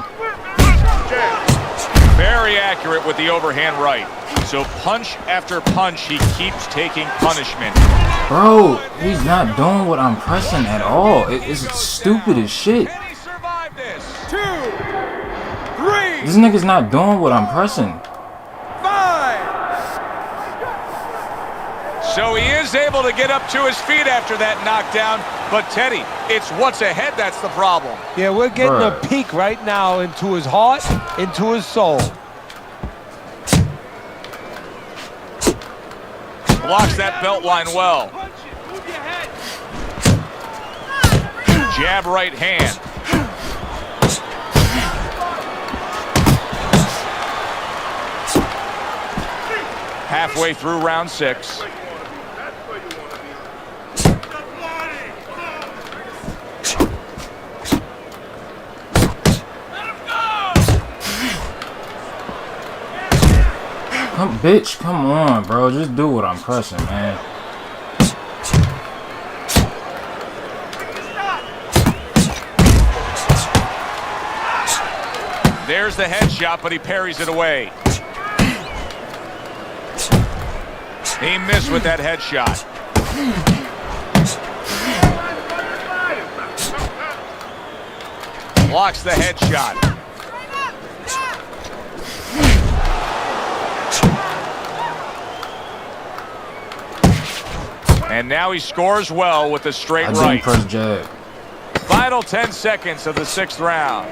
Very accurate with the overhand right. So punch after punch, he keeps taking punishment. Bro, he's not doing what I'm pressing at all. It's stupid as shit. Can he survive this? 2, 3, This nigga's not doing what I'm pressing. 5. So he is able to get up to his feet after that knockdown. But Teddy, it's what's ahead that's the problem. Yeah, we're getting Bruh. a peek right now into his heart, into his soul. Blocks that belt line well. Jab right hand. Halfway through round 6. Bitch, come on, bro. Just do what I'm pressing, man. There's the headshot, but he parries it away. He missed with that headshot. Blocks the headshot. And now he scores well with the straight I right. didn't press jab. Final 10 seconds of the 6th round.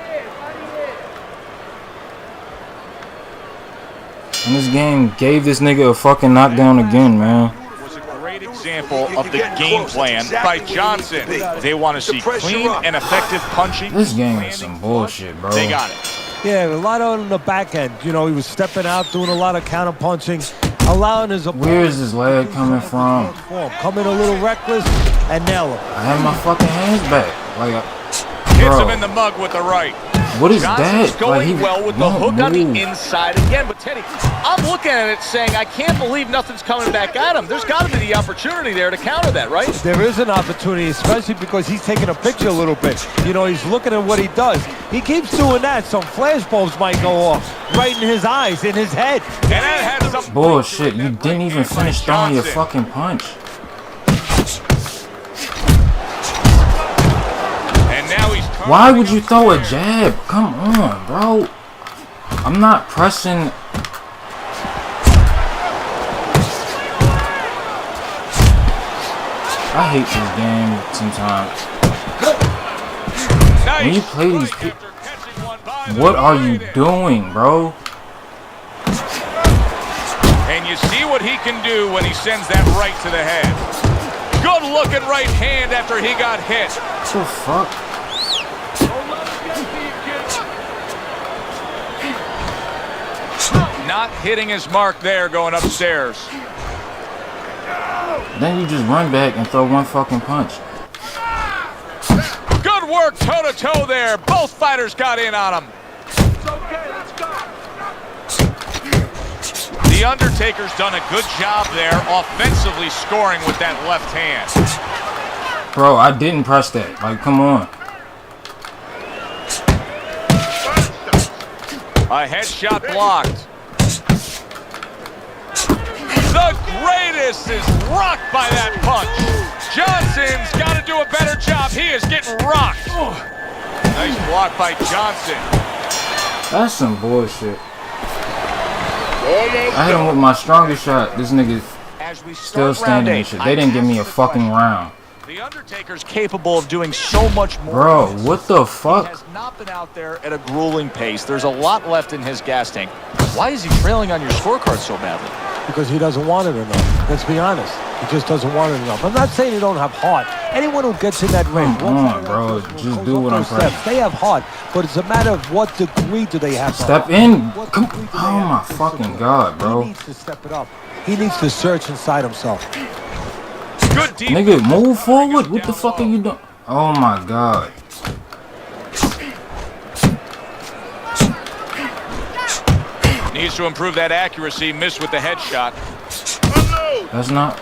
And this game gave this nigga a fucking knockdown again, man. Was a great example of the game plan by Johnson. They want to see clean and effective punching. This game is some bullshit, bro. They got it. Yeah, a lot on the back end. You know, he was stepping out, doing a lot of counter punching, allowing his opponent. Where is his leg coming from? Come in a little reckless and nail him. I have my fucking hands back. Like, Hits bro, him in the mug with the right. what is Johnson's that? going Like, he well with the won't hook on the move. inside again. But Teddy, I'm looking at it saying I can't believe nothing's coming back at him. There's got to be the opportunity there to counter that, right? There is an opportunity, especially because he's taking a picture a little bit. You know, he's looking at what he does. He keeps doing that. Some flashbulbs might go off right in his eyes, in his head. And that had some Bullshit, you didn't even finish throwing your fucking punch. And now he's Why would you throw a jab? Come on, bro. I'm not pressing. I hate this game sometimes. When you play these people, what are you doing, bro? And you see what he can do when he sends that right to the head. Good looking right hand after he got hit. What the fuck? Not hitting his mark there going upstairs. Then you just run back and throw one fucking punch. Good work toe-to-toe there. Both fighters got in on him. The Undertaker's done a good job there offensively scoring with that left hand. Bro, I didn't press that. Like, come on. A headshot blocked. The greatest is rocked by that punch. Johnson's got to do a better job. He is getting rocked. Nice block by Johnson. That's some bullshit. I hit him with my strongest shot. This nigga still standing and shit. They didn't give me a fucking round. The Undertaker's capable of doing so much more. Bro, what the fuck? He has not been out there at a grueling pace. There's a lot left in his gas tank. Why is he trailing on your scorecard so badly? Because he doesn't want it enough. Let's be honest. He just doesn't want it enough. I'm not saying he don't have heart. Anyone who gets in that ring, Come on, bro. Just do what I'm saying. they have heart, but it's a matter of what degree do they have. Step in. Come. Oh my fucking god, bro. He needs to step it up. He needs to search inside himself. Good deep. Nigga, move forward. What the fuck are you doing? Oh my god. Needs to improve that accuracy. Missed with the headshot. That's not.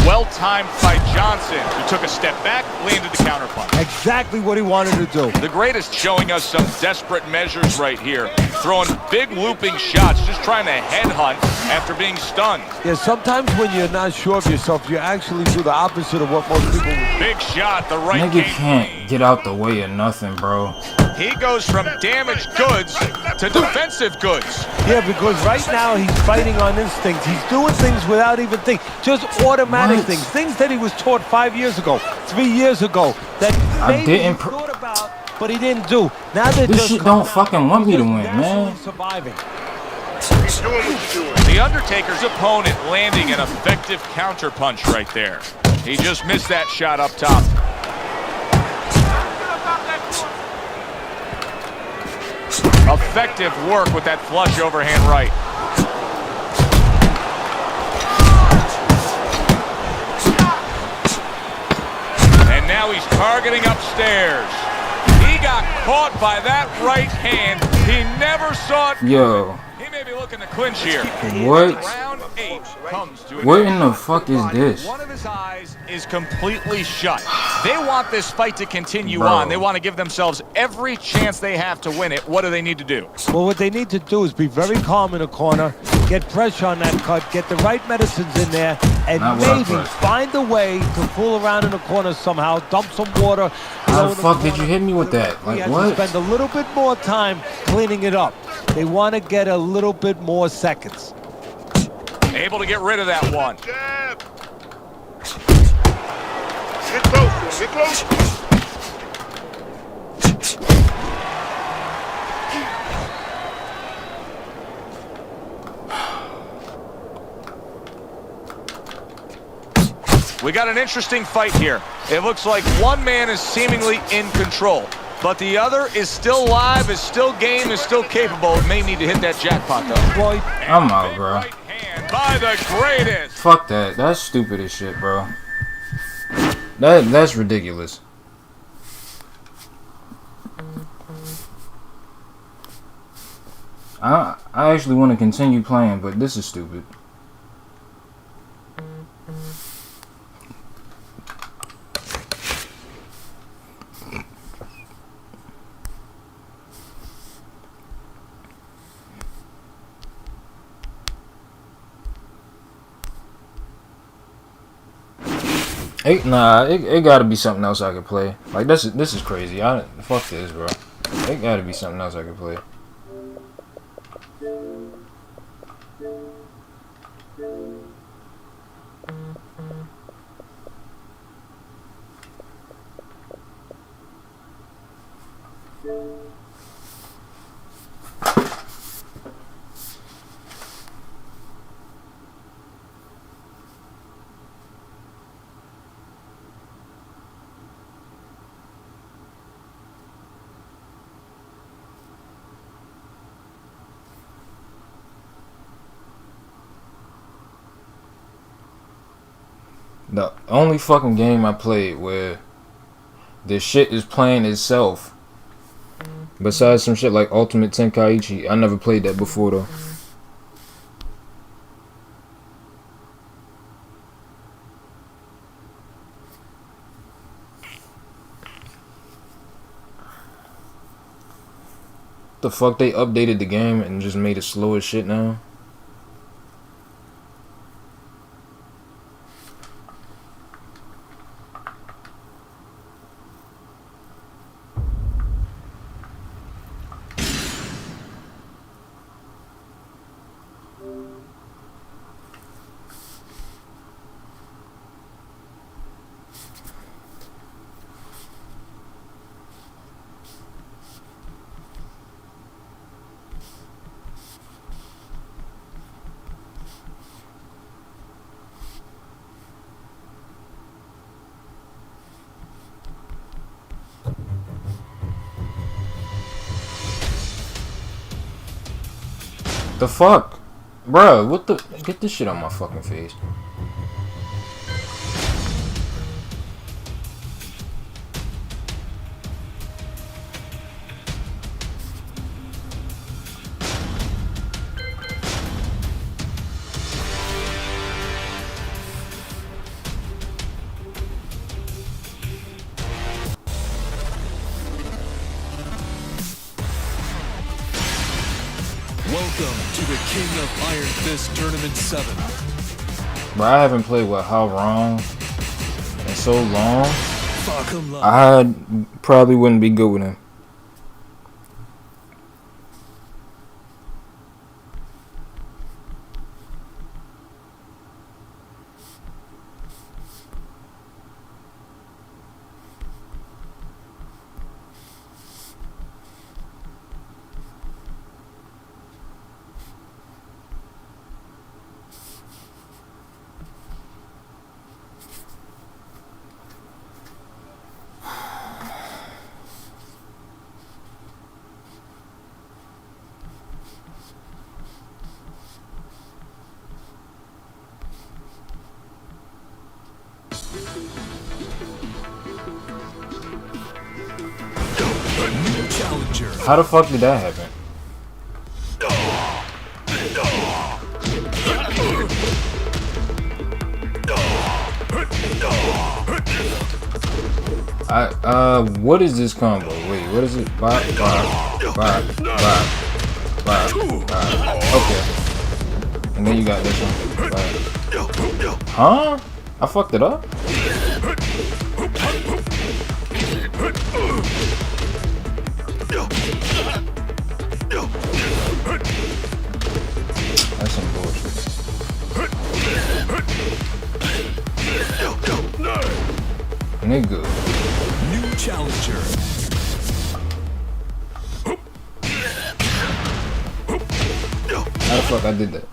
Well timed by Johnson, who took a step back, landed the counterpunch. Exactly what he wanted to do. The greatest showing us some desperate measures right here. Throwing big looping shots, just trying to headhunt after being stunned. Yeah, sometimes when you're not sure of yourself, you actually do the opposite of what most people would. Big shot, the right Nigga can't get out the way of nothing, bro. He goes from damaged goods to defensive goods. Yeah, because right now he's fighting on instinct. He's doing things without even thinking. Just automatic things. Things that he was taught 5 years ago, 3 years ago, that maybe he thought about, but he didn't do. Now they're This just shit don't fucking want me to win, man. surviving. The Undertaker's opponent landing an effective counter punch right there. He just missed that shot up top. Effective work with that flush overhand right. And now he's targeting upstairs. He got caught by that right hand. He never saw it. Yo. He may be looking to clinch here. What? Round 8 comes to an What end. in the fuck is this? One of his eyes is completely shut. They want this fight to continue Bro. on. They want to give themselves every chance they have to win it. What do they need to do? Well, what they need to do is be very calm in the corner, get pressure on that cut, get the right medicines in there, and Not what I maybe pressed. find a way to fool around in the corner somehow, dump some water. How the fuck did you hit me with that? We Like, have to what? spend a little bit more time cleaning it up. They want to get a little bit more seconds. Able to get rid of that one. Jab. Get close. Get close. We got an interesting fight here. It looks like one man is seemingly in control, but the other is still live, is still game, is still capable. May need to hit that jackpot, though. Boy, I'm out, bro. Right hand by the greatest. Fuck that. That's stupid as shit, bro. That's ridiculous. I actually want to continue playing, but this is stupid. It gotta be something else I could play. Like this is crazy. Fuck this, bro. It gotta be something else I could play. The only fucking game I played where the shit is playing itself, besides some shit like Ultimate Tenkaichi, I never played that before though. The fuck, they updated the game and just made it slow as shit now? The fuck? Bruh, what the? Get this shit on my fucking face. Welcome to the King of Iron Fist Tournament 7. But I haven't played with How Wrong in so long. I probably wouldn't be good with him. How the fuck did that happen? What is this combo? Wait, what is it? Bop, bop, bop, bop, bop, bop. Okay. And then you got this one. Bop. Huh? I fucked it up? That's some bullshit. Nigga. New challenger. How the fuck I did that?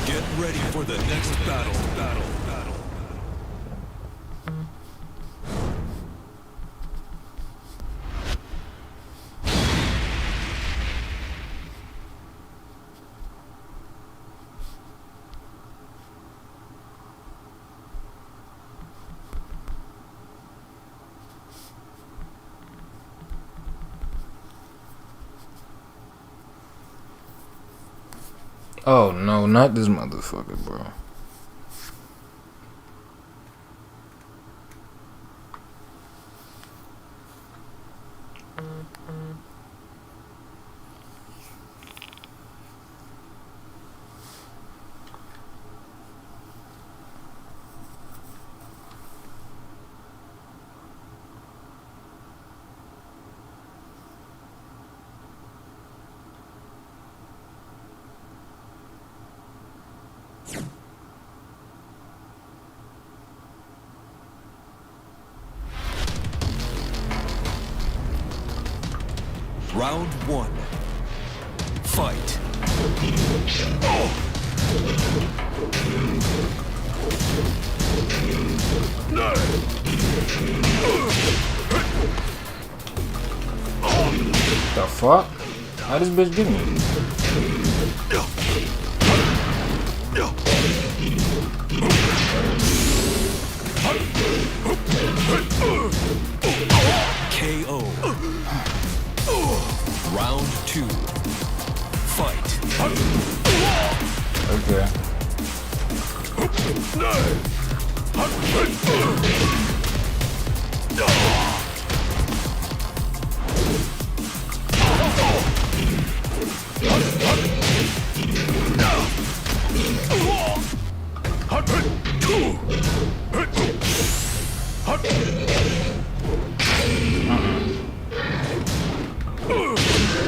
Get ready for the next battle. Oh no, not this motherfucker, bro. Round 1. Fight. The fuck? How this bitch get me? KO. Round 2. Fight. Okay.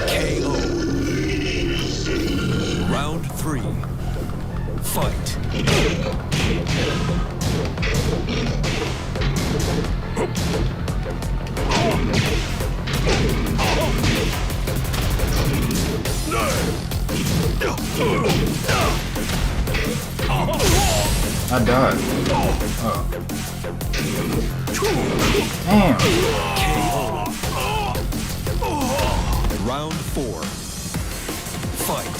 KO. Round 3. Fight. I died. Oh. Damn. KO. Round 4. Fight.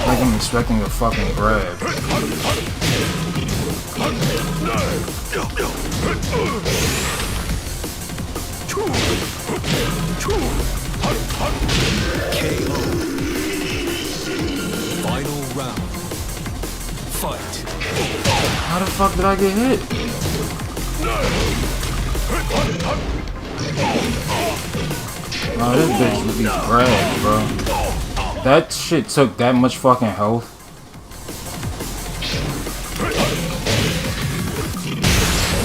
Like I'm expecting a fucking grab. KO. Final round. Fight. How the fuck did I get hit? Oh, this bitch with these grabs, bro. That shit took that much fucking health.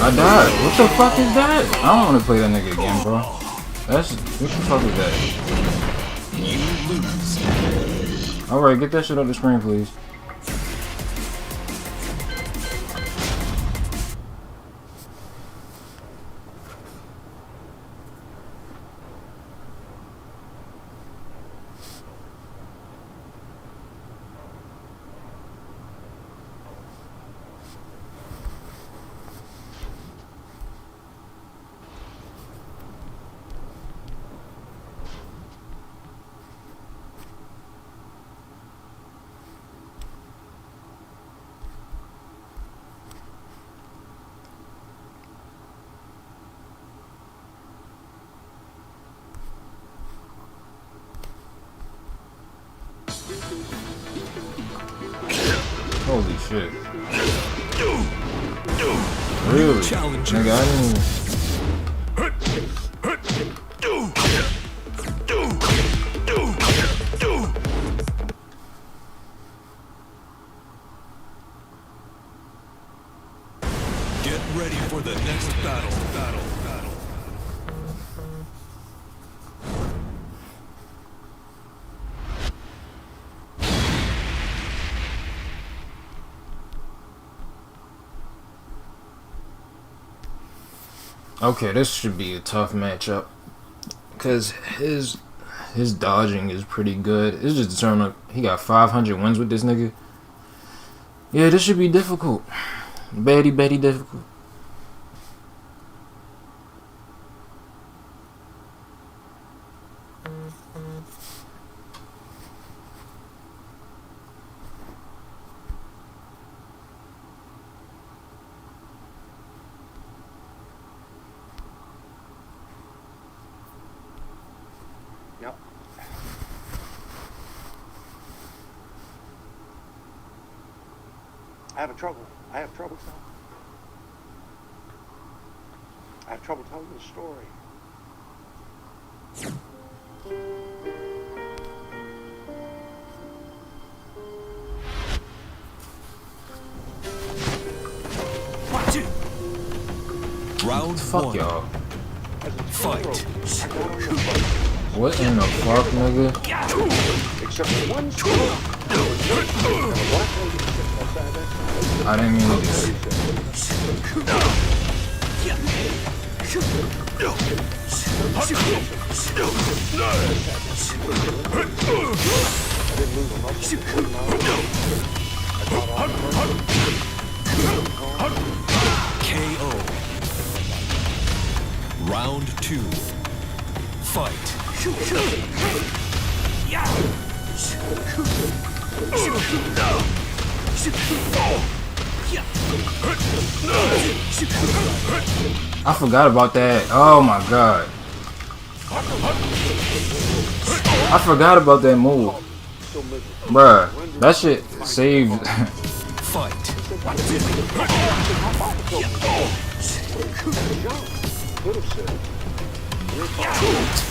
I died. What the fuck is that? I don't want to play that nigga again, bro. That's what the fuck is that? Alright, get that shit off the screen, please. Holy shit. Really? Nigga, I didn't Get ready for the next battle. Okay, this should be a tough matchup because his dodging is pretty good. It's just determined he got 500 wins with this nigga. Yeah, this should be difficult. Betty difficult. I have trouble telling the story. Round fuck one. y'all. Fight. What in the fuck, nigga? Except for one I didn't mean to do KO. Round two. Fight. I forgot about that. Oh my god. I forgot about that move. Bruh, that shit saved. Fight.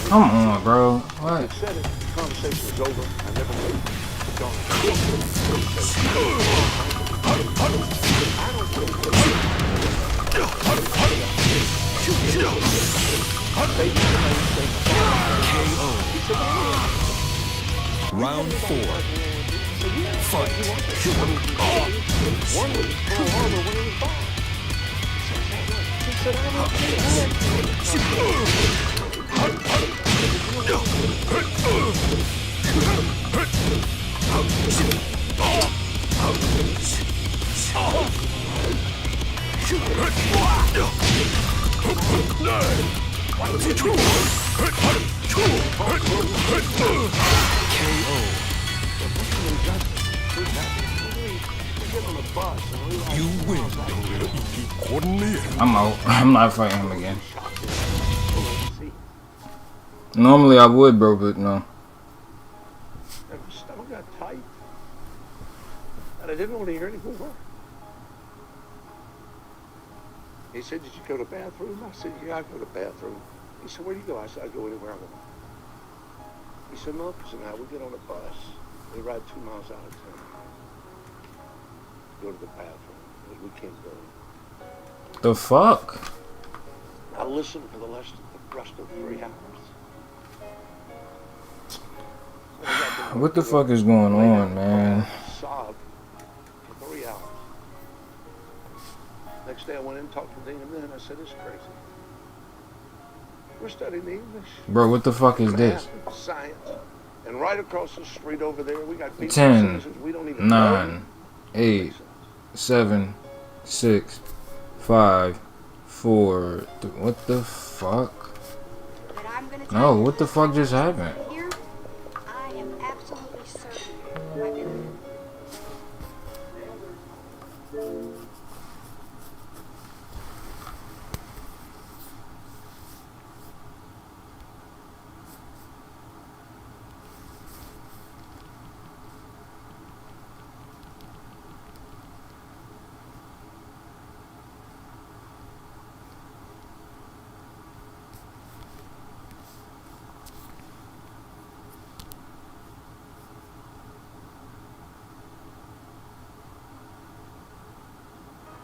Come on, bro. What? Conversation is over. I never made KO. Round four. Fight. You win. I'm out. I'm not fighting him again. Normally I would, bro, but no. Stomach got tight. Gotta I didn't want to hear any more. He said, did you go to the bathroom? I said, yeah, I go to the bathroom. He said, where do you go? I said, I go anywhere I want. He said, no, because now we get on a bus. We ride 2 miles out of town. Go to the bathroom. We can't go. The fuck? I listened for the rest of 3 hours. What the fuck is going on, man? Sobbed for 3 hours. Next day I went in and talked to Dean, and then I said, it's crazy. We're studying English. Bro, what the fuck is this? Science. And right across the street over there, we got people 10, we don't even 9, 8, 7, 6, 5, 4. What the fuck? No, what the fuck just happened? Here, I am absolutely certain.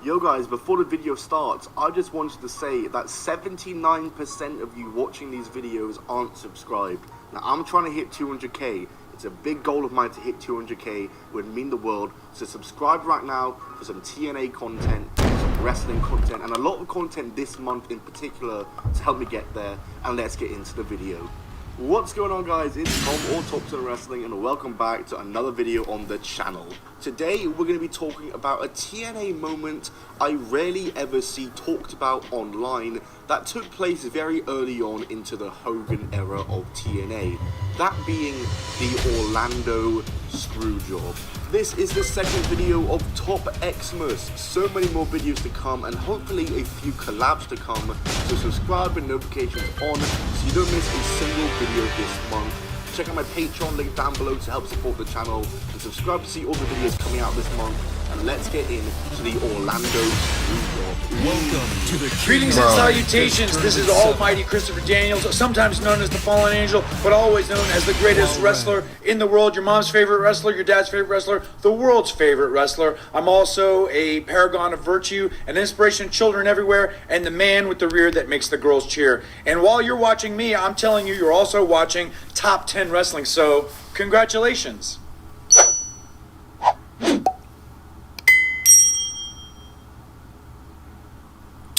Yo guys, before the video starts, I just wanted to say that 79% of you watching these videos aren't subscribed. Now I'm trying to hit 200k. It's a big goal of mine to hit 200k. It would mean the world. So subscribe right now for some TNA content, some wrestling content, and a lot of content this month in particular to help me get there. And let's get into the video. What's going on, guys? It's Tom or Top 10 Wrestling, and welcome back to another video on the channel. Today we're going to be talking about a TNA moment I rarely ever see talked about online that took place very early on into the Hogan era of TNA, that being the Orlando Screwjob. This is the second video of Top Xmas. So many more videos to come, and hopefully a few collabs to come. So subscribe and notifications on so you don't miss a single video this month. Check out my Patreon link down below to help support the channel, and subscribe to see all the videos coming out this month. And let's get into the Orlando Screwjob. Welcome to the Greetings and salutations. This is Almighty Christopher Daniels, sometimes known as the Fallen Angel, but always known as the greatest wrestler in the world. Your mom's favorite wrestler, your dad's favorite wrestler, the world's favorite wrestler. I'm also a paragon of virtue, an inspiration to children everywhere, and the man with the rear that makes the girls cheer. And while you're watching me, I'm telling you, you're also watching Top 10 Wrestling. So, congratulations.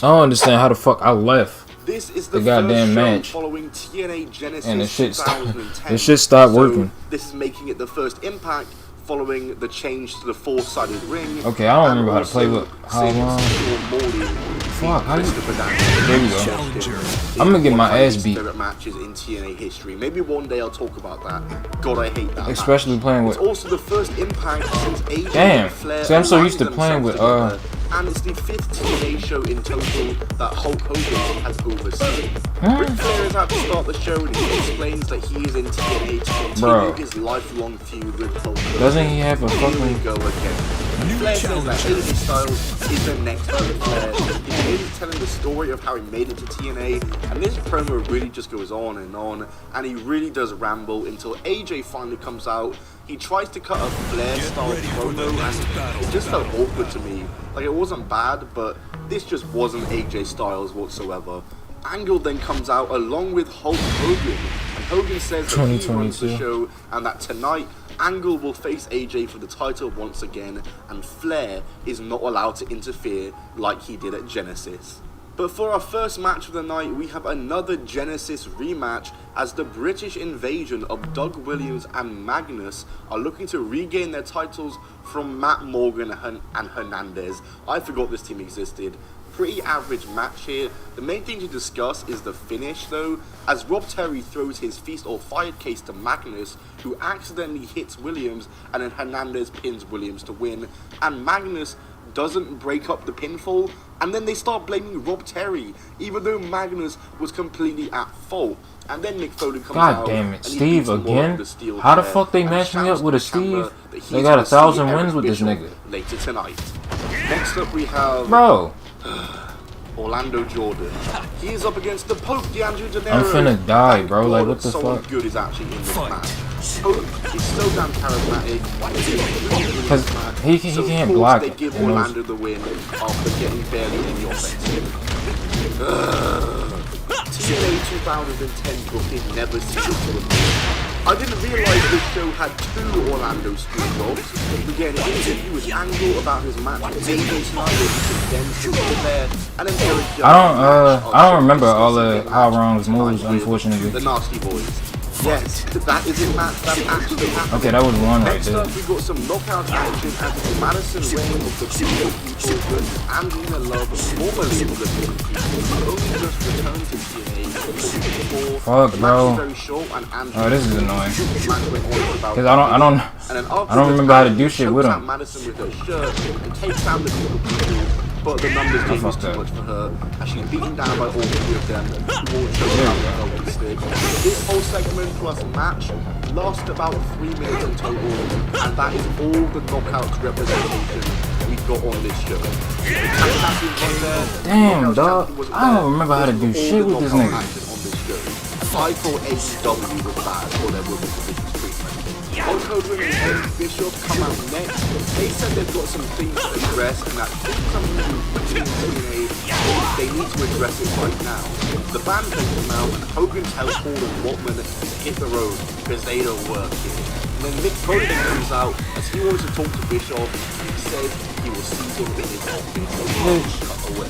I don't understand how the fuck I left This is the goddamn first show match following TNA Genesis and the shit 2010. the shit stopped working. This is making it the first Impact following the change to the four-sided ring. Okay, I don't remember how to play with how long. Fuck, how you? There we go. I'm gonna get my ass beat. Favorite matches in TNA history. Maybe one day I'll talk about that. God, I hate that. Especially match. playing with. It's also the first Impact since AJ Damn. and Flair. See, I'm so used to playing with And it's the 5th TNA show in total that Hulk Hogan has overseen. Ric Flair is out to start the show, and he explains that he is in TNA to continue his lifelong feud with Hulk Hogan. Doesn't he have a fucking... Go again. Flair says that AJ Styles is the next Flair. He's telling the story of how he made it to TNA, and this promo really just goes on, and he really does ramble until AJ finally comes out. He tries to cut a Flair-style promo, and it just felt awkward to me. Like, it wasn't bad, but this just wasn't AJ Styles whatsoever. Angle then comes out along with Hulk Hogan, and Hogan says that he runs the show, and that tonight Angle will face AJ for the title once again, and Flair is not allowed to interfere like he did at Genesis. But for our first match of the night, we have another Genesis rematch as the British Invasion of Doug Williams and Magnus are looking to regain their titles from Matt Morgan and Hernandez. I forgot this team existed. Pretty average match here. The main thing to discuss is the finish though, as Rob Terry throws his Feast or Fired case to Magnus, who accidentally hits Williams, and then Hernandez pins Williams to win, and Magnus doesn't break up the pinfall, and then they start blaming Rob Terry, even though Magnus was completely at fault. And then Mick Foley comes out. God damn it, Steve again? How the fuck they match me up with a Steve? They got 1,000 wins with this nigga. later tonight. Next up we have Bro. Orlando Jordan. He is up against the Pope DeAndre De Niro. I'm finna die, bro. Like, what the Someone fuck? good is actually in this match. Pope is so damn charismatic. Because he can't block They it. give You know? Orlando the win after getting barely any offense. TNA 2010 booking never seems to repeat. I didn't realise this show had 2 Orlando street dogs. We get an interview with Angle about his match with AJ Styles, then there, and then Eric Young. I don't remember all of How Wrong's moves, unfortunately. The Nasty Boys. Yes, that is a match that actually happened. Okay, that was one right Next there. up, we got some knockout action as the Madison Reign of the People versus Angelina Love, formerly of the People, only just returned to TNA. Fuck, bro. Very short and Oh, this is annoying. Cause I don't remember how to do shit with him. Madison with her shirt and takes down the People. But the numbers game was too much for her, as she's beaten down by all 3 of them. This whole segment plus match lasts about 3 minutes in total, and that is all the knockout representation we got on this show. Damn, dog. I don't remember how to do shit with this nigga. I thought AEW was bad for their women's division treatment. Hulk Hogan and Eric Bischoff come out next. They said they've got some things to address and that they need to address it right now. The band takes them out and Hogan tells Hall and Waltman to hit the road because they don't work here. And then Mick Foley comes out as he wants to talk to Bischoff. He says he will see him in his office and cut away.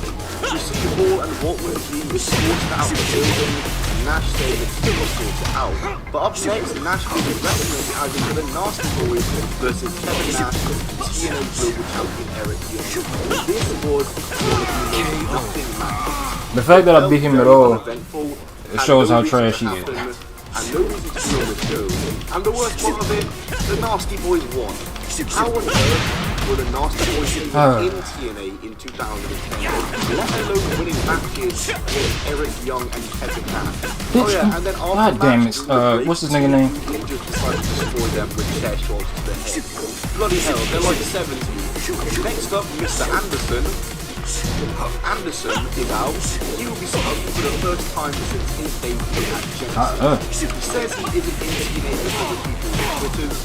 You see Hall and Waltman being escorted out the building. Nash saying it's still not sorted out. But up next, Nash will be wrestling as into the Nasty Boys versus Kevin Nash and TNA Global Champion Eric Young. This was nothing match. The fact that I beat him at all, it shows how trash he is. And no reason to be on the show. And the worst part of it, the Nasty Boys won. How on earth were the Nasty Boys in TNA in 2010, let alone winning matches with Eric Young and Kevin Nash? Oh yeah, and then after God damn it, what's his nigga name? They just decided to destroy them with chair shots to the head. Bloody hell, they're like 70. Next up, Mr. Anderson. Anderson is out. He will be speaking for the first time since his debut at Genesis. He says he isn't in TNA because of people's Twitters,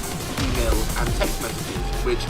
emails, and text messages, which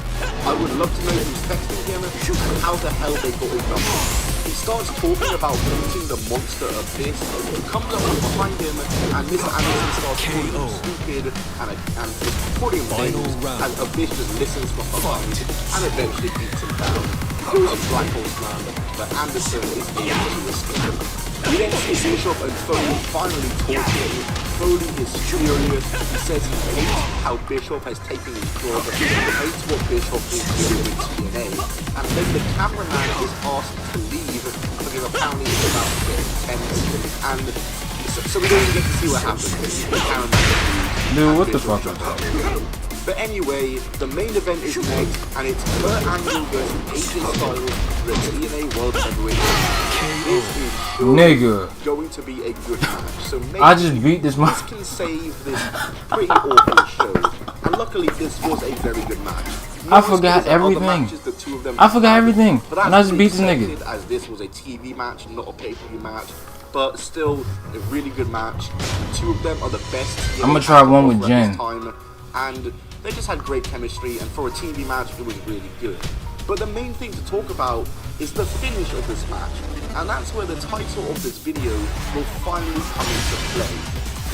I would love to know who's texting him and how the hell they got his number. He starts talking about meeting the monster Abyss, who comes up from behind him, and Mr. Anderson starts calling him stupid and just putting him names, and Abyss just listens from behind and eventually beats him down. He goes to Black Hole Slam, but Anderson is able to escape. We then see Bischoff and Foley finally talking. Foley is furious. He says he hates how Bischoff has taken his job, he hates what Bischoff is doing with TNA, and then the cameraman is asked to leave because apparently it's about to get tense, and so we don't even get to see what happens. The cameraman Dude, what the fuck? But anyway, the main event is next, and it's Kurt Angle versus AJ Styles for the TNA World Heavyweight Championship. This is Nigga, going to be a good match. So maybe I just beat this this can save this pretty awful show. And luckily, this was a very good match. I forgot everything. I forgot everything. And I just beat this nigga. As this was a TV match, not a pay-per-view match. But still, a really good match. The 2 of them are the best. I'm gonna try one with Jen. And they just had great chemistry, and for a TV match, it was really good. But the main thing to talk about is the finish of this match, and that's where the title of this video will finally come into play.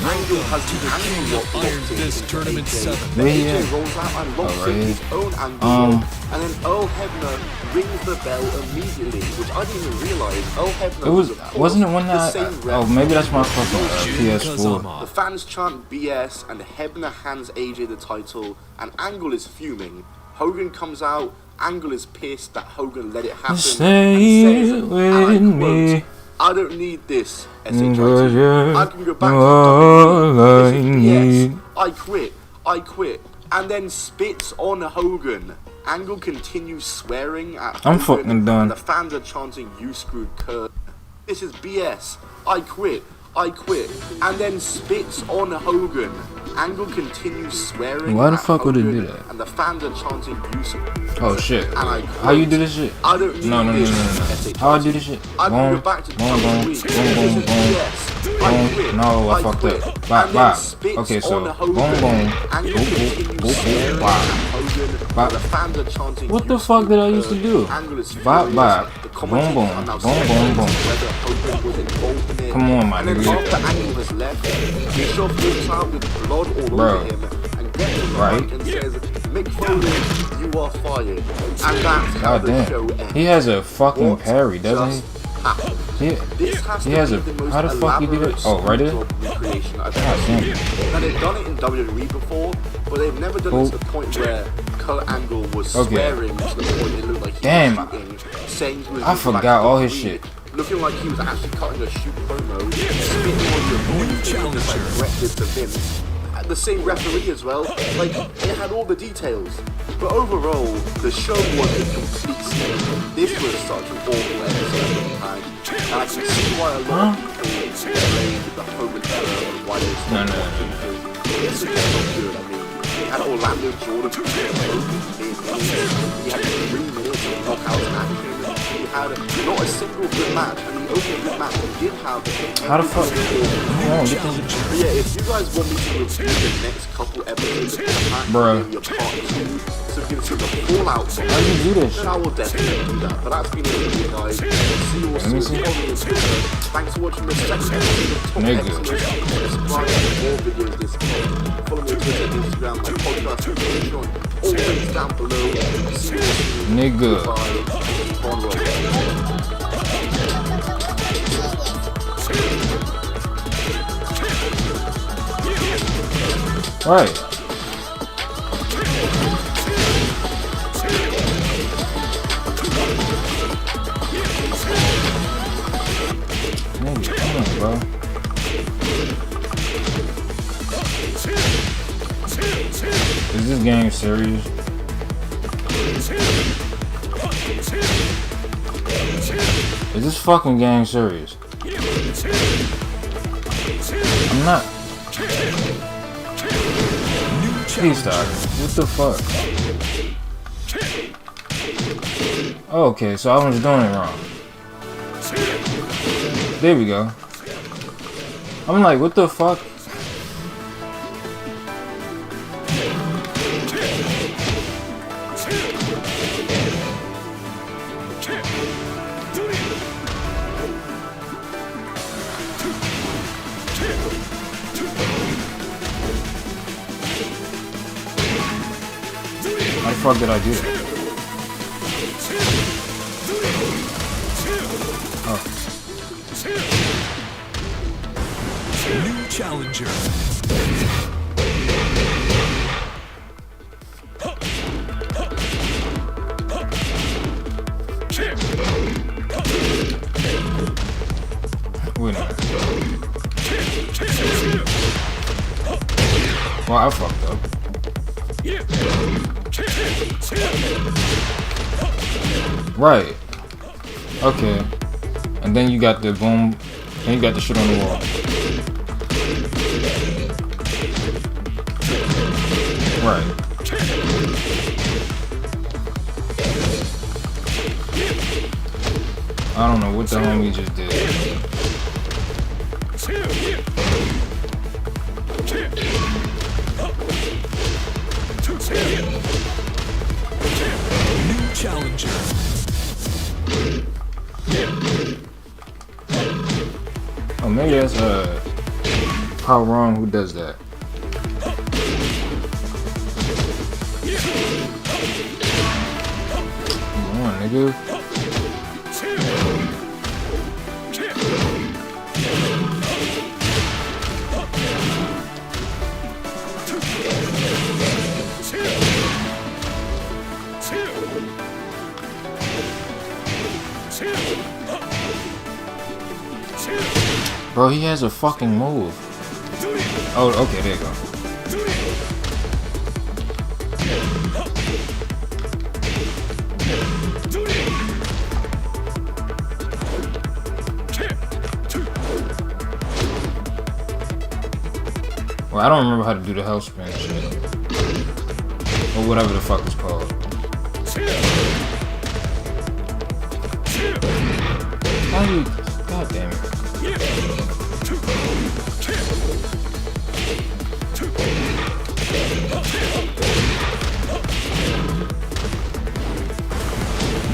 Angle has the angle lock locked in this tournament 7. AJ rolls out and locks in his own angle lock, and then Earl Hebner rings the bell immediately, which I didn't even realize. Earl Hebner wasn't it one that oh, maybe that's my fucking PS4. The fans chant BS, and Hebner hands AJ the title, and Angle is fuming. Hogan comes out. Angle is pissed that Hogan let it happen, and says, and I quote, "I don't need this, SHIT. I can go back to WWE. Yes, I quit. And then spits on Hogan. Angle continues swearing at Hogan. I'm fucking done. And the fans are chanting, "You screwed Kurt. This is BS. I quit. And then spits on Hogan. Angle continues swearing. Why the fuck would it do that? And the fans are chanting use. Oh shit. And I How you do this shit? I don't No. How I do this shit? I can Boom, go back to boom, boom, boom, boom, boom. Boom. No, I fucked up. Bop, bop. Okay, so boom, boom. Boop, boop, boop, bop. Bop. The fans are chanting. What the fuck did I used to do? Bop, bop. Boom, boom. Boom, boom, boom. Come on, my And then nigga. after Angle has left, Bischoff walks out with blood all over him and gets in the mic and says, Mick Foley, you are fired. And that's how God the show damn. ends. He has a fucking What parry, doesn't just he? happened? This has He to has be a. the most How the fuck you do that? elaborate Oh, right there? recreation I've God ever damn. seen. Now they've done it in WWE before, but they've never done it to the point where Kurt Angle was Okay. swearing to the point it looked like he Damn. was shooting, saying he was I forgot all his shit. looking like he was actually cutting a shoot promo, spitting on your voice, just like directed to Vince. And the same referee as well, like, it had all the details. But overall, the show was a complete snake. This was such an awful episode of time. And I can see why a lot of people blamed the Hogan era and why they stopped watching, because this was just not good. I mean, he had Orlando Jordan he had 3 minutes of knockout action. He had not a single good match, and the only good match he did have. How the fuck? Come on, get this. But yeah, if you guys want me to review the next couple episodes of Impact, Bruh. maybe a part 2, so you can see the fallout from How you do this? then I will definitely do that. But that's been it for you guys. See you all Let me soon. see. Follow me on Twitter. Thanks for watching the second episode of Top Nigga. Excellence. Subscribe for more videos this month. Follow me on Twitter, Instagram, my podcast, and Patreon. All links down below. See you all soon. Nigga. Bye. Keep on rolling. Right. Nigga, come on, bro. Is this game serious? Is this fucking game serious? I'm not. Please stop. What the fuck? Oh, okay, so I was doing it wrong. There we go. I'm like, what the fuck? How the fuck did I do that? Oh. New challenger. Wait a minute. Well, I fucked up. Right. Okay. And then you got the boom. And you got the shit on the wall. Right. I don't know what the hell we just did. New challenger. Oh, maybe that's how wrong who does that. Come on, nigga. Bro, he has a fucking move. Oh, okay, there you go. Well, I don't remember how to do the hell spin shit. Or whatever the fuck it's called. How do you... God damn it.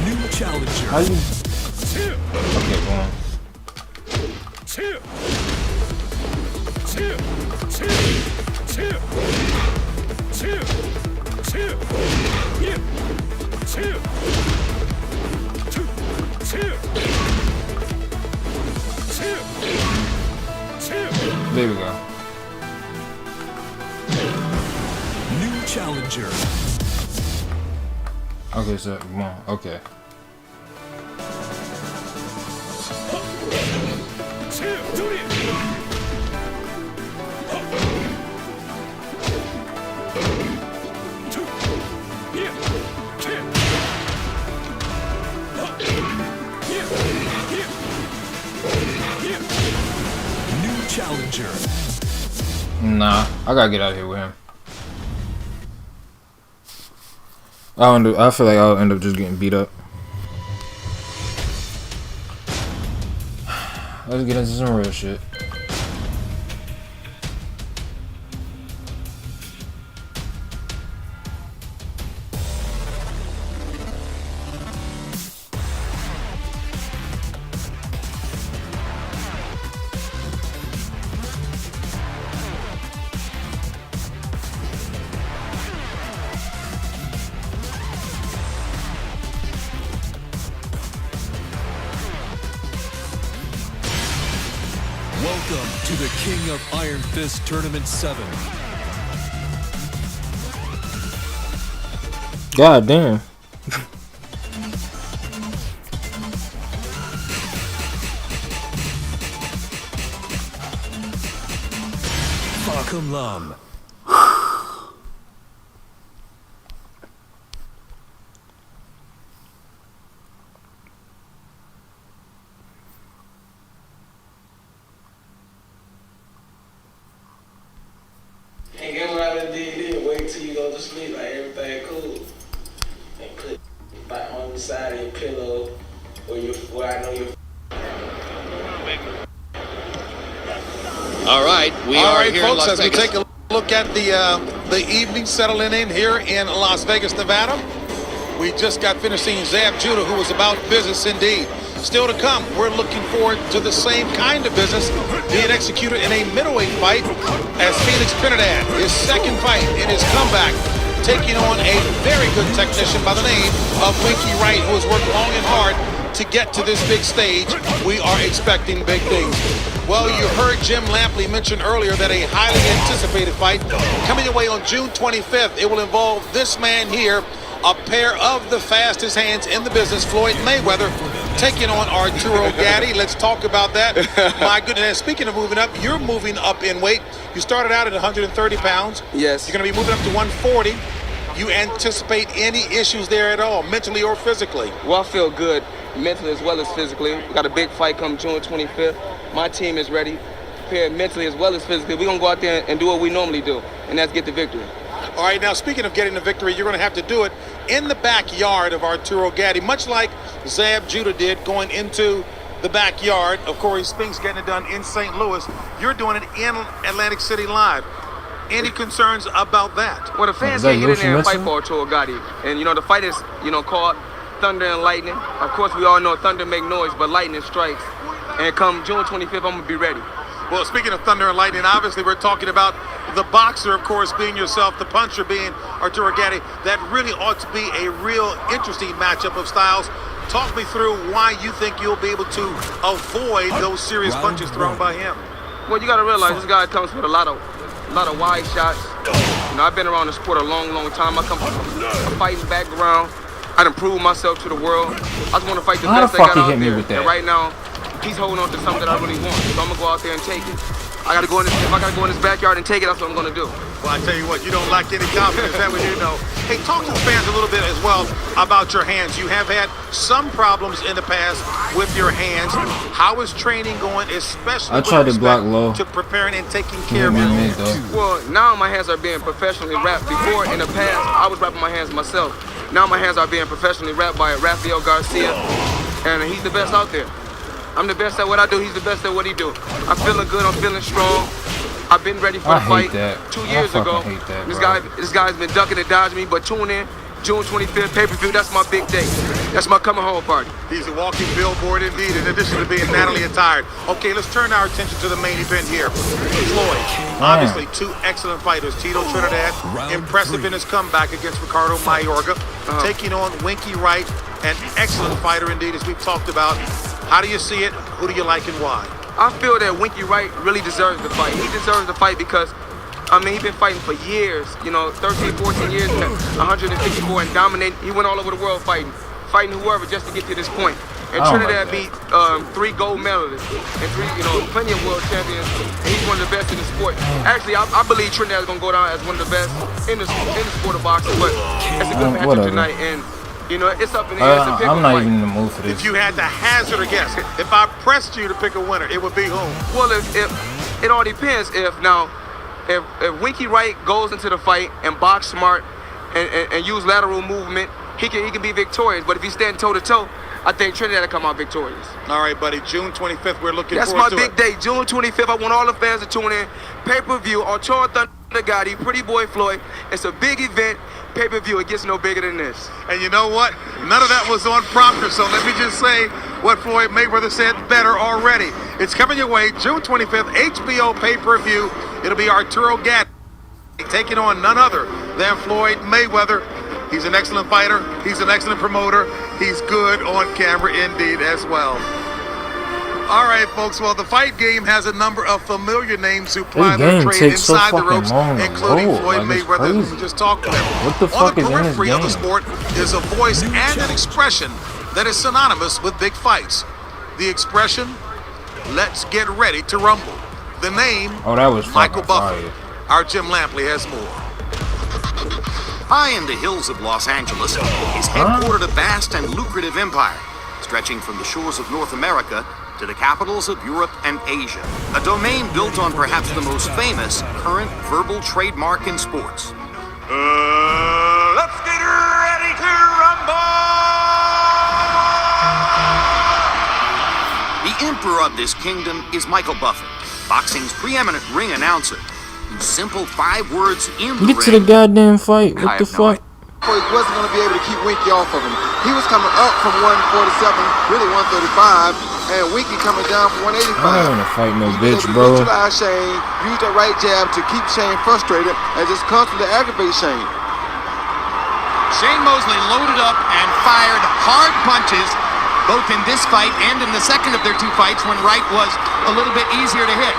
New challenger. How you... Okay, go on. There we go. New challenger. Okay, so come on. Okay. Challenger. Nah, I gotta get out of here with him. I feel like I'll end up just getting beat up. Let's get into some real shit. Welcome to the King of Iron Fist Tournament 7. God damn. Falcon Lam. And get what I done did then, wait till you go to sleep, like everything cool. And put back on the side of your pillow where I know you're. All right, we All are right, here folks, in Las as we Vegas. take a look at the evening settling in here in Las Vegas, Nevada. We just got finished seeing Zab Judah, who was about business indeed. Still to come, we're looking forward to the same kind of business being executed in a middleweight fight as Felix Trinidad, his second fight in his comeback, taking on a very good technician by the name of Winky Wright, who has worked long and hard to get to this big stage. We are expecting big things. Well, you heard Jim Lampley mention earlier that a highly anticipated fight coming your way on June 25th. It will involve this man here, a pair of the fastest hands in the business, Floyd Mayweather, taking on Arturo Gatti. Let's talk about that. My goodness, speaking of moving up, you're moving up in weight. You started out at 130 pounds. Yes. You're going to be moving up to 140. You anticipate any issues there at all, mentally or physically? Well, I feel good, mentally as well as physically. We got a big fight come June 25th. My team is ready, prepared mentally as well as physically. We're going to go out there and do what we normally do, and that's get the victory. All right, now speaking of getting the victory, you're going to have to do it in the backyard of Arturo Gatti, much like Zab Judah did going into the backyard of Corey Spinks, getting it done in St. Louis. You're doing it in Atlantic City live. Any concerns about that? Well, the fans can't get in there and fight for Arturo Gatti. And, the fight is, called Thunder and Lightning. Of course, we all know thunder make noise, but lightning strikes. And come June 25th, I'm going to be ready. Well, speaking of thunder and lightning, obviously we're talking about the boxer, of course, being yourself, the puncher being Arturo Gatti. That really ought to be a real interesting matchup of styles. Talk me through why you think you'll be able to avoid those serious punches thrown by him. Well, you got to realize this guy comes with a lot of wide shots. I've been around the sport a long, long time. I come from a fighting background. I done proved myself to the world. I just want to fight the best they got out there. And right now, he's holding on to something that I really want. So I'm going to go out there and take it. I gotta go in this, if I gotta go in this backyard and take it, that's what I'm gonna do. Well, I tell you what, you don't lack any confidence, that way you know. Hey, talk to the fans a little bit as well about your hands. You have had some problems in the past with your hands. How is training going, especially I tried to block low to preparing and taking care of your hands? Well, now my hands are being professionally wrapped. Before, in the past, I was wrapping my hands myself. Now my hands are being professionally wrapped by Rafael Garcia, and he's the best out there. I'm the best at what I do. He's the best at what he do. I'm feeling good. I'm feeling strong. I've been ready for the fight 2 years ago. This guy's been ducking and dodging me, but tune in. June 25th, pay-per-view, that's my big day. That's my coming home party. He's a walking billboard indeed, in addition to being Natalie attired. Okay, let's turn our attention to the main event here. Floyd, obviously two excellent fighters. Tito Trinidad, impressive in his comeback against Ricardo Mayorga, taking on Winky Wright, an excellent fighter indeed, as we've talked about. How do you see it? Who do you like and why? I feel that Winky Wright really deserves the fight. He deserves the fight because, I mean, he's been fighting for years, 13, 14 years, 154 and dominating. He went all over the world fighting whoever just to get to this point. And Trinidad beat 3 gold medalists and 3, plenty of world champions. And he's one of the best in the sport. Actually, I believe Trinidad is going to go down as one of the best in the sport of boxing, but it's a good matchup tonight. And it's up in the air. I'm not even in the mood for this. If you had to hazard a guess, if I pressed you to pick a winner, it would be whom? Well, if it all depends. If Winky Wright goes into the fight and box smart and use lateral movement, he can be victorious. But if he stand toe to toe, I think Trinidad will come out victorious. All right, buddy. June 25th, we're looking forward to it. That's my big day. June 25th. I want all the fans to tune in. Pay-per-view on Toro Thunder Gotti, Pretty Boy Floyd. It's a big event. Pay-per-view, it gets no bigger than this. And you know what? None of that was on prompter, so let me just say what Floyd Mayweather said better already. It's coming your way, June 25th, HBO pay-per-view. It'll be Arturo Gatti taking on none other than Floyd Mayweather. He's an excellent fighter. He's an excellent promoter. He's good on camera indeed as well. All right, folks. Well, the fight game has a number of familiar names who ply their trade inside the ropes, including Floyd Mayweather, who we just talked about. What the fuck is in this game? On the periphery of the sport is a voice and an expression that is synonymous with big fights. The expression, "Let's get ready to rumble." The name, that was Michael Buffer. Our Jim Lampley has more. High in the hills of Los Angeles is headquartered a vast and lucrative empire, stretching from the shores of North America to the capitals of Europe and Asia. A domain built on perhaps the most famous current verbal trademark in sports. Let's get ready to rumble! The emperor of this kingdom is Michael Buffer, boxing's preeminent ring announcer, whose simple 5 words in the Get to the goddamn fight. What the fuck? He wasn't going to be able to keep Winky off of him. He was coming up from 147, really 135, and Winky coming down from 185. I don't want to fight no bitch, bro. Utilize Shane, use that right jab to keep Shane frustrated, and just constantly aggravate Shane. Shane Mosley loaded up and fired hard punches, both in this fight and in the second of their 2 fights when Wright was a little bit easier to hit.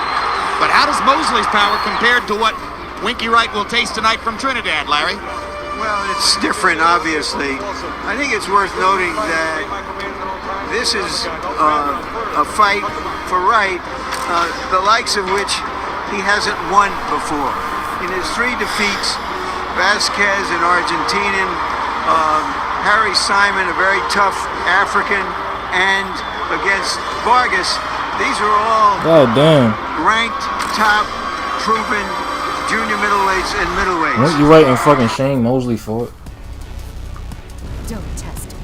But how does Mosley's power compare to what Winky Wright will taste tonight from Trinidad, Larry? Well, it's different, obviously. I think it's worth noting that this is a fight for Wright, the likes of which he hasn't won before. In his 3 defeats, Vasquez, an Argentinian, Harry Simon, a very tough African, and against Vargas, these are all ranked, top, proven junior middleweights and middleweights. Weren't you writing fucking Shane Mosley for it? Don't test me.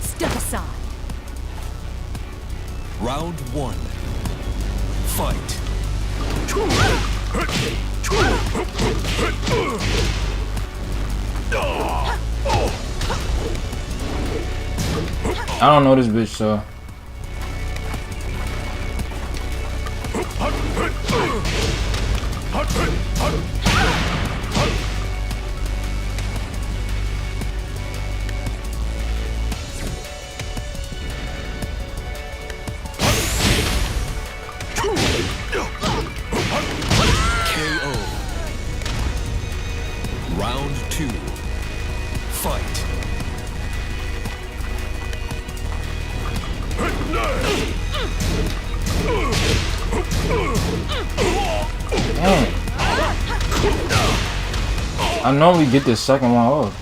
Step aside. Round 1. Fight. I don't know this bitch, so. KO. Round 2. Fight. I normally get this second one off.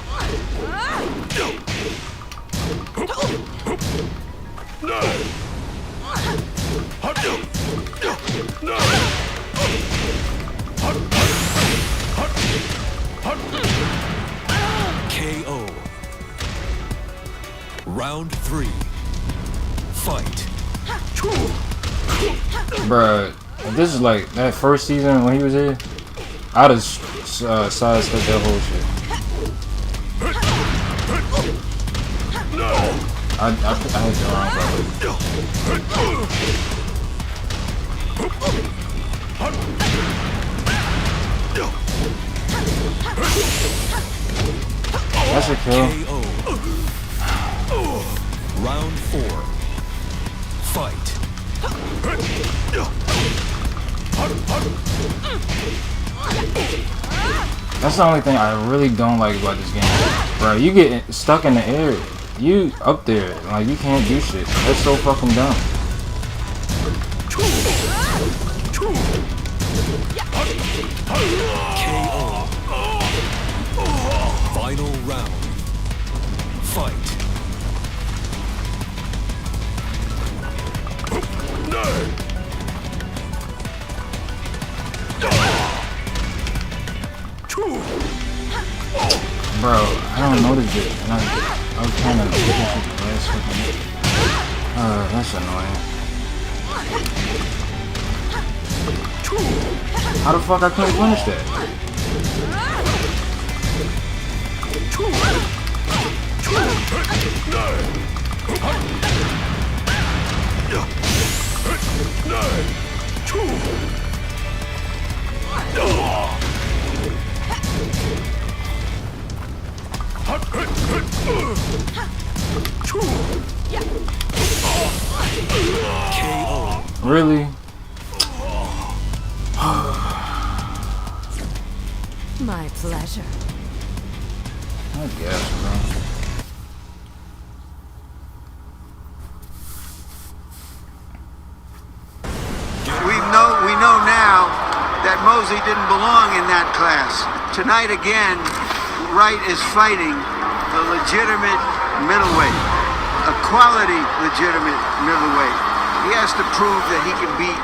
KO. Round 3. Fight. Bruh, if this is like that first season when he was here, I'd have sidestepped that whole shit. I hit the wrong button. That's a kill. Round 4. Fight. That's the only thing I really don't like about this game. Bro, you get stuck in the air. You up there. Like, you can't do shit. That's so fucking dumb. KO. Final round. Fight. Bro, I don't know this bit. And I was trying to get this last fucking. That's annoying. How the fuck I couldn't finish that? Really? My pleasure. I guess, bro. We know now that Mosley didn't belong in that class. Tonight again, Wright is fighting the legitimate middleweight, a quality legitimate middleweight. He has to prove that he can beat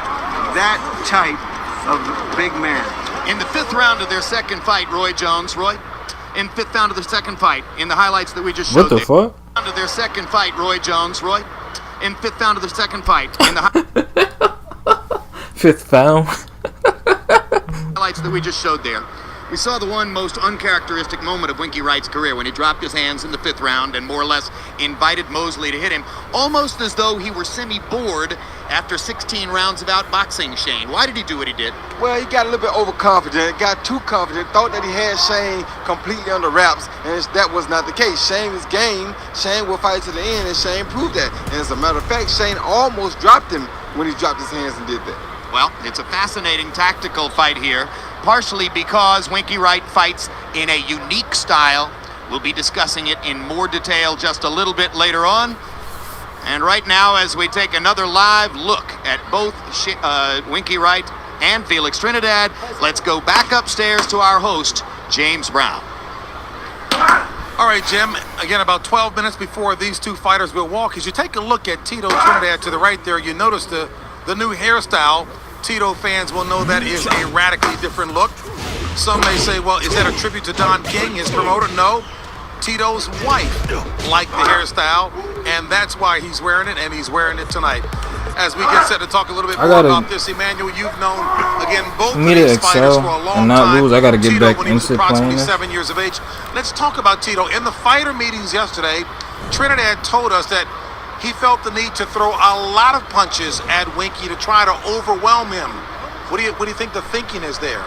that type of big man. In the 5th round of their second fight, Roy Jones, in 5th round of their second fight, in the highlights that we just showed. What the fuck? Round of their second fight, Roy Jones, in 5th round of their second fight, in the 5th round. highlights that we just showed there. We saw the one most uncharacteristic moment of Winky Wright's career when he dropped his hands in the 5th round and more or less invited Mosley to hit him, almost as though he were semi-bored after 16 rounds of outboxing Shane. Why did he do what he did? Well, he got a little bit overconfident, got too confident, thought that he had Shane completely under wraps, and that was not the case. Shane is game. Shane will fight to the end, and Shane proved that. And as a matter of fact, Shane almost dropped him when he dropped his hands and did that. Well, it's a fascinating tactical fight here, partially because Winky Wright fights in a unique style. We'll be discussing it in more detail just a little bit later on. And right now, as we take another live look at both Winky Wright and Felix Trinidad, let's go back upstairs to our host, James Brown. All right, Jim, again, about 12 minutes before these two fighters will walk, as you take a look at Tito Trinidad to the right there, you notice the new hairstyle. Tito fans will know that is a radically different look. Some may say, well, is that a tribute to Don King, his promoter? No. Tito's wife liked the hairstyle, and that's why he's wearing it, and he's wearing it tonight. As we get set to talk a little bit more about this, Emmanuel, you've known, again, both of these fighters for a long time. Lose, I gotta get Tito, back when he was into approximately playing 7 years of age. Let's talk about Tito. In the fighter meetings yesterday, Trinidad told us that he felt the need to throw a lot of punches at Winky to try to overwhelm him. What do you think the thinking is there?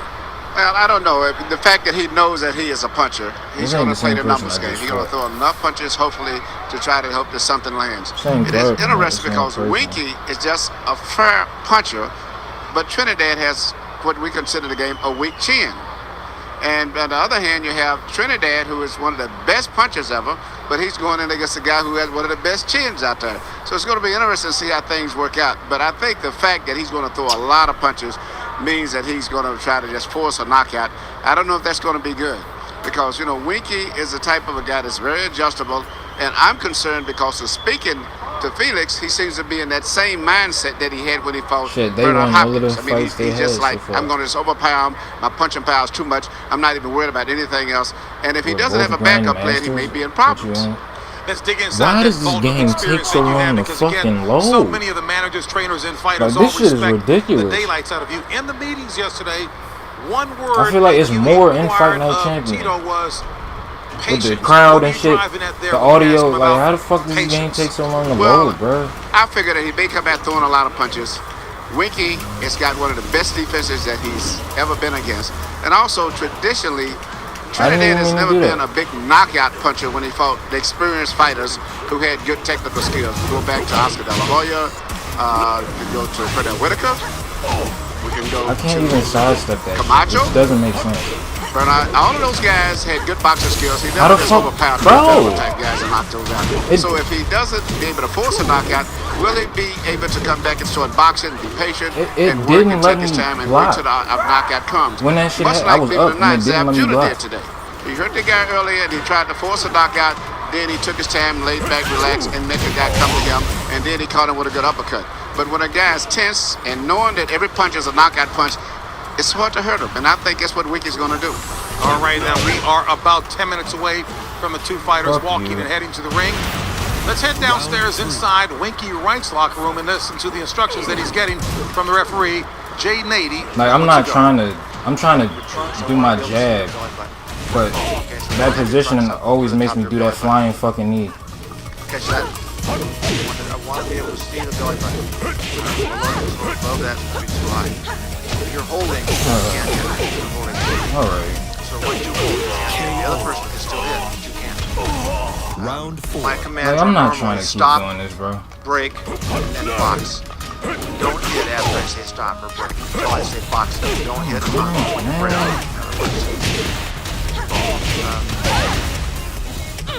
Well, I don't know. The fact that he knows that he is a puncher, he's going to play the numbers game. He's going to throw enough punches, hopefully, to try to hope that something lands. It is interesting because Winky is just a fair puncher, but Trinidad has what we consider the game a weak chin. And on the other hand, you have Trinidad, who is one of the best punchers ever, but he's going in against a guy who has one of the best chins out there. So it's going to be interesting to see how things work out. But I think the fact that he's going to throw a lot of punches, means that he's going to try to just force a knockout. I don't know if that's going to be good because, you know, Winky is the type of a guy that's very adjustable, and I'm concerned because of speaking to Felix, he seems to be in that same mindset that he had when he fought Bernard Hopkins. I mean, he's just like, I'm going to just overpower him. My punching power is too much. I'm not even worried about anything else. And if he doesn't have a backup plan, he may be in problems. Let's dig inside. Why does this game take so long to fucking load? So many of the managers, trainers, and fighters Like, this shit is respect ridiculous. the daylights out of you. In the meetings yesterday, one word I feel like it's more in Fight Night of Champion. Tito was with the patience. crowd What are and you shit, driving at there the when you audio, ask him like about how the fuck does this game take so long to Well, load, bro? I figure that he may come out throwing a lot of punches. Winky has got one of the best defenses that he's ever been against. And also, traditionally, Trinidad has never been a big knockout puncher when he fought the experienced fighters who had good technical skills. We go back to Oscar De La Hoya, we can go to Frederick Whitaker, we can go I can't even sidestep that Camacho. shit. It doesn't make sense. But all of those guys had good boxing skills. He How never the just fuck, overpowered bro? type guys and knocked those out. So if he doesn't be able to force a knockout, will he be able to come back and start boxing, be patient, It and work didn't and let take his me time and block. wait till the knockout comes? When that shit Much happened, I like was believe up it or and it not, didn't let Zab me Judah block. did today. He hurt the guy earlier and he tried to force a knockout. Then he took his time, laid back, relaxed, and let the guy come to him. And then he caught him with a good uppercut. But when a guy is tense and knowing that every punch is a knockout punch, it's hard to hurt him. And I think that's what Winky's going to do. All right, now we are about 10 minutes away from the two fighters walking and heading to the ring. Let's head downstairs inside Winky Wright's locker room and listen to the instructions that he's getting from the referee, Jay Nady. Like I'm trying to do my jab, but that positioning always makes me do that flying fucking knee. Catch that. I want to be able to see the belly button. Above that would be too high. If you're holding, you can't hit it. You're holding. Alright. So what you hold, the other person can still hit, but you can't. Round 4. My command Like, I'm not normally trying to keep stop, doing this, bro. break, and then box. Don't hit after I say stop or break. Until I say box. Don't hit break.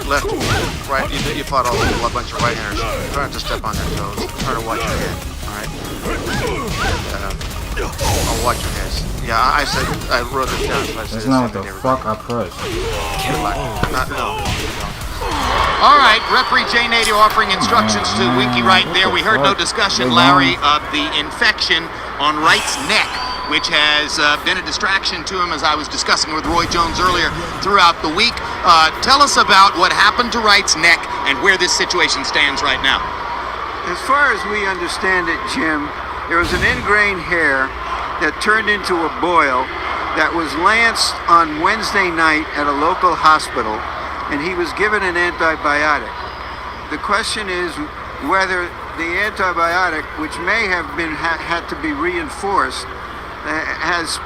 Left, right, you fought a bunch of right-handers. Try not to step on their toes. Try to watch your head, alright? I'll watch your heads. Yeah, I said, I wrote it down. So I said That's not what the fuck I pressed. No. All right, referee Jay Nady offering instructions to Winky Wright there. We heard no discussion, Larry, of the infection on Wright's neck, which has been a distraction to him, as I was discussing with Roy Jones earlier throughout the week. Tell us about what happened to Wright's neck and where this situation stands right now. As far as we understand it, Jim, there was an ingrained hair that turned into a boil that was lanced on Wednesday night at a local hospital, and he was given an antibiotic. The question is whether the antibiotic, which may have been had to be reinforced, has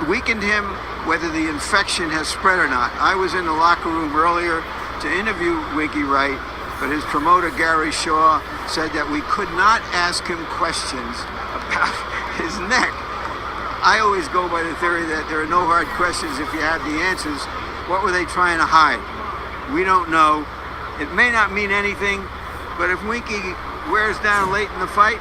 weakened him, whether the infection has spread or not. I was in the locker room earlier to interview Winky Wright, but his promoter, Gary Shaw, said that we could not ask him questions about his neck. I always go by the theory that there are no hard questions if you have the answers. What were they trying to hide? We don't know. It may not mean anything, but if Winky wears down late in the fight,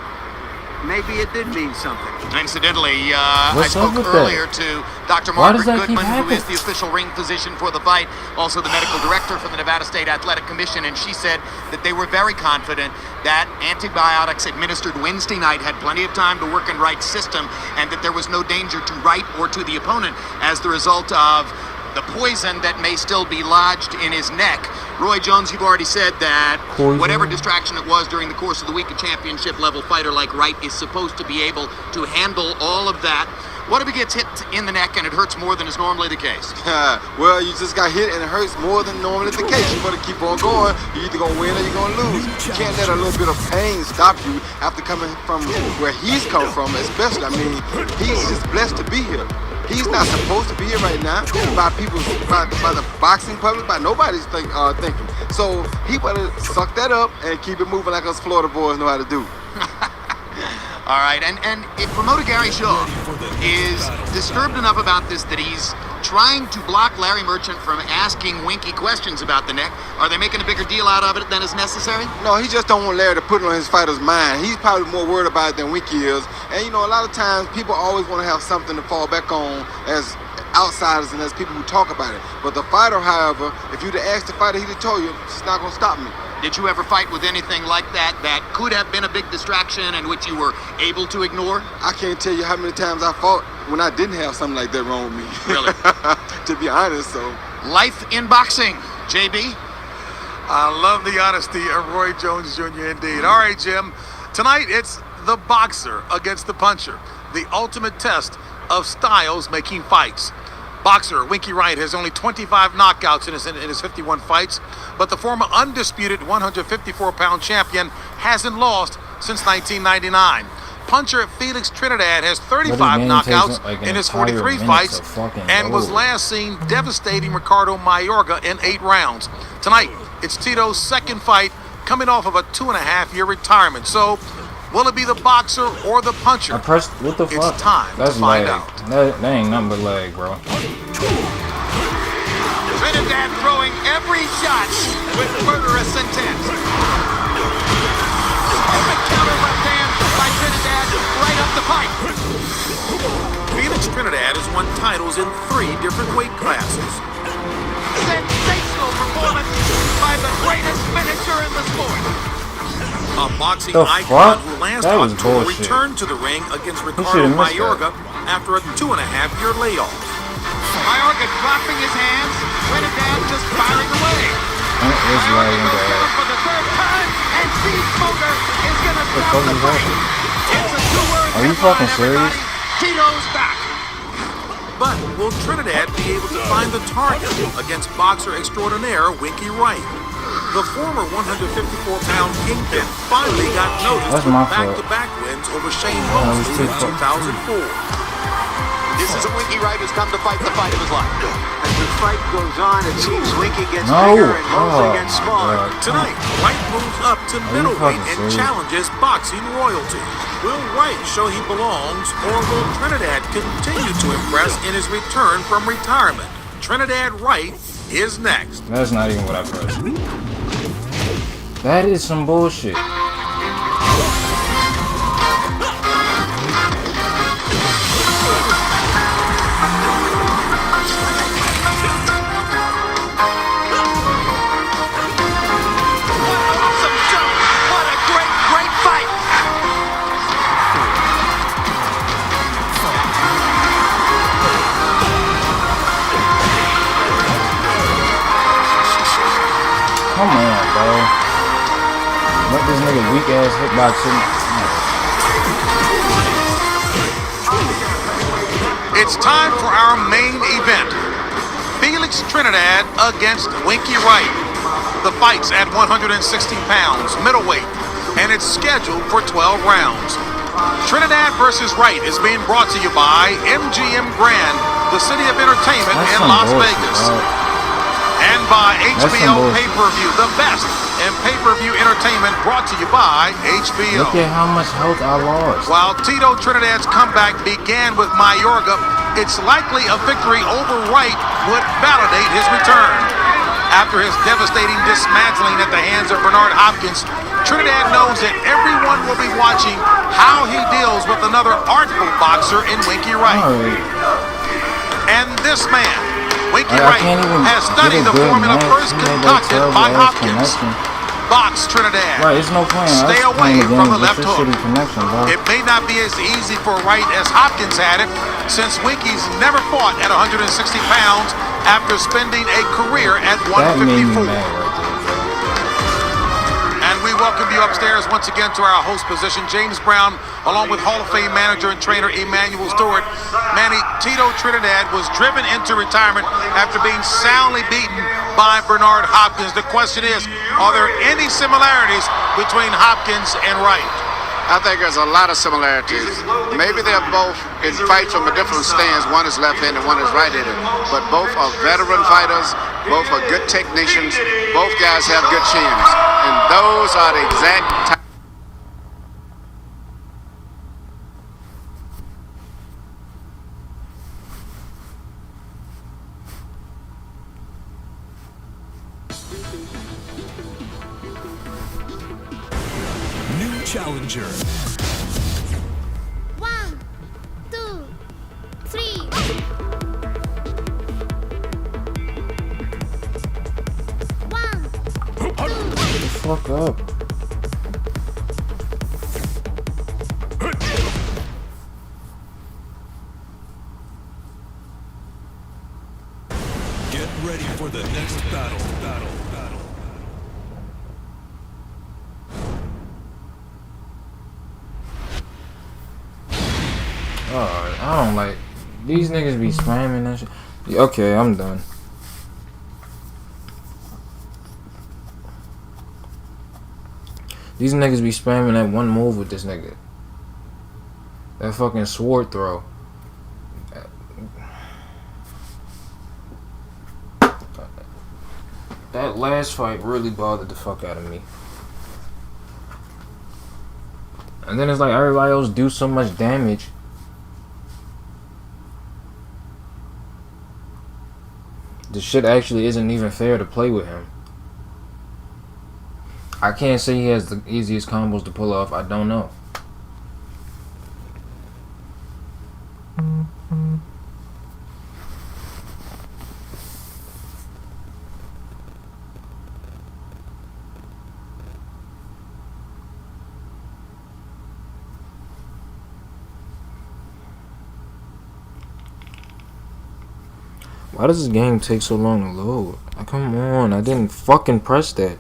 maybe it did mean something. Incidentally, I spoke earlier to Dr. Margaret Goodman, who is the official ring physician for the fight, also the medical director for the Nevada State Athletic Commission, and she said that they were very confident that antibiotics administered Wednesday night had plenty of time to work in Wright's system, and that there was no danger to Wright or to the opponent as the result of the poison that may still be lodged in his neck. Roy Jones, you've already said that whatever distraction it was during the course of the week, a championship level fighter like Wright is supposed to be able to handle all of that. What if he gets hit in the neck and it hurts more than is normally the case? Well, you just got hit and it hurts more than normally the case. You better keep on going. You're either going to win or you're going to lose. You can't let a little bit of pain stop you after coming from where he's come from, especially. I mean, he's just blessed to be here. He's not supposed to be here right now by the boxing public, by nobody's thinking. So he better suck that up and keep it moving like us Florida boys know how to do. All right, and if promoter Gary Shaw is disturbed enough about this that he's trying to block Larry Merchant from asking Winky questions about the neck? Are they making a bigger deal out of it than is necessary? No, he just don't want Larry to put it on his fighter's mind. He's probably more worried about it than Winky is. And, you know, a lot of times people always want to have something to fall back on as outsiders and as people who talk about it. But the fighter, however, if you'd have asked the fighter, he'd have told you, it's not going to stop me. Did you ever fight with anything like that that could have been a big distraction and which you were able to ignore? I can't tell you how many times I fought when I didn't have something like that wrong with me. Really? To be honest, so. Life in boxing, JB. I love the honesty of Roy Jones Jr. indeed. All right, Jim. Tonight, it's the boxer against the puncher. The ultimate test of styles making fights. Boxer Winky Wright has only 25 knockouts in his 51 fights, but the former undisputed 154-pound champion hasn't lost since 1999. Puncher Felix Trinidad has 35 knockouts in his 43 fights and was last seen devastating Ricardo Mayorga in 8 rounds. Tonight, it's Tito's second fight coming off of a 2.5-year retirement. So, will it be the boxer or the puncher? I pressed, what the fuck? It's time That's to find leg. out. That ain't nothing but leg, bro. Trinidad throwing every shot with murderous intent. Epic counter left hand by Trinidad right up the pipe. Felix Trinidad has won titles in 3 different weight classes. Sensational performance by the greatest finisher in the sport. A boxing The icon fuck? who last That was October bullshit. returned to the ring against should've Ricardo missed Mayorga after a 2.5-year layoff. Mayorga dropping his hands, Trinidad just firing away. It's leg in the ass. For the 3rd time, and Steve Smoker is going to What the stop fuck the is fight. that? It's a 2-word Are you fucking serious? Tito's back. But will Trinidad be able to find the target against boxer extraordinaire Winky Wright? The former 154-pound kingpin finally got noticed with back-to-back wins over Shane Mosley in 2004. This is a Winky Wright who's come to fight the fight of his life. As the fight goes on, it seems Winky gets bigger and Mosley gets smaller. Tonight, Wright moves up to middleweight and challenges boxing royalty. Will Wright show he belongs, or will Trinidad continue to impress in his return from retirement? Trinidad Wright is next. That's not even what I pressed. That is some bullshit. Come on, bro. Let this nigga weak ass hitboxing. It's time for our main event. Felix Trinidad against Winky Wright. The fight's at 160 pounds, middleweight, and it's scheduled for 12 rounds. Trinidad versus Wright is being brought to you by MGM Grand, the city of entertainment in Las Vegas. And by HBO Pay-Per-View, the best in pay-per-view entertainment, brought to you by HBO. Look at how much health I lost. While Tito Trinidad's comeback began with Mayorga, it's likely a victory over Wright would validate his return. After his devastating dismantling at the hands of Bernard Hopkins, Trinidad knows that everyone will be watching how he deals with another artful boxer in Winky Wright. And this man, Winky Wright, has studied the formula first concocted by Hopkins. Box Trinidad. Right, it's no point. Stay away from the left hook. Bro. It may not be as easy for Wright as Hopkins had it, since Winky's never fought at 160 pounds after spending a career at 154. And we welcome you upstairs once again to our host position, James Brown, along with Hall of Fame manager and trainer Emmanuel Stewart. Manny, Tito Trinidad was driven into retirement after being soundly beaten by Bernard Hopkins. The question is, are there any similarities between Hopkins and Wright? I think there's a lot of similarities. Maybe they're both in fight from a different stance. One is left-handed, one is right-handed. But both are veteran fighters. Both are good technicians. Both guys have good chins. And those are the exact type. challenger. 1, 2, 3. Fuck up. Get ready for the next battle. Alright, I don't like these niggas be spamming that shit. Okay, I'm done. These niggas be spamming that one move with this nigga. That fucking sword throw. That last fight really bothered the fuck out of me. And then it's like everybody else do so much damage. The shit actually isn't even fair to play with him. I can't say he has the easiest combos to pull off. I don't know. Why does this game take so long to load? Come on, I didn't fucking press that.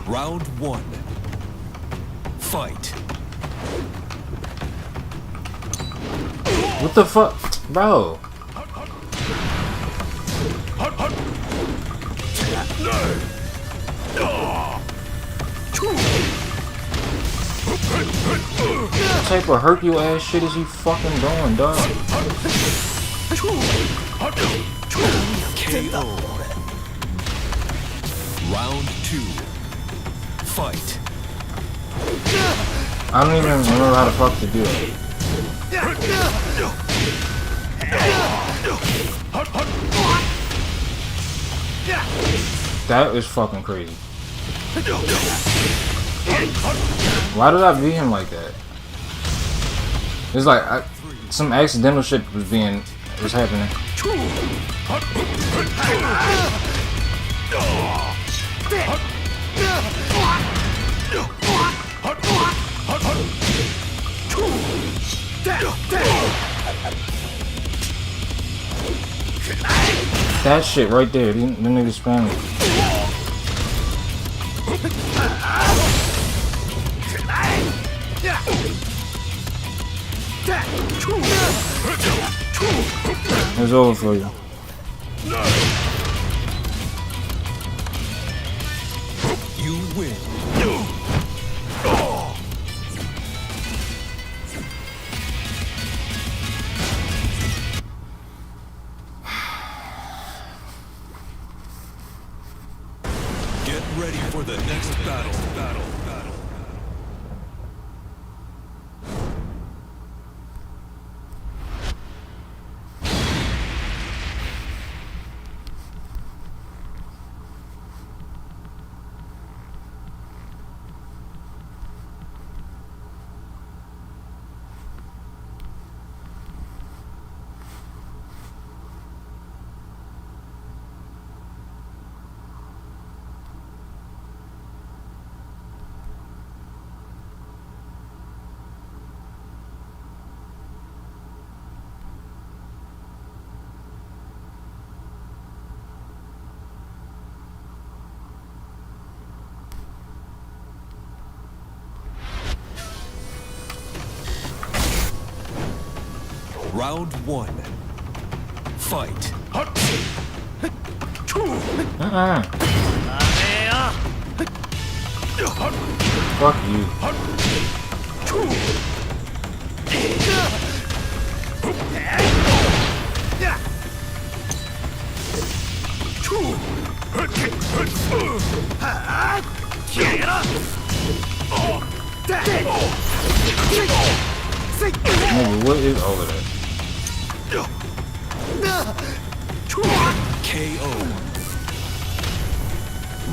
Round 1. Fight. What the fuck? Bro. What type of Hercule ass shit is he fucking doing, dog? KO. Round 2. Fight. I don't even remember how the fuck to do it. That is fucking crazy. Why did I beat him like that? It's like some accidental shit was happening. That shit right there, the nigga spamming. It's over for you. You win. Get ready for the next battle. Round 1. Fight. Fuck you. Nigga, what is over there? KO.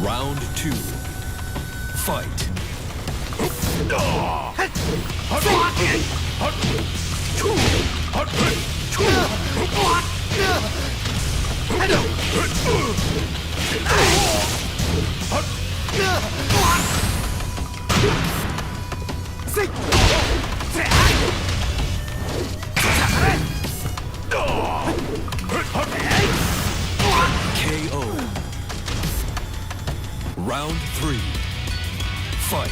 Round 2. Fight. KO. Round 3. Fight.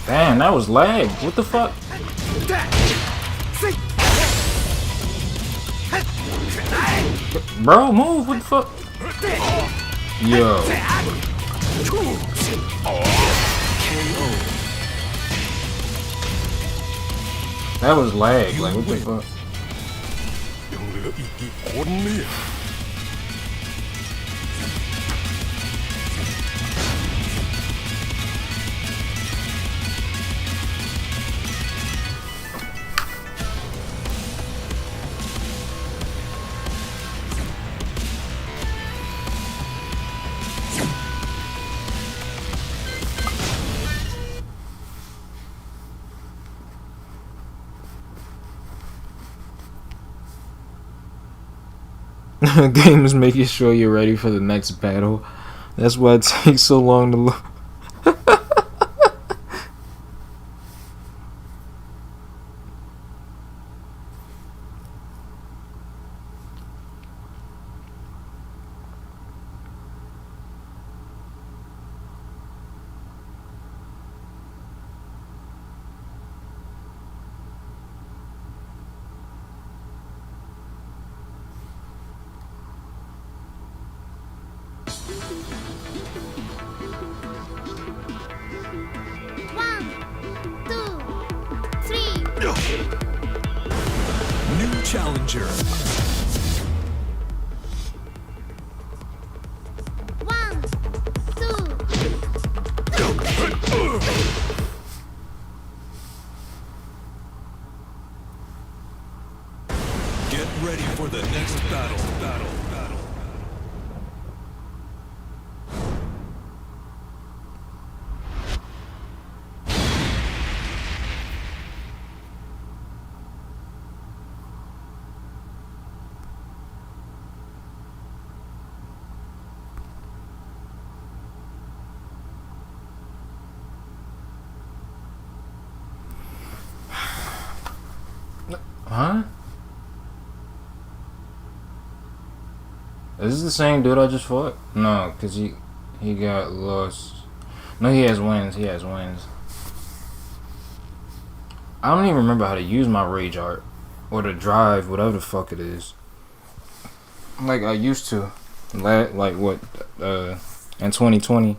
Damn, that was lag. What the fuck? Bro, move. What the fuck? Yo. That was lag. Like, what the fuck? Game is making sure you're ready for the next battle. That's why it takes so long to look. New challenger. 1, 2. Get ready for the next battle. Huh? Is this the same dude I just fought? No, because he got lost. No, he has wins. He has wins. I don't even remember how to use my rage art. Or the drive, whatever the fuck it is. Like I used to. Like what? In 2020.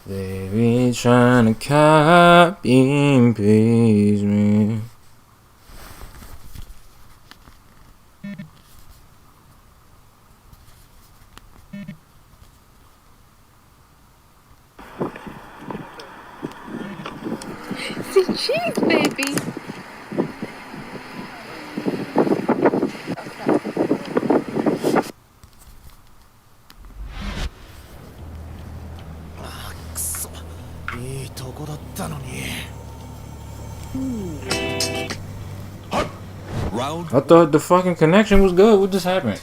They be trying to copy and paste me. It's a cheese, baby. I thought the fucking connection was good. What just happened?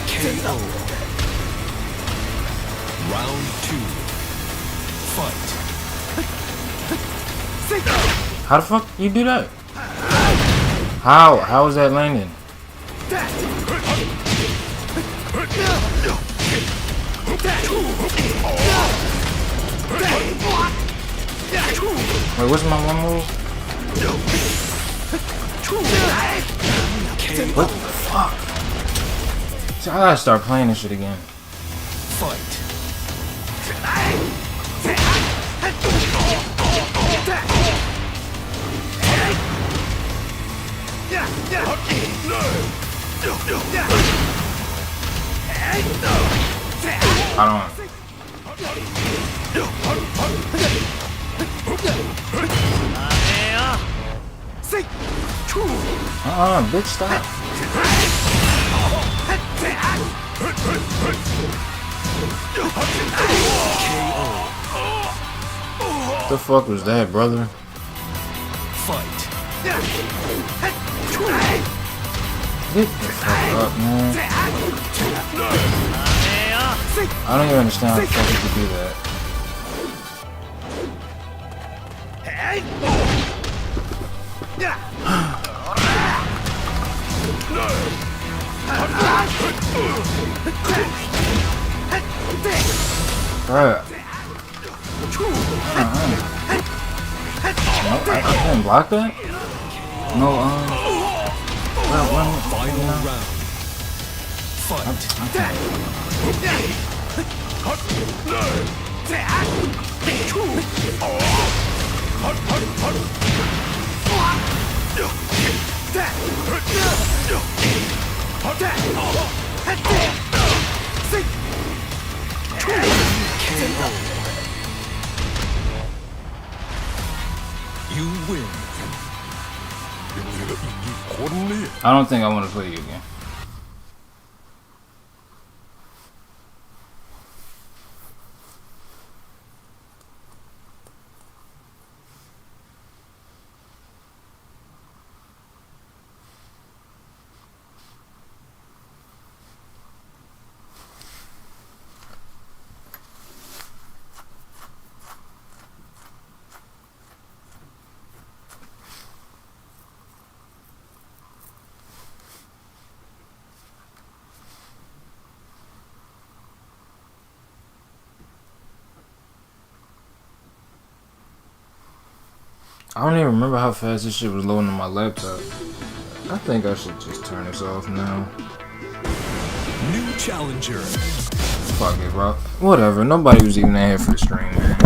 KO. Round 2. Fight. How the fuck you do that? How? How is that landing? Wait, what's my one move? What the fuck? See, I gotta start playing this shit again. Fight. I don't. Bitch, stop. What the fuck was that, brother? Fight. Get the fuck up, man. I don't even understand how the fuck you could do that. Bruh. No, I can't block that? No, Final round. Fight. You win. I don't think I want to play you again. I don't even remember how fast this shit was loading on my laptop. I think I should just turn this off now. New challenger. Fuck it, bro. Whatever. Nobody was even in here for the stream, man.